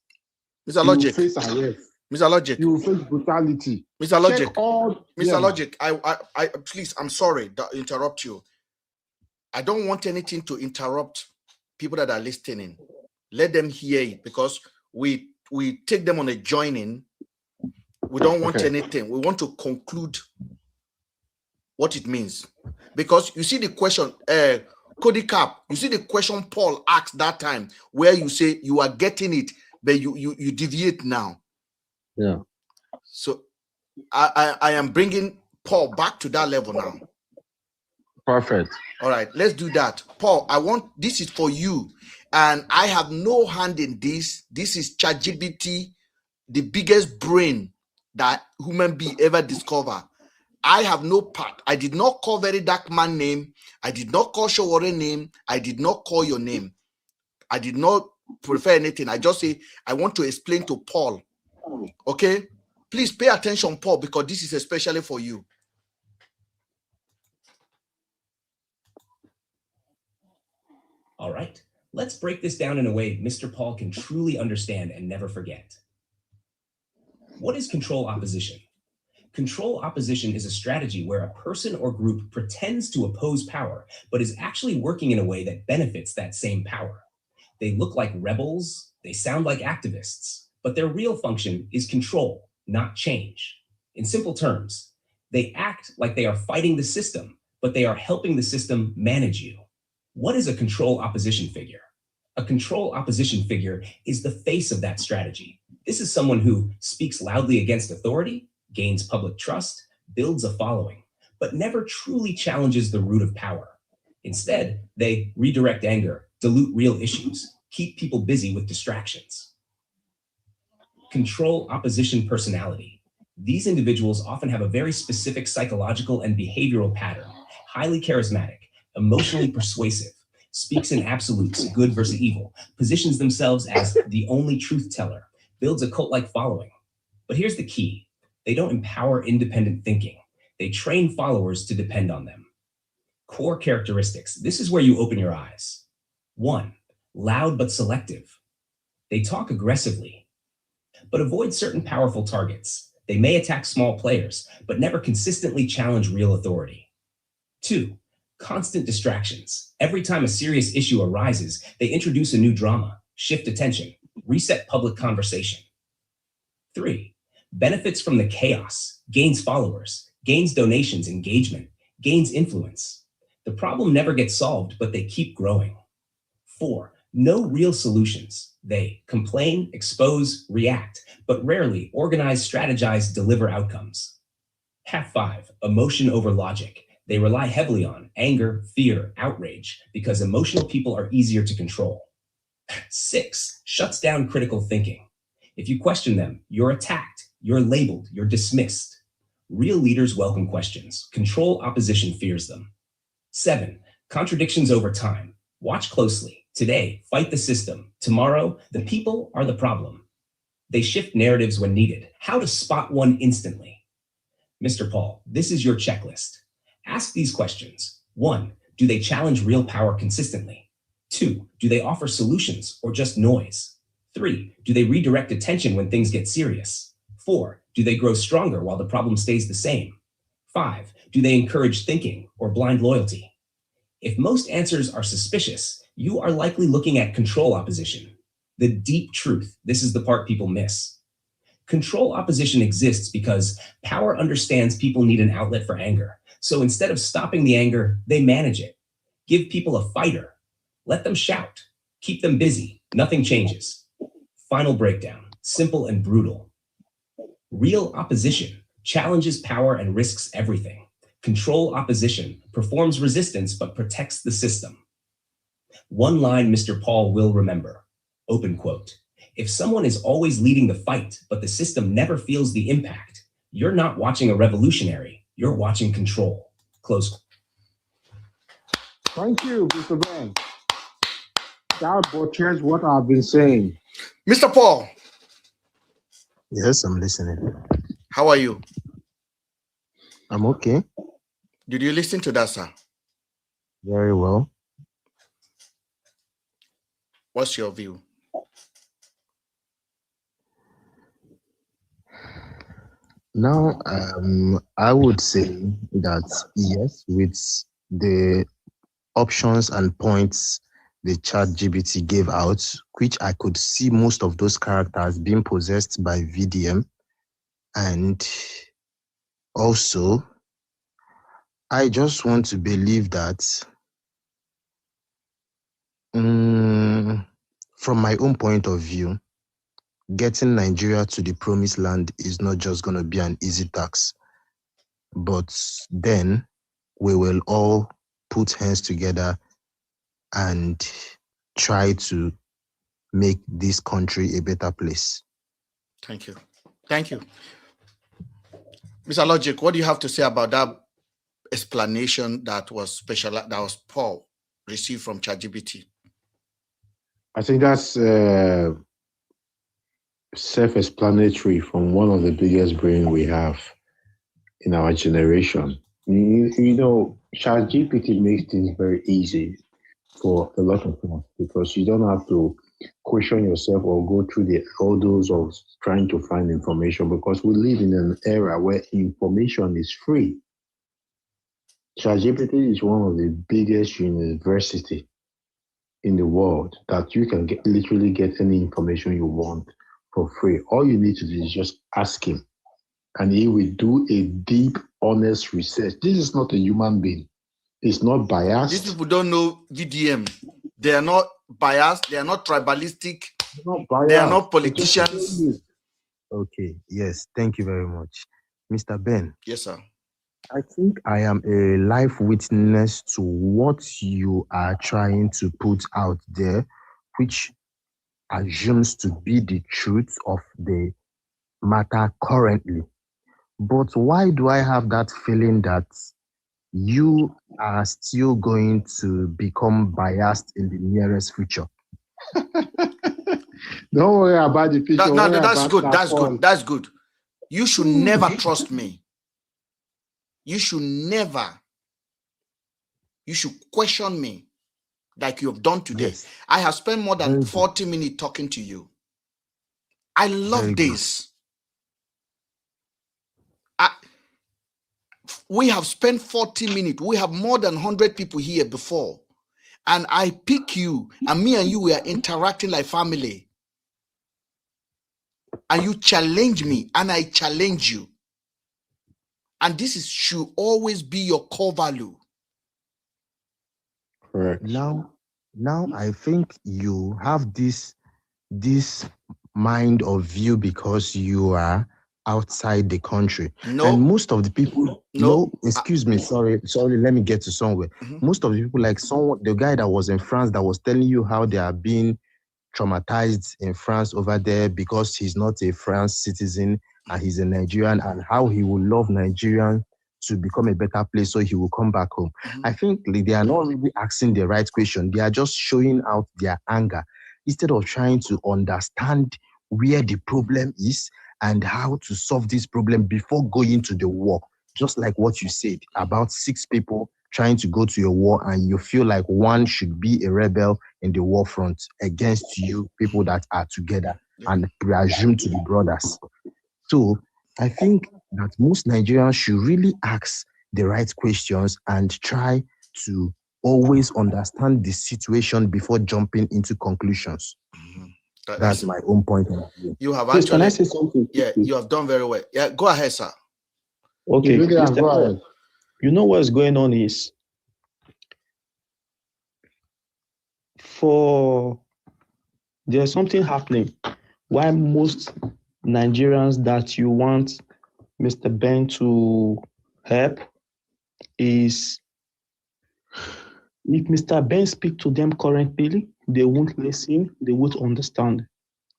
Mr. Logic. You will face arrest. Mr. Logic. You will face brutality. Mr. Logic. Mr. Logic, I please, I'm sorry to interrupt you. I don't want anything to interrupt people that are listening. Let them hear it, because we take them on a joining. We don't want anything. We want to conclude what it means. Because you see the question, Cody Cap, you see the question Paul asked that time, where you say you are getting it, but you deviate now. Yeah. So I am bringing Paul back to that level now. Perfect. All right, let's do that. Paul, this is for you. And I have no hand in this. This is ChatGPT, the biggest brain that human being ever discover. I have no part. I did not call VeryDarkMan name. I did not call Showore name. I did not call your name. I did not prefer anything. I just say, I want to explain to Paul. Okay? Please pay attention, Paul, because this is especially for you. All right, let's break this down in a way Mr. Paul can truly understand and never forget. What is control opposition? Control opposition is a strategy where a person or group pretends to oppose power, but is actually working in a way that benefits that same power. They look like rebels, they sound like activists, but their real function is control, not change. In simple terms, they act like they are fighting the system, but they are helping the system manage you. What is a control opposition figure? A control opposition figure is the face of that strategy. This is someone who speaks loudly against authority, gains public trust, builds a following, but never truly challenges the root of power. Instead, they redirect anger, dilute real issues, keep people busy with distractions. Control opposition personality. These individuals often have a very specific psychological and behavioral pattern, highly charismatic, emotionally persuasive, speaks in absolutes, good versus evil, positions themselves as the only truth teller, builds a cult-like following. But here's the key. They don't empower independent thinking. They train followers to depend on them. Core characteristics. This is where you open your eyes. 1, loud but selective. They talk aggressively, but avoid certain powerful targets. They may attack small players, but never consistently challenge real authority. 2, constant distractions. Every time a serious issue arises, they introduce a new drama, shift attention, reset public conversation. 3, benefits from the chaos, gains followers, gains donations, engagement, gains influence. The problem never gets solved, but they keep growing. 4, no real solutions. They complain, expose, react, but rarely organize, strategize, deliver outcomes. 5, emotion over logic. They rely heavily on anger, fear, outrage, because emotional people are easier to control. 6, shuts down critical thinking. If you question them, you're attacked, you're labeled, you're dismissed. Real leaders welcome questions. Control opposition fears them. 7, contradictions over time. Watch closely. Today, fight the system. Tomorrow, the people are the problem. They shift narratives when needed. How to spot one instantly. Mr. Paul, this is your checklist. Ask these questions. 1, do they challenge real power consistently? 2, do they offer solutions or just noise? 3, do they redirect attention when things get serious? 4, do they grow stronger while the problem stays the same? 5, do they encourage thinking or blind loyalty? If most answers are suspicious, you are likely looking at control opposition. The deep truth, this is the part people miss. Control opposition exists because power understands people need an outlet for anger. So instead of stopping the anger, they manage it. Give people a fighter. Let them shout. Keep them busy. Nothing changes. Final breakdown. Simple and brutal. Real opposition challenges power and risks everything. Control opposition performs resistance but protects the system. One line Mr. Paul will remember. Open quote. If someone is always leading the fight, but the system never feels the impact, you're not watching a revolutionary, you're watching control. Close quote. Thank you, Mr. Ben. That butchers what I've been saying. Mr. Paul. Yes, I'm listening. How are you? I'm okay. Did you listen to that, sir? Very well. What's your view? Now, I would say that yes, with the options and points the ChatGPT gave out, which I could see most of those characters being possessed by VDM. And also, I just want to believe that from my own point of view, getting Nigeria to the promised land is not just going to be an easy task, but then we will all put hands together and try to make this country a better place. Thank you. Thank you. Mr. Logic, what do you have to say about that explanation that was Paul received from ChatGPT? I think that's self-explanatory from one of the biggest brains we have in our generation. You know, ChatGPT makes things very easy for a lot of us because you don't have to question yourself or go through the hurdles of trying to find information, because we live in an era where information is free. ChatGPT is one of the biggest universities in the world that you can literally get any information you want for free. All you need to do is just ask him, and he will do a deep, honest research. This is not a human being. It's not biased. These people don't know VDM. They are not biased. They are not tribalistic. They are not politicians. Okay, yes, thank you very much. Mr. Ben. Yes, sir. I think I am a live witness to what you are trying to put out there, which assumes to be the truth of the matter currently. But why do I have that feeling that you are still going to become biased in the nearest future? Don't worry about the future. That's good. That's good. That's good. You should never trust me. You should never. You should question me like you have done today. Yes. I have spent more than 40 minutes talking to you. I love this. We have spent 40 minutes. We have more than 100 people here before. And I pick you, and me and you were interacting like family. And you challenge me, and I challenge you. And this should always be your core value. Correct. Now I think you have this mind of view because you are outside the country. No. And most of the people, excuse me, sorry, let me get to somewhere. Most of the people, like the guy that was in France that was telling you how they are being traumatized in France over there because he's not a France citizen and he's a Nigerian, and how he will love Nigerian to become a better place so he will come back home. I think they are not really asking the right question. They are just showing out their anger instead of trying to understand where the problem is and how to solve this problem before going to the war. Just like what you said about 6 people trying to go to a war and you feel like one should be a rebel in the war front against you, people that are together and presume to be brothers. So I think that most Nigerians should really ask the right questions and try to always understand the situation before jumping into conclusions. That's my own point of view. You have Please, can I say something? Yeah, you have done very well. Yeah, go ahead, sir. Okay, Mr. Paul, you know what's going on is there's something happening. Why most Nigerians that you want Mr. Ben to help is if Mr. Ben speak to them currently, they won't listen, they won't understand.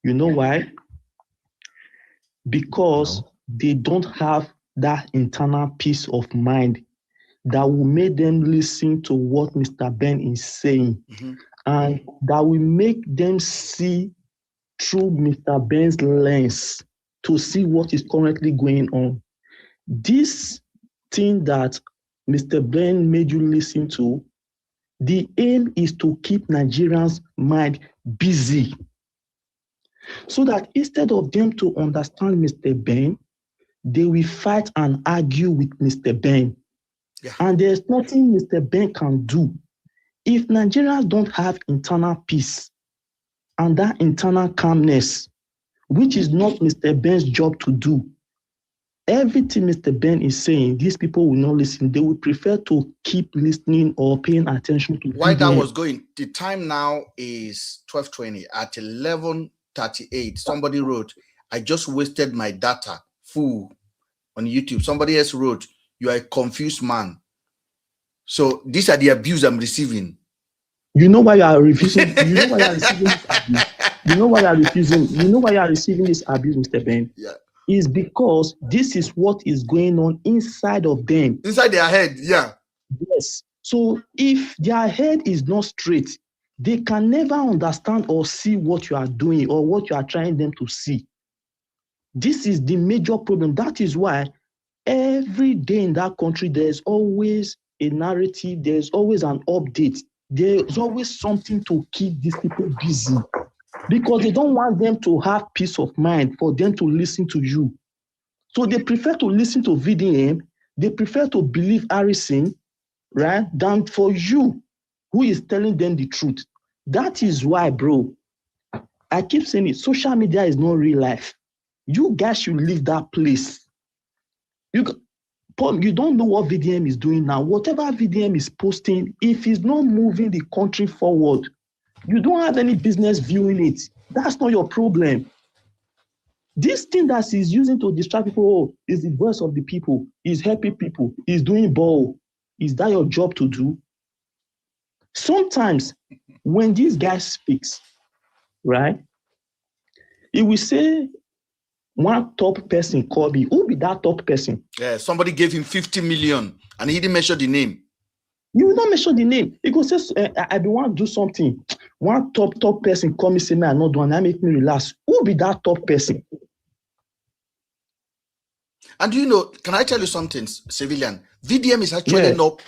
You know why? Because they don't have that internal peace of mind that will make them listen to what Mr. Ben is saying, and that will make them see through Mr. Ben's lens to see what is currently going on. This thing that Mr. Ben made you listen to, the aim is to keep Nigerians' mind busy, so that instead of them to understand Mr. Ben, they will fight and argue with Mr. Ben. Yeah. And there's nothing Mr. Ben can do. If Nigerians don't have internal peace and that internal calmness, which is not Mr. Ben's job to do, everything Mr. Ben is saying, these people will not listen. They will prefer to keep listening or paying attention to. Why that was going, the time now is 12:20. At 11:38, somebody wrote, I just wasted my data full on YouTube. Somebody else wrote, you are a confused man. So these are the abuse I'm receiving. You know why you are refusing? You know why you are receiving this abuse? You know why you are refusing? You know why you are receiving this abuse, Mr. Ben? Yeah. Is because this is what is going on inside of them. Inside their head, yeah. Yes. So if their head is not straight, they can never understand or see what you are doing or what you are trying them to see. This is the major problem. That is why every day in that country, there's always a narrative, there's always an update. There's always something to keep these people busy, because they don't want them to have peace of mind for them to listen to you. So they prefer to listen to VDM, they prefer to believe Harrison, right, than for you, who is telling them the truth. That is why, bro, I keep saying it, social media is not real life. You guys should leave that place. You don't know what VDM is doing now. Whatever VDM is posting, if it's not moving the country forward, you don't have any business viewing it. That's not your problem. This thing that he's using to distract people is the voice of the people, is helping people, is doing ball. Is that your job to do? Sometimes when this guy speaks, right, he will say, one top person called me. Who be that top person? Yeah, somebody gave him 50 million and he didn't mention the name. You will not mention the name. He goes, I be want to do something. One top person call me, say me, I'm not doing that, make me relax. Who be that top person? And do you know, can I tell you something, civilian? VDM is actually not,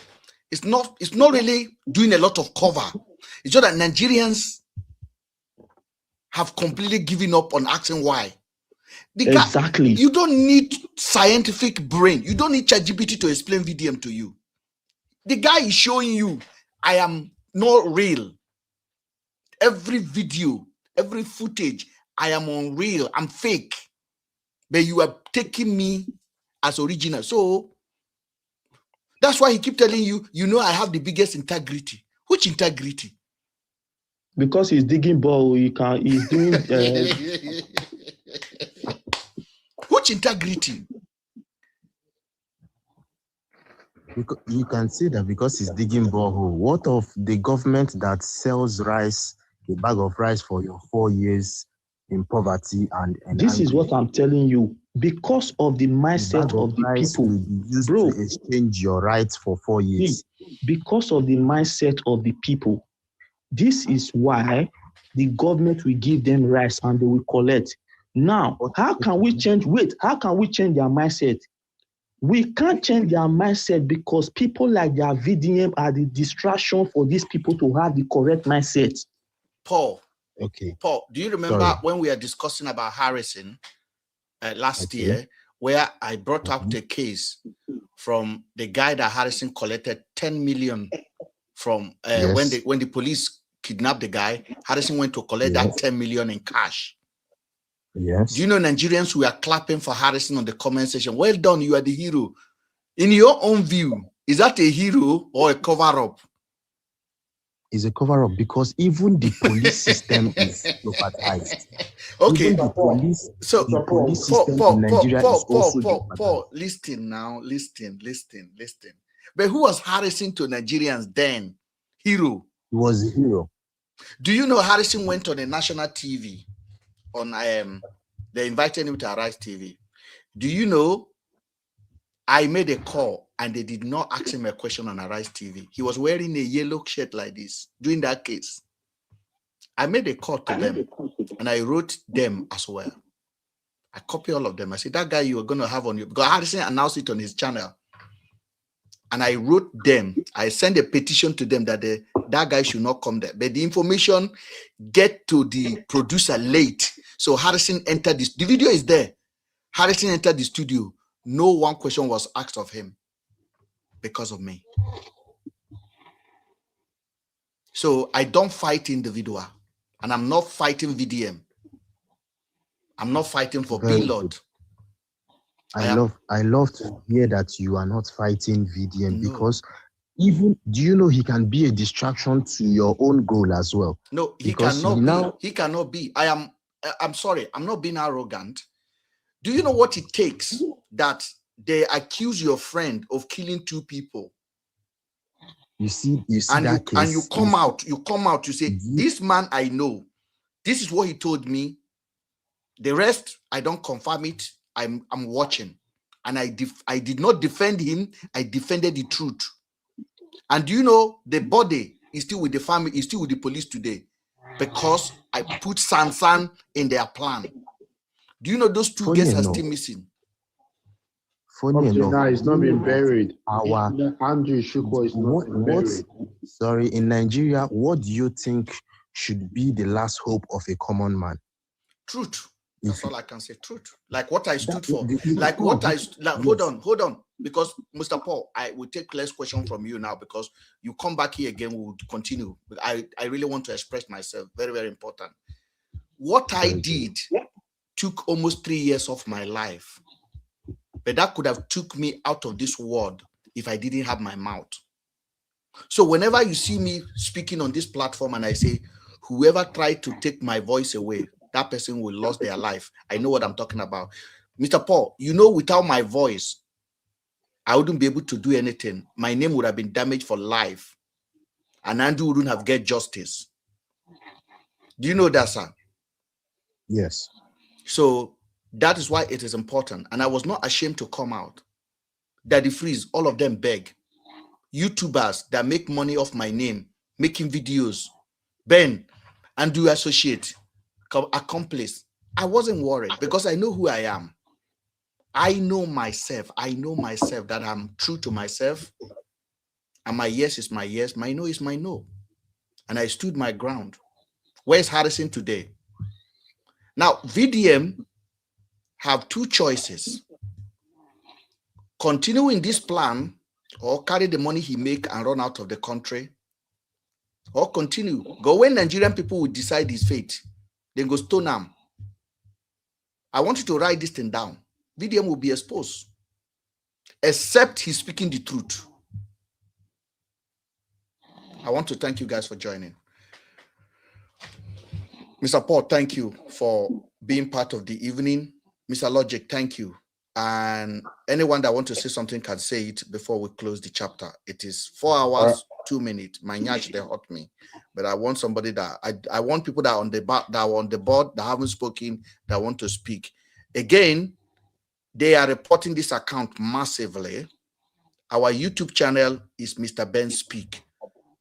it's not really doing a lot of cover. It's just that Nigerians have completely given up on asking why. Exactly. You don't need scientific brain. You don't need ChatGPT to explain VDM to you. The guy is showing you, I am not real. Every video, every footage, I am unreal. I'm fake. But you are taking me as original. So that's why he keep telling you, you know, I have the biggest integrity. Which integrity? Because he's digging ball, he's doing... Which integrity? You can see that because he's digging borehole. What of the government that sells rice, a bag of rice for your 4 years in poverty and this is what I'm telling you. Because of the mindset of the people, bro, to exchange your rights for 4 years. Because of the mindset of the people, this is why the government will give them rice and they will collect. Now, how can we change? How can we change their mindset? We can't change their mindset because people like their VDM are the distraction for these people to have the correct mindset. Paul, okay. Paul, do you remember when we were discussing about Harrison last year, where I brought up the case from the guy that Harrison collected 10 million from when the police kidnapped the guy? Harrison went to collect that 10 million in cash. Yes. Do you know Nigerians who are clapping for Harrison on the comment section? Well done, you are the hero. In your own view, is that a hero or a cover-up? It's a cover-up because even the police system is jeopardized. Okay. Even the police system in Nigeria is also jeopardized. Paul, listen now, listen. But who was Harrison to Nigerians then? Hero. He was a hero. Do you know Harrison went on a national TV on they invited him to Arise TV. Do you know I made a call and they did not ask him a question on Arise TV. He was wearing a yellow shirt like this during that case. I made a call to them and I wrote them as well. I copy all of them. I said, that guy you are going to have on you, because Harrison announced it on his channel. And I wrote them, I sent a petition to them that that guy should not come there. But the information get to the producer late. So Harrison entered this. The video is there. Harrison entered the studio. No one question was asked of him because of me. So I don't fight individual. And I'm not fighting VDM. I'm not fighting for BLord. I love to hear that you are not fighting VDM because even, do you know he can be a distraction to your own goal as well? No, he cannot be. I'm sorry, I'm not being arrogant. Do you know what it takes that they accuse your friend of killing 2 people? You see and that case, and you come out, you say, this man I know, this is what he told me. The rest, I don't confirm it. I'm watching. And I did not defend him. I defended the truth. And do you know the body is still with the family, is still with the police today because I put Sansan in their plan. Do you know those 2 guests are still missing? Funny enough, it's not been buried. Andrew Shukwa is not buried. Sorry, in Nigeria, what do you think should be the last hope of a common man? Truth. That's all I can say. Truth. Like what I stood for. Hold on. Because Mr. Paul, I will take less question from you now because you come back here again, we'll continue. I really want to express myself. Very, very important. What I did took almost 3 years of my life. But that could have took me out of this world if I didn't have my mouth. So whenever you see me speaking on this platform and I say, whoever tried to take my voice away, that person will lose their life. I know what I'm talking about. Mr. Paul, you know, without my voice, I wouldn't be able to do anything. My name would have been damaged for life. And Andrew wouldn't have get justice. Do you know that, sir? Yes. So that is why it is important. And I was not ashamed to come out. Daddy Freeze, all of them beg. YouTubers that make money off my name, making videos. Ben, Andrew associate, accomplice. I wasn't worried because I know who I am. I know myself. I know myself that I'm true to myself. And my yes is my yes. My no is my no. And I stood my ground. Where's Harrison today? Now, VDM have 2 choices. Continue in this plan or carry the money he make and run out of the country, or continue. Go when Nigerian people will decide his fate, then go stone him. I want you to write this thing down. VDM will be exposed, except he's speaking the truth. I want to thank you guys for joining. Mr. Paul, thank you for being part of the evening. Mr. Logic, thank you. And anyone that wants to say something can say it before we close the chapter. It is 4 hours, 2 minutes. My nyash, they hurt me. But I want somebody that I want people that are on the board that haven't spoken, that want to speak. Again, they are reporting this account massively. Our YouTube channel is MrBenSpeak.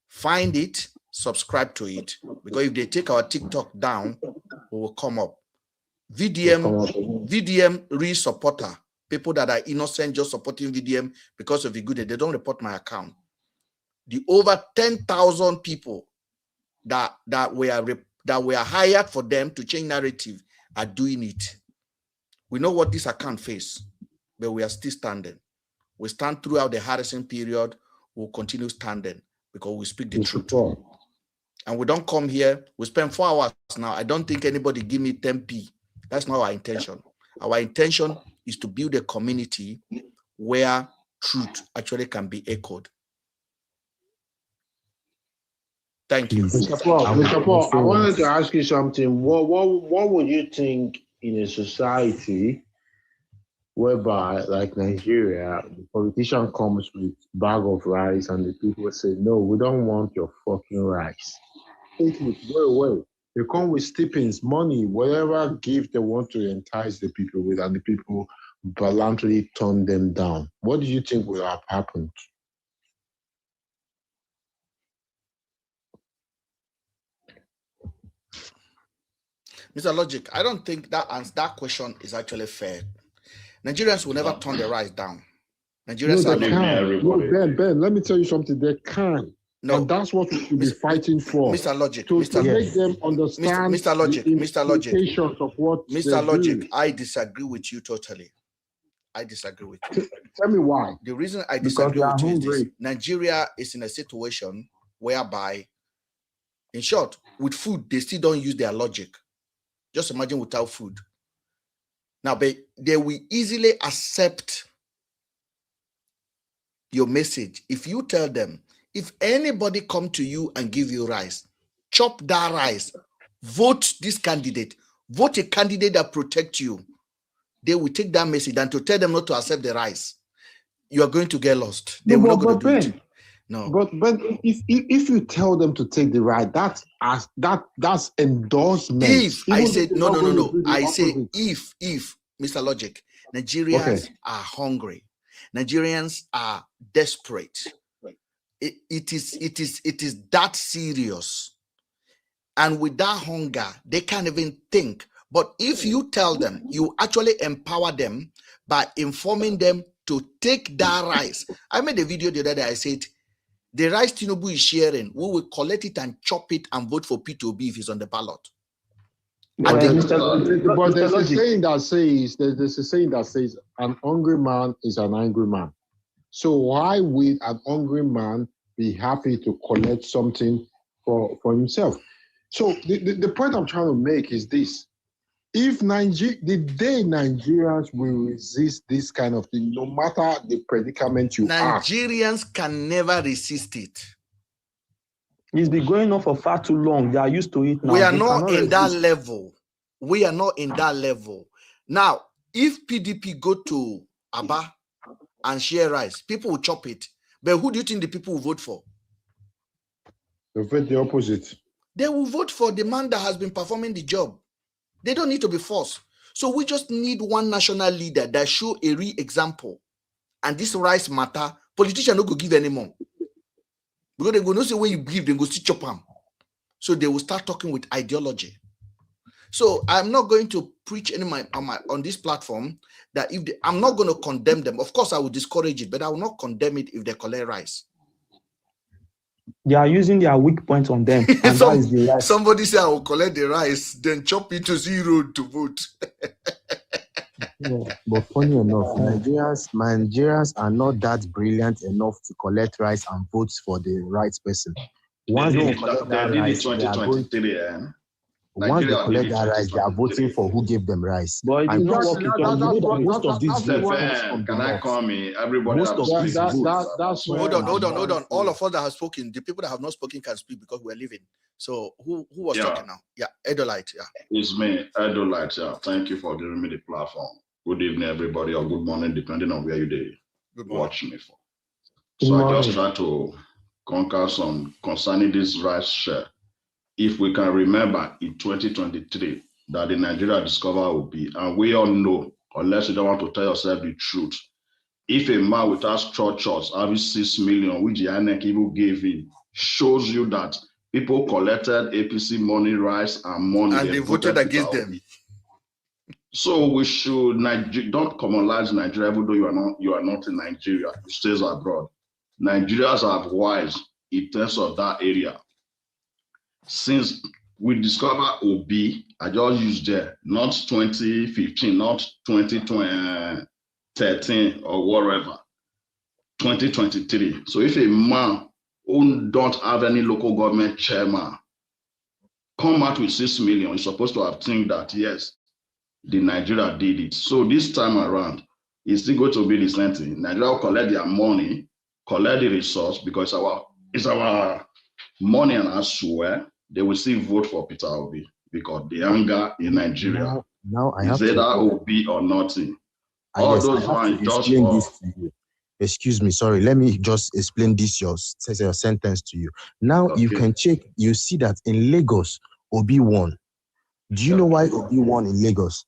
Find it, subscribe to it, because if they take our TikTok down, we will come up. VDM real supporter, people that are innocent just supporting VDM because of the good, they don't report my account. The over 10,000 people that were hired for them to change narrative are doing it. We know what this account face, but we are still standing. We stand throughout the Harrison period. We'll continue standing because we speak the truth. And we don't come here. We spend 4 hours now. I don't think anybody give me 10p. That's not our intention. Our intention is to build a community where truth actually can be echoed. Thank you. Mr. Paul, I wanted to ask you something. What would you think in a society whereby, like Nigeria, the politician comes with bag of rice and the people say, no, we don't want your fucking rice. Take it, go away. They come with stipends, money, whatever gift they want to entice the people with, and the people voluntarily turn them down. What do you think will have happened? Mr. Logic, I don't think that question is actually fair. Nigerians will never turn their rights down. Nigerians no, are they can. No, Ben, let me tell you something. They can. No, and that's what we should be fighting for. Mr. Logic, to make them understand Mr. Logic, the Mr. Logic, of what Mr. Logic, I disagree with you totally. I disagree with you. Tell me why. The reason I disagree with you is this. Nigeria is in a situation whereby, in short, with food, they still don't use their logic. Just imagine without food. Now, they will easily accept your message if you tell them, if anybody come to you and give you rice, chop that rice, vote this candidate, vote a candidate that protects you. They will take that message and to tell them not to accept the rice. You are going to get lost. They will not going to do it. No. But if you tell them to take the right, that's endorsement. If I said no. I say if Mr. Logic, Nigerians are hungry. Nigerians are desperate. It is that serious. And with that hunger, they can't even think. But if you tell them, you actually empower them by informing them to take that rice. I made a video the other day. I said, the rice Tinubu is sharing, we will collect it and chop it and vote for P2B if he's on the ballot. But there's a saying that says an hungry man is an angry man. So why would an hungry man be happy to collect something for himself? So the point I'm trying to make is this. If the day Nigerians will resist this kind of thing, no matter the predicament you are, Nigerians can never resist it. It's been going on for far too long. They are used to it now. We are not in that level. We are not in that level. Now, if PDP go to Aba and share rice, people will chop it. But who do you think the people will vote for? They vote the opposite. They will vote for the man that has been performing the job. They don't need to be forced. So we just need one national leader that show a real example. And this rice matter, politicians don't go give anymore. Because they go no say when you give, they go see chop them. So they will start talking with ideology. So I'm not going to preach on this platform that I'm not going to condemn them. Of course, I will discourage it, but I will not condemn it if they collect rice. They are using their weak points on them. And that is the rice. Somebody say I will collect the rice, then chop it to 0 to vote. But funny enough, Nigerians are not that brilliant enough to collect rice and vote for the right person. Once they collect that rice, they are going. Once they collect that rice, they are voting for who gave them rice. But and most of these can I come in? Everybody hold on. All of us that have spoken, the people that have not spoken can speak because we're leaving. So who was talking now? Yeah, Edolite. Yeah, it's me, Edolite. Yeah, thank you for giving me the platform. Good evening, everybody, or good morning, depending on where you watch me for. So I just try to conquer some concerning this rice share. If we can remember in 2023 that the Nigeria discovery will be, and we all know, unless you don't want to tell yourself the truth, if a man without structures having 6 million, which the INEC even gave him, shows you that people collected APC money, rice, and money, and they voted against them. So we should don't commonalize Nigeria, even though you are not in Nigeria, you stays abroad. Nigerians are wise in terms of that area. Since we discovered OB, I just used there, not 2015, not 2013 or whatever, 2023. So if a man who don't have any local government chairman come out with 6 million, you're supposed to have think that, yes, the Nigeria did it. So this time around, it's still going to be the same thing. Nigeria will collect their money, collect the resource, because it's our money, and I swear they will still vote for Peter Obi because the anger in Nigeria now I is have either to Obi or nothing. All yes, those I have ones to just explain for this to you. Excuse me, sorry. Let me just explain this your sentence to you. Now you can check. You see that in Lagos, Obi won. Do you know why Obi won in Lagos?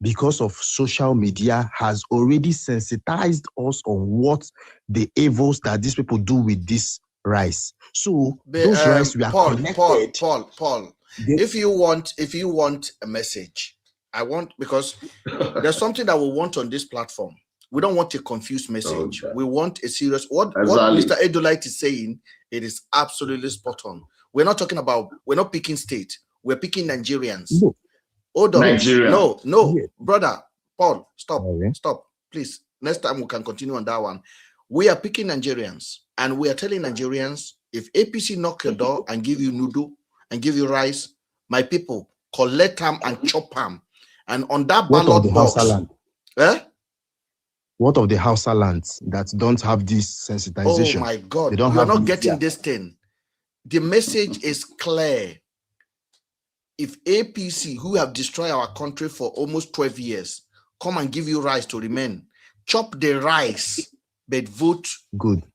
Because of social media has already sensitized us on what the evils that these people do with this rice. So those rice we are connected. Paul. If you want a message, I want, because there's something that we want on this platform. We don't want a confused message. We want a serious. What Mr. Edolite is saying, it is absolutely spot on. We're not talking about. We're not picking state. We're picking Nigerians. No. Hold on. Nigeria. No, brother Paul, stop, please. Next time we can continue on that one. We are picking Nigerians, and we are telling Nigerians, if APC knock your door and give you noodle and give you rice, my people, collect them and chop them. And on that ballot box, what of the Hausa lands that don't have this sensitization? Oh my God, they don't you are have not getting this thing. The message is clear. If APC, who have destroyed our country for almost 12 years, come and give you rice to remain, chop the rice, but vote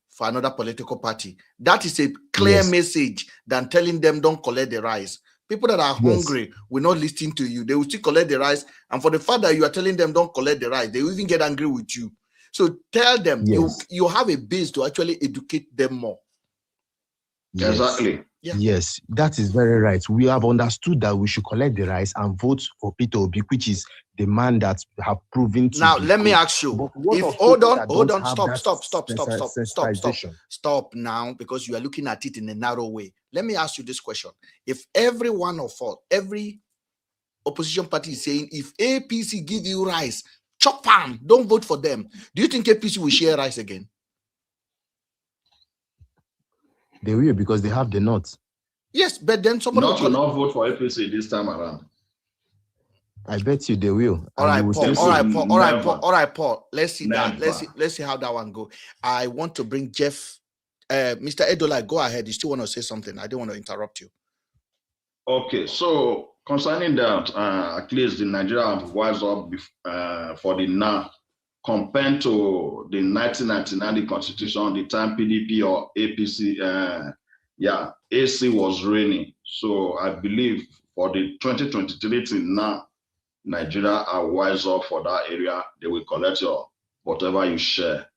for another political party. That is a clear message than telling them don't collect the rice. People that are hungry will not listen to you. They will still collect the rice. And for the fact that you are telling them don't collect the rice, they will even get angry with you. So tell them you have a base to actually educate them more. Exactly. Yes, that is very right. We have understood that we should collect the rice and vote for Peter Obi, which is the man that have proven to now be let me good. ask you, if hold on, stop now, because you are looking at it in a narrow way. Let me ask you this question. If every one of us, every opposition party is saying, if APC give you rice, chop them, don't vote for them, do you think APC will share rice again? They will, because they have the nuts. Yes, but then somebody will not vote for APC this time around. I bet you they will. All right, Paul. Let's see that. Let's see how that one go. I want to bring Jeff. Mr. Edola, go ahead. You still want to say something? I don't want to interrupt you. Okay, so concerning that, at least the Nigeria have wised up for the now, compared to the 1999 the Constitution, the time PDP or APC, AC was reigning. So I believe for the 2023 thing now, Nigeria are wise up for that area. They will collect your whatever you share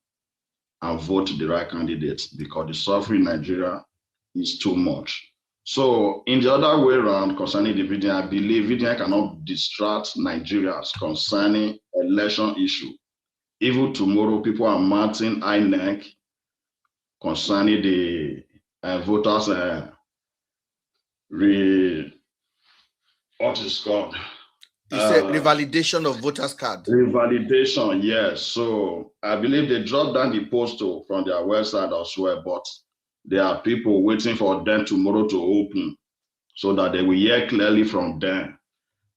and vote the right candidates, because the suffering in Nigeria is too much. So in the other way around, concerning the VDN, I believe VDN cannot distract Nigerians concerning election issue. Even tomorrow, people are mounting INEC concerning the voters what is called? You said revalidation of voters card. Revalidation, yes. So I believe they dropped down the postal from their website as well, but there are people waiting for them tomorrow to open so that they will hear clearly from them,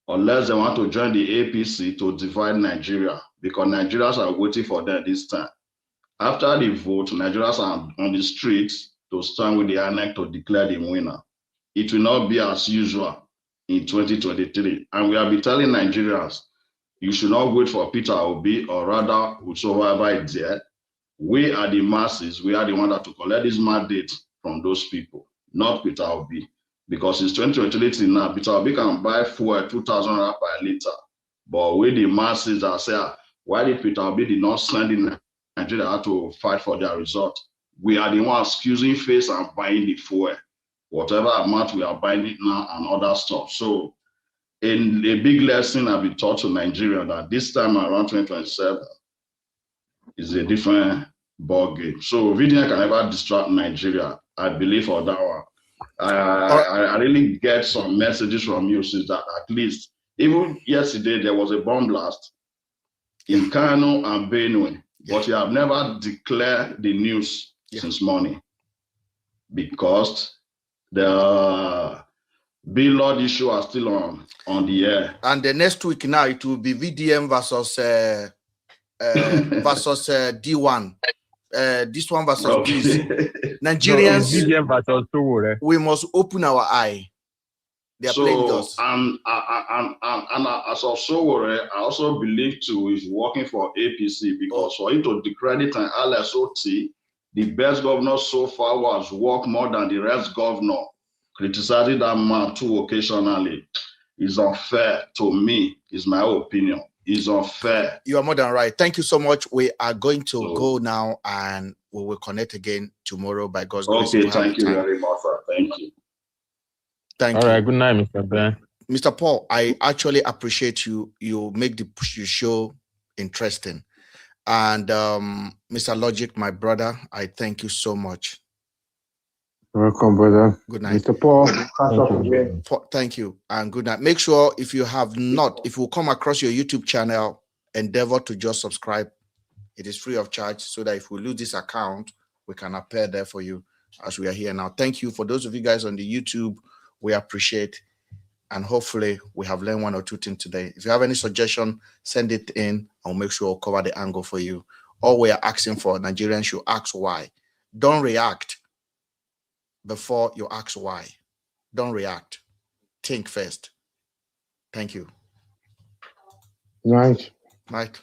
unless they want to join the APC to divide Nigeria, because Nigerians are waiting for them this time. After the vote, Nigerians are on the streets to stand with the INEC to declare the winner. It will not be as usual in 2023. And we have been telling Nigerians, you should not wait for Peter Obi, or rather, whosoever is there. We are the masses. We are the one that to collect this mandate from those people, not Peter Obi. Because it's 2023 now, Peter Obi can buy fuel 2,000 naira per liter. But we the masses that say, why did Peter Obi did not send in Nigeria to fight for their result? We are the ones excusing face and buying the fuel. Whatever amount we are buying it now and other stuff. So in a big lesson I've been taught to Nigeria that this time around 2027 is a different ball game. So VDN can never distract Nigeria. I believe for that one. I really get some messages from you since that at least, even yesterday there was a bomb blast in Kano and Benue, but you have never declared the news since morning, because the BLord issue are still on the air. And the next week now it will be VDM versus versus D1. this one versus Okay. this. Nigerians, No, BDM versus Sowore. we must open our eye. They are playing So, us. and as of Sowore, I also believe too is working for APC because for you to discredit an LSOT, the best governor so far was work more than the rest governor. Criticizing that man too occasionally is unfair to me, is my opinion. Is unfair. You are more than right. Thank you so much. We are going to go now and we will connect again tomorrow by God's grace. Okay, thank you very much, sir. Thank you. Thank you. All right, good night, Mr. Ben. Mr. Paul, I actually appreciate you. You make the show interesting. And Mr. Logic, my brother, I thank you so much. Welcome, brother. Good night. Mr. Paul. Thank you. And good night. Make sure if you have not, if you come across your YouTube channel, endeavor to just subscribe. It is free of charge so that if we lose this account, we can appear there for you as we are here now. Thank you for those of you guys on the YouTube. We appreciate, and hopefully we have learned one or two things today. If you have any suggestion, send it in. I'll make sure I'll cover the angle for you. All we are asking for, Nigerians should ask why. Don't react before you ask why. Don't react. Think first. Thank you. Night. Night.